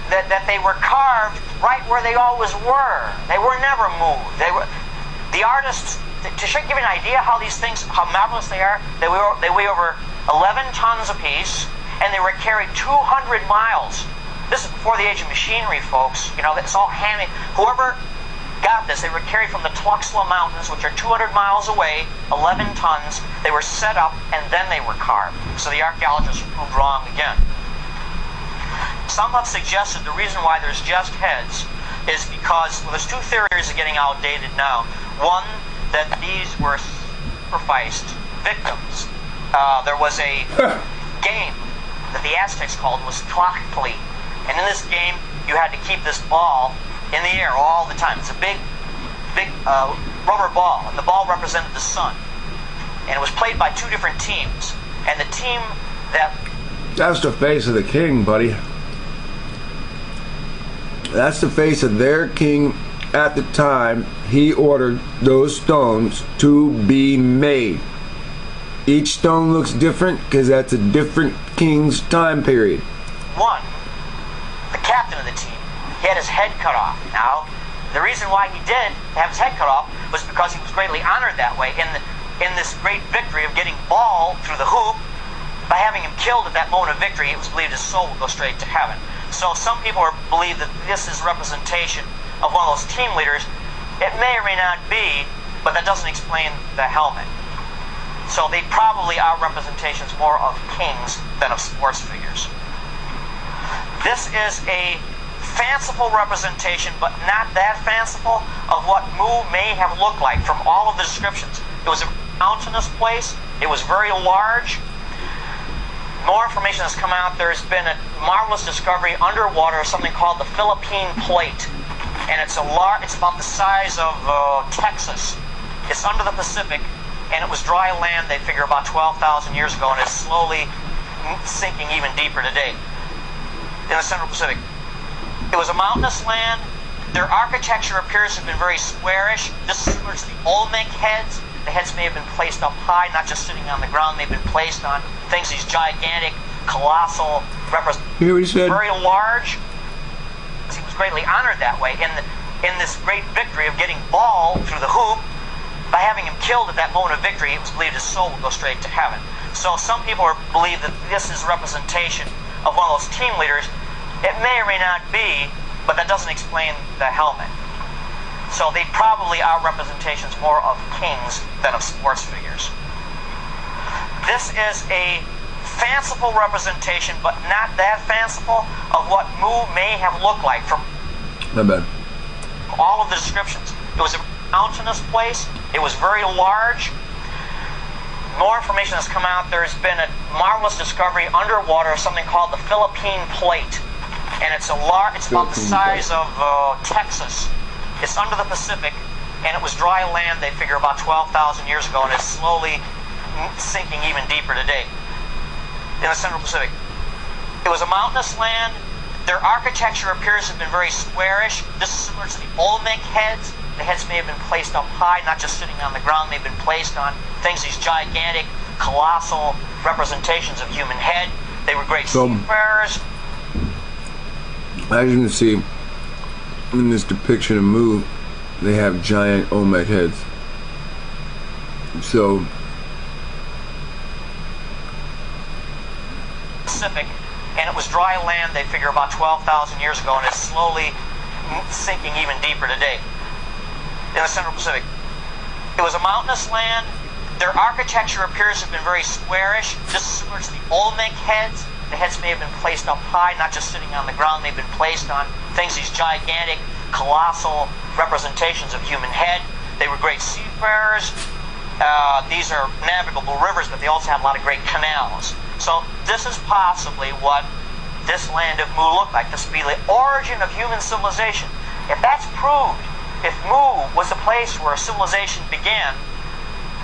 that they were carved right where they always were. They were never moved. They were, the artists, to give you an idea how these things, how marvelous they are, they weigh over 11 tons apiece, and they were carried 200 miles. This is before the age of machinery, folks. You know, it's all handmade. Whoever got this, they were carried from the Tluxla Mountains, which are 200 miles away, 11 tons. They were set up, and then they were carved. So the archaeologists were proved wrong again. Some have suggested the reason why there's just heads is because, well, there's 2 theories are getting outdated now. One, that these were sacrificed victims. There was a game that the Aztecs called was Tlachtli. And in this game, you had to keep this ball in the air all the time. It's a big rubber ball, and the ball represented the sun. And it was played by 2 different teams. And the team that... That's the face of the king, buddy. That's the face of their king at the time. He ordered those stones to be made. Each stone looks different because that's a different king's time period. One, the captain of the team, he had his head cut off. Now, the reason why he did have his head cut off was because he was greatly honored that way in this great victory of getting ball through the hoop. By having him killed at that moment of victory, it was believed his soul would go straight to heaven. So some people believe that this is representation of one of those team leaders. It may or may not be, but that doesn't explain the helmet. So they probably are representations more of kings than of sports figures. This is a fanciful representation, but not that fanciful, of what Mu may have looked like from all of the descriptions. It was a mountainous place. It was very large. More information has come out. There's been a marvelous discovery underwater of something called the Philippine Plate, and it's about the size of Texas. It's under the Pacific, and it was dry land, they figure, about 12,000 years ago, and it's slowly sinking even deeper today in the Central Pacific. It was a mountainous land. Their architecture appears to have been very squarish. This is similar to the Olmec heads. The heads may have been placed up high, not just sitting on the ground. They've been placed on things, these gigantic, colossal, very large. He was greatly honored that way in this great victory of getting Baal through the hoop. By having him killed at that moment of victory, it was believed his soul would go straight to heaven. So some people believe that this is representation of one of those team leaders. It may or may not be, but that doesn't explain the helmet. So they probably are representations more of kings than of sports figures. This is a fanciful representation, but not that fanciful, of what Mu may have looked like from all of the descriptions. It was a mountainous place. It was very large. More information has come out. There's been a marvelous discovery underwater of something called the Philippine Plate, and it's about the size of Texas. It's under the Pacific, and it was dry land, they figure, about 12,000 years ago, and it's slowly sinking even deeper today in the Central Pacific. It was a mountainous land. Their architecture appears to have been very squarish. This is similar to the Olmec heads. The heads may have been placed up high, not just sitting on the ground. They've been placed on things, these gigantic, colossal representations of human head. They were great seafarers. As you can see, in this depiction of Mu, they have giant Olmec heads. So, Pacific, and it was dry land, they figure, about 12,000 years ago, and it's slowly sinking even deeper today in the Central Pacific. It was a mountainous land. Their architecture appears to have been very squarish. This is similar to the Olmec heads. The heads may have been placed up high, not just sitting on the ground. They've been placed on things, these gigantic, colossal representations of human head. They were great seafarers. These are navigable rivers, but they also have a lot of great canals. So this is possibly what this land of Mu looked like. This would be the origin of human civilization. If that's proved, if Mu was the place where civilization began,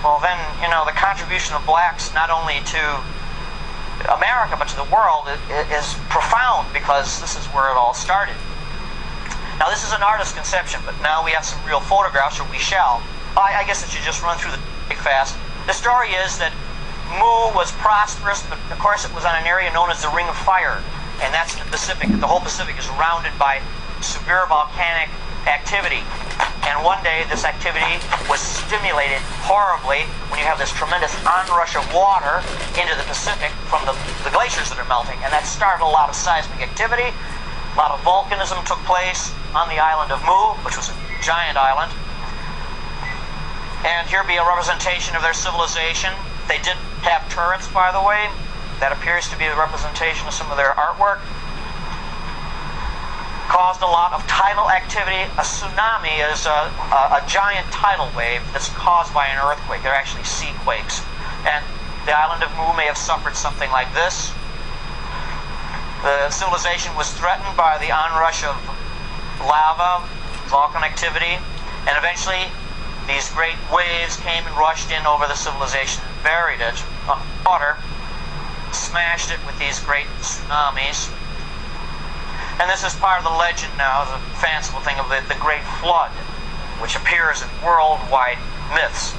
well then, the contribution of blacks not only to America but to the world is profound, because this is where it all started. Now this is an artist's conception, but now we have some real photographs, or we shall. I guess I should just run through the fast. The story is that Mu was prosperous, but of course it was on an area known as the Ring of Fire, and that's the Pacific. The whole Pacific is surrounded by severe volcanic activity. And one day this activity was stimulated horribly when you have this tremendous onrush of water into the Pacific from the glaciers that are melting, and that started a lot of seismic activity. A lot of volcanism took place on the island of Mu, which was a giant island. And here be a representation of their civilization. They did have turrets, by the way. That appears to be a representation of some of their artwork. Caused a lot of tidal activity. A tsunami is a giant tidal wave that's caused by an earthquake. They're actually sea quakes. And the island of Mu may have suffered something like this. The civilization was threatened by the onrush of lava, volcanic activity, and eventually these great waves came and rushed in over the civilization and buried it underwater, smashed it with these great tsunamis. And this is part of the legend now, the fanciful thing of the Great Flood, which appears in worldwide myths.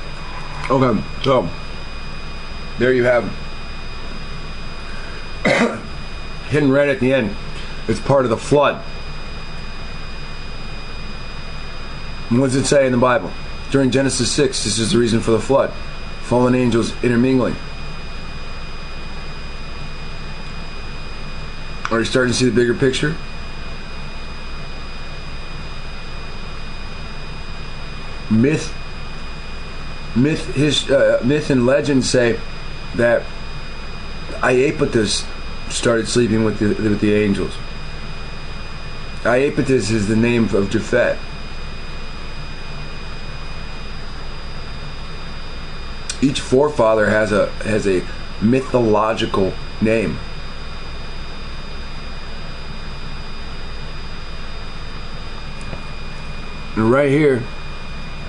Okay, so there you have hidden red at the end. It's part of the flood. And what does it say in the Bible? During Genesis 6, this is the reason for the flood. Fallen angels intermingling. Are you starting to see the bigger picture? Myth and legend say that Iapetus started sleeping with the angels. Iapetus is the name of Japhet. Each forefather has a mythological name. And right here,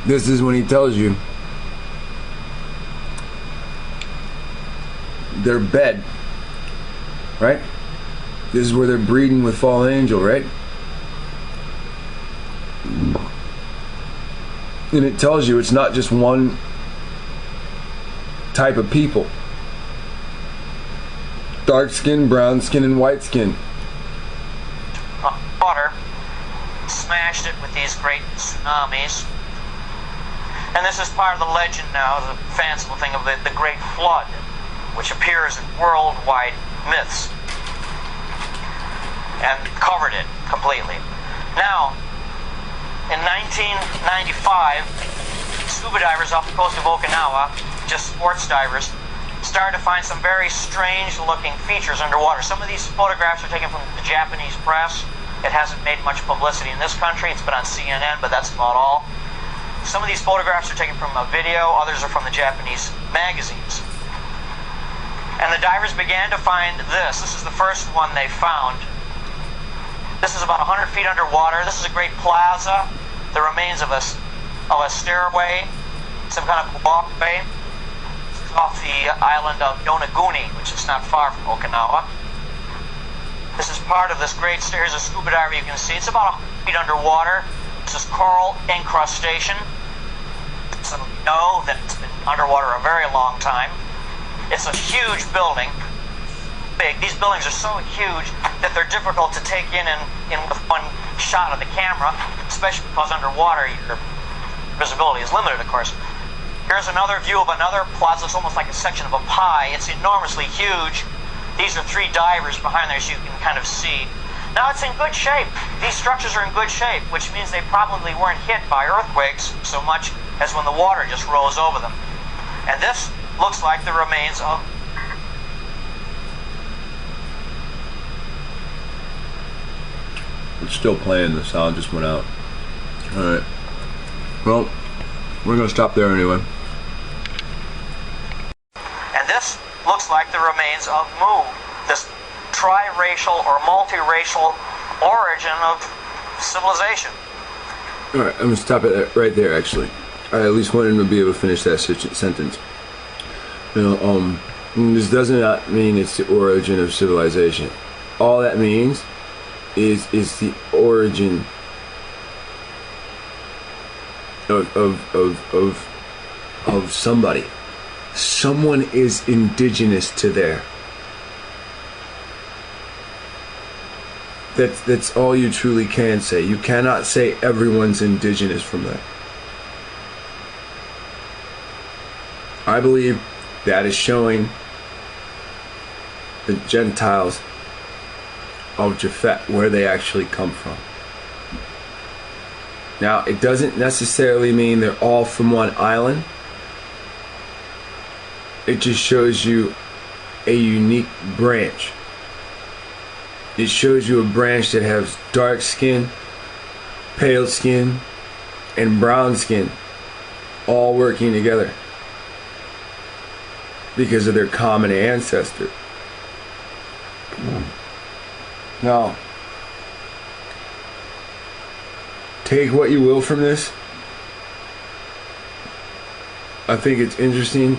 this is when he tells you their bed, right? This is where they're breeding with fallen angel, right? And it tells you it's not just one type of people. Dark skin, brown skin, and white skin. Water smashed it with these great tsunamis. And this is part of the legend now, the fanciful thing of the Great Flood, which appears in worldwide myths, and covered it completely. Now, in 1995, scuba divers off the coast of Okinawa, just sports divers, started to find some very strange looking features underwater. Some of these photographs are taken from the Japanese press. It hasn't made much publicity in this country. It's been on CNN, but that's about all. Some of these photographs are taken from a video, others are from the Japanese magazines. And the divers began to find this. This is the first one they found. This is about 100 feet underwater. This is a great plaza. The remains of a stairway, some kind of walkway. It's off the island of Yonaguni, which is not far from Okinawa. This is part of this great stair. Here's a scuba diver you can see. It's about 100 feet underwater. This is coral incrustation. So we know that it's been underwater a very long time. It's a huge building. Big. These buildings are so huge that they're difficult to take in with one shot of the camera, especially because underwater your visibility is limited, of course. Here's another view of another plaza. It's almost like a section of a pie. It's enormously huge. These are 3 divers behind there, so you can kind of see. Now it's in good shape. These structures are in good shape, which means they probably weren't hit by earthquakes so much as when the water just rose over them. And this looks like the remains of... It's still playing, the sound just went out. Alright. Well, we're going to stop there anyway. And this looks like the remains of Mu, this triracial or multiracial origin of civilization. Alright, I'm going to stop it right there, actually. I at least wanted him to be able to finish that sentence. This does not mean it's the origin of civilization. All that means is the origin of somebody. Someone is indigenous to there. That's all you truly can say. You cannot say everyone's indigenous from there. I believe that is showing the Gentiles of Japhet where they actually come from. Now, it doesn't necessarily mean they're all from one island. It just shows you a unique branch. It shows you a branch that has dark skin, pale skin, and brown skin all working together because of their common ancestor. Now, take what you will from this. I think it's interesting,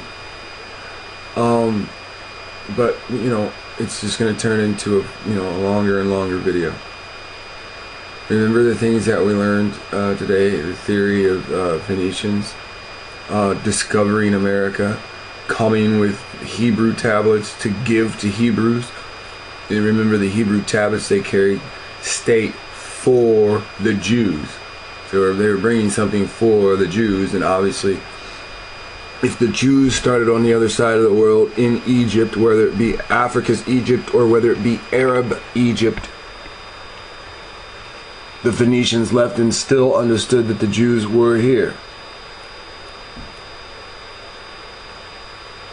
but it's just going to turn into a longer and longer video. Remember the things that we learned today, the theory of Phoenicians discovering America, coming with Hebrew tablets to give to Hebrews. And remember, the Hebrew tablets they carried state for the Jews. So if they were bringing something for the Jews, and obviously if the Jews started on the other side of the world in Egypt, whether it be Africa's Egypt or whether it be Arab Egypt, the Phoenicians left and still understood that the Jews were here.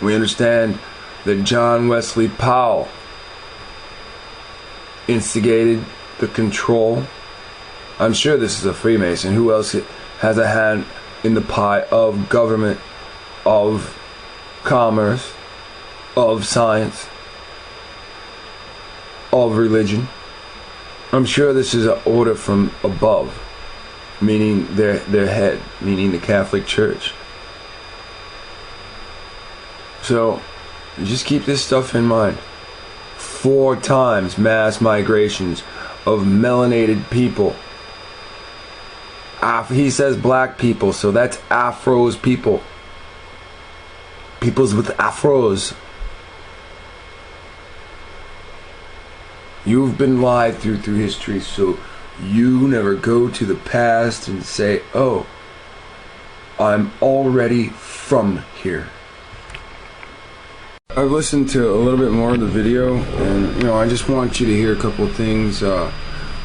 We understand that John Wesley Powell instigated the control I'm sure this is a Freemason. Who else has a hand in the pie of government, of commerce, of science, of religion? I'm sure this is an order from above, meaning their head, meaning the Catholic Church. So, just keep this stuff in mind. 4 times mass migrations of melanated people. He says black people, so that's Afros people. Peoples with Afros. You've been lied through history, so you never go to the past and say, oh, I'm already from here. I've listened to a little bit more of the video, and I just want you to hear a couple of things.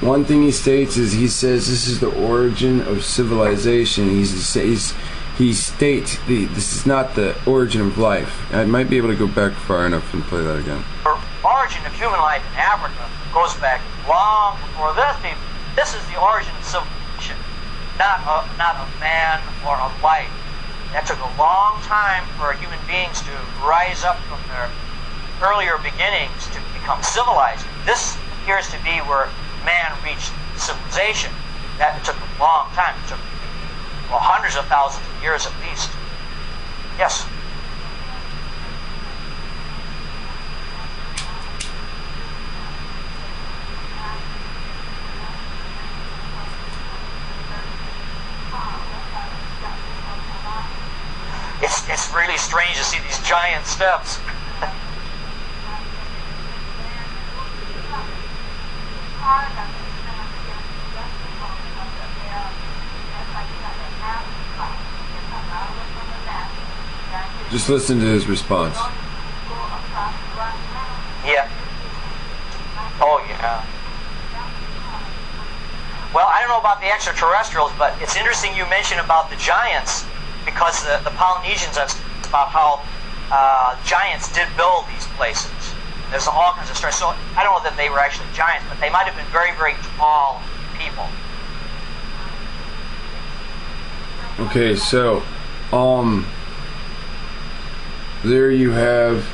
One thing he states is, he says this is the origin of civilization. He states this is not the origin of life. I might be able to go back far enough and play that again. The origin of human life in Africa goes back long before this. This is the origin of civilization, not a man or a life. That took a long time for human beings to rise up from their earlier beginnings to become civilized. This appears to be where man reached civilization. That took a long time. It took hundreds of thousands of years at least. Yes. It's really strange to see these giant steps. Just listen to his response. Yeah. Oh, yeah. Well, I don't know about the extraterrestrials, but it's interesting you mention about the giants, because the Polynesians have about how giants did build these places. There's all kinds of stories. So I don't know that they were actually giants, but they might have been very, very tall people. Okay, so there you have.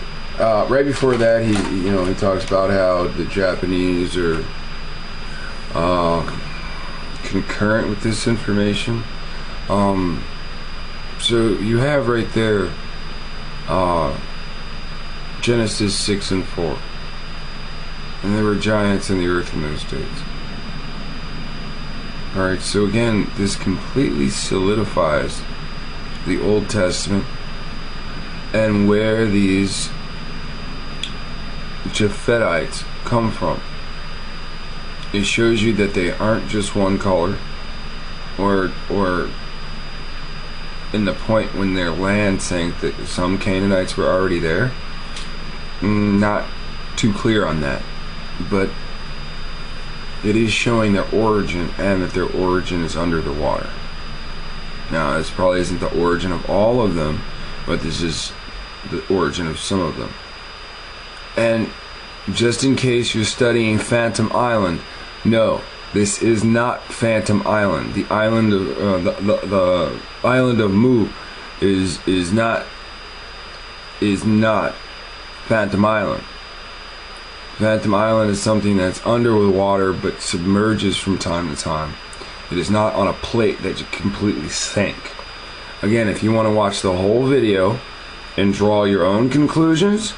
Right before that, he talks about how the Japanese are concurrent with this information. So you have right there Genesis 6 and 4, and there were giants in the earth in those days. Alright, so again, this completely solidifies the Old Testament and where these Japhetites come from. It shows you that they aren't just one color, or in the point when their land sank that some Canaanites were already there. Not too clear on that, but it is showing their origin, and that their origin is under the water. Now, this probably isn't the origin of all of them, but this is the origin of some of them. And just in case you're studying Phantom Island, no, this is not Phantom Island. The island of the island of Mu is not Phantom Island. Phantom Island is something that's under the water but submerges from time to time. It is not on a plate that you completely sink. Again, if you want to watch the whole video and draw your own conclusions,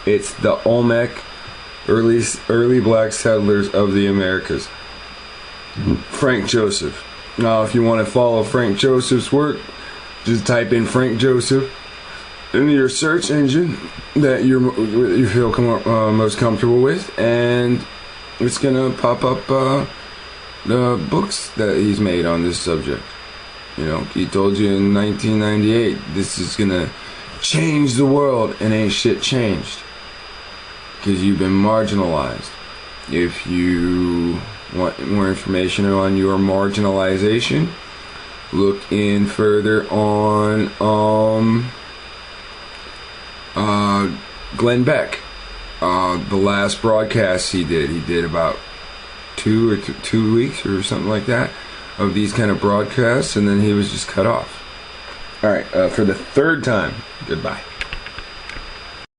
it's the Olmec early black settlers of the Americas. Frank Joseph. Now, if you want to follow Frank Joseph's work, just type in Frank Joseph in your search engine that you feel most comfortable with, and it's gonna pop up the books that he's made on this subject. He told you in 1998 this is gonna change the world, and ain't shit changed, because you've been marginalized. If you want more information on your marginalization, look in further on Glenn Beck. The last broadcast he did about 2 weeks or something like that of these kind of broadcasts, and then he was just cut off. All right, for the third time, goodbye.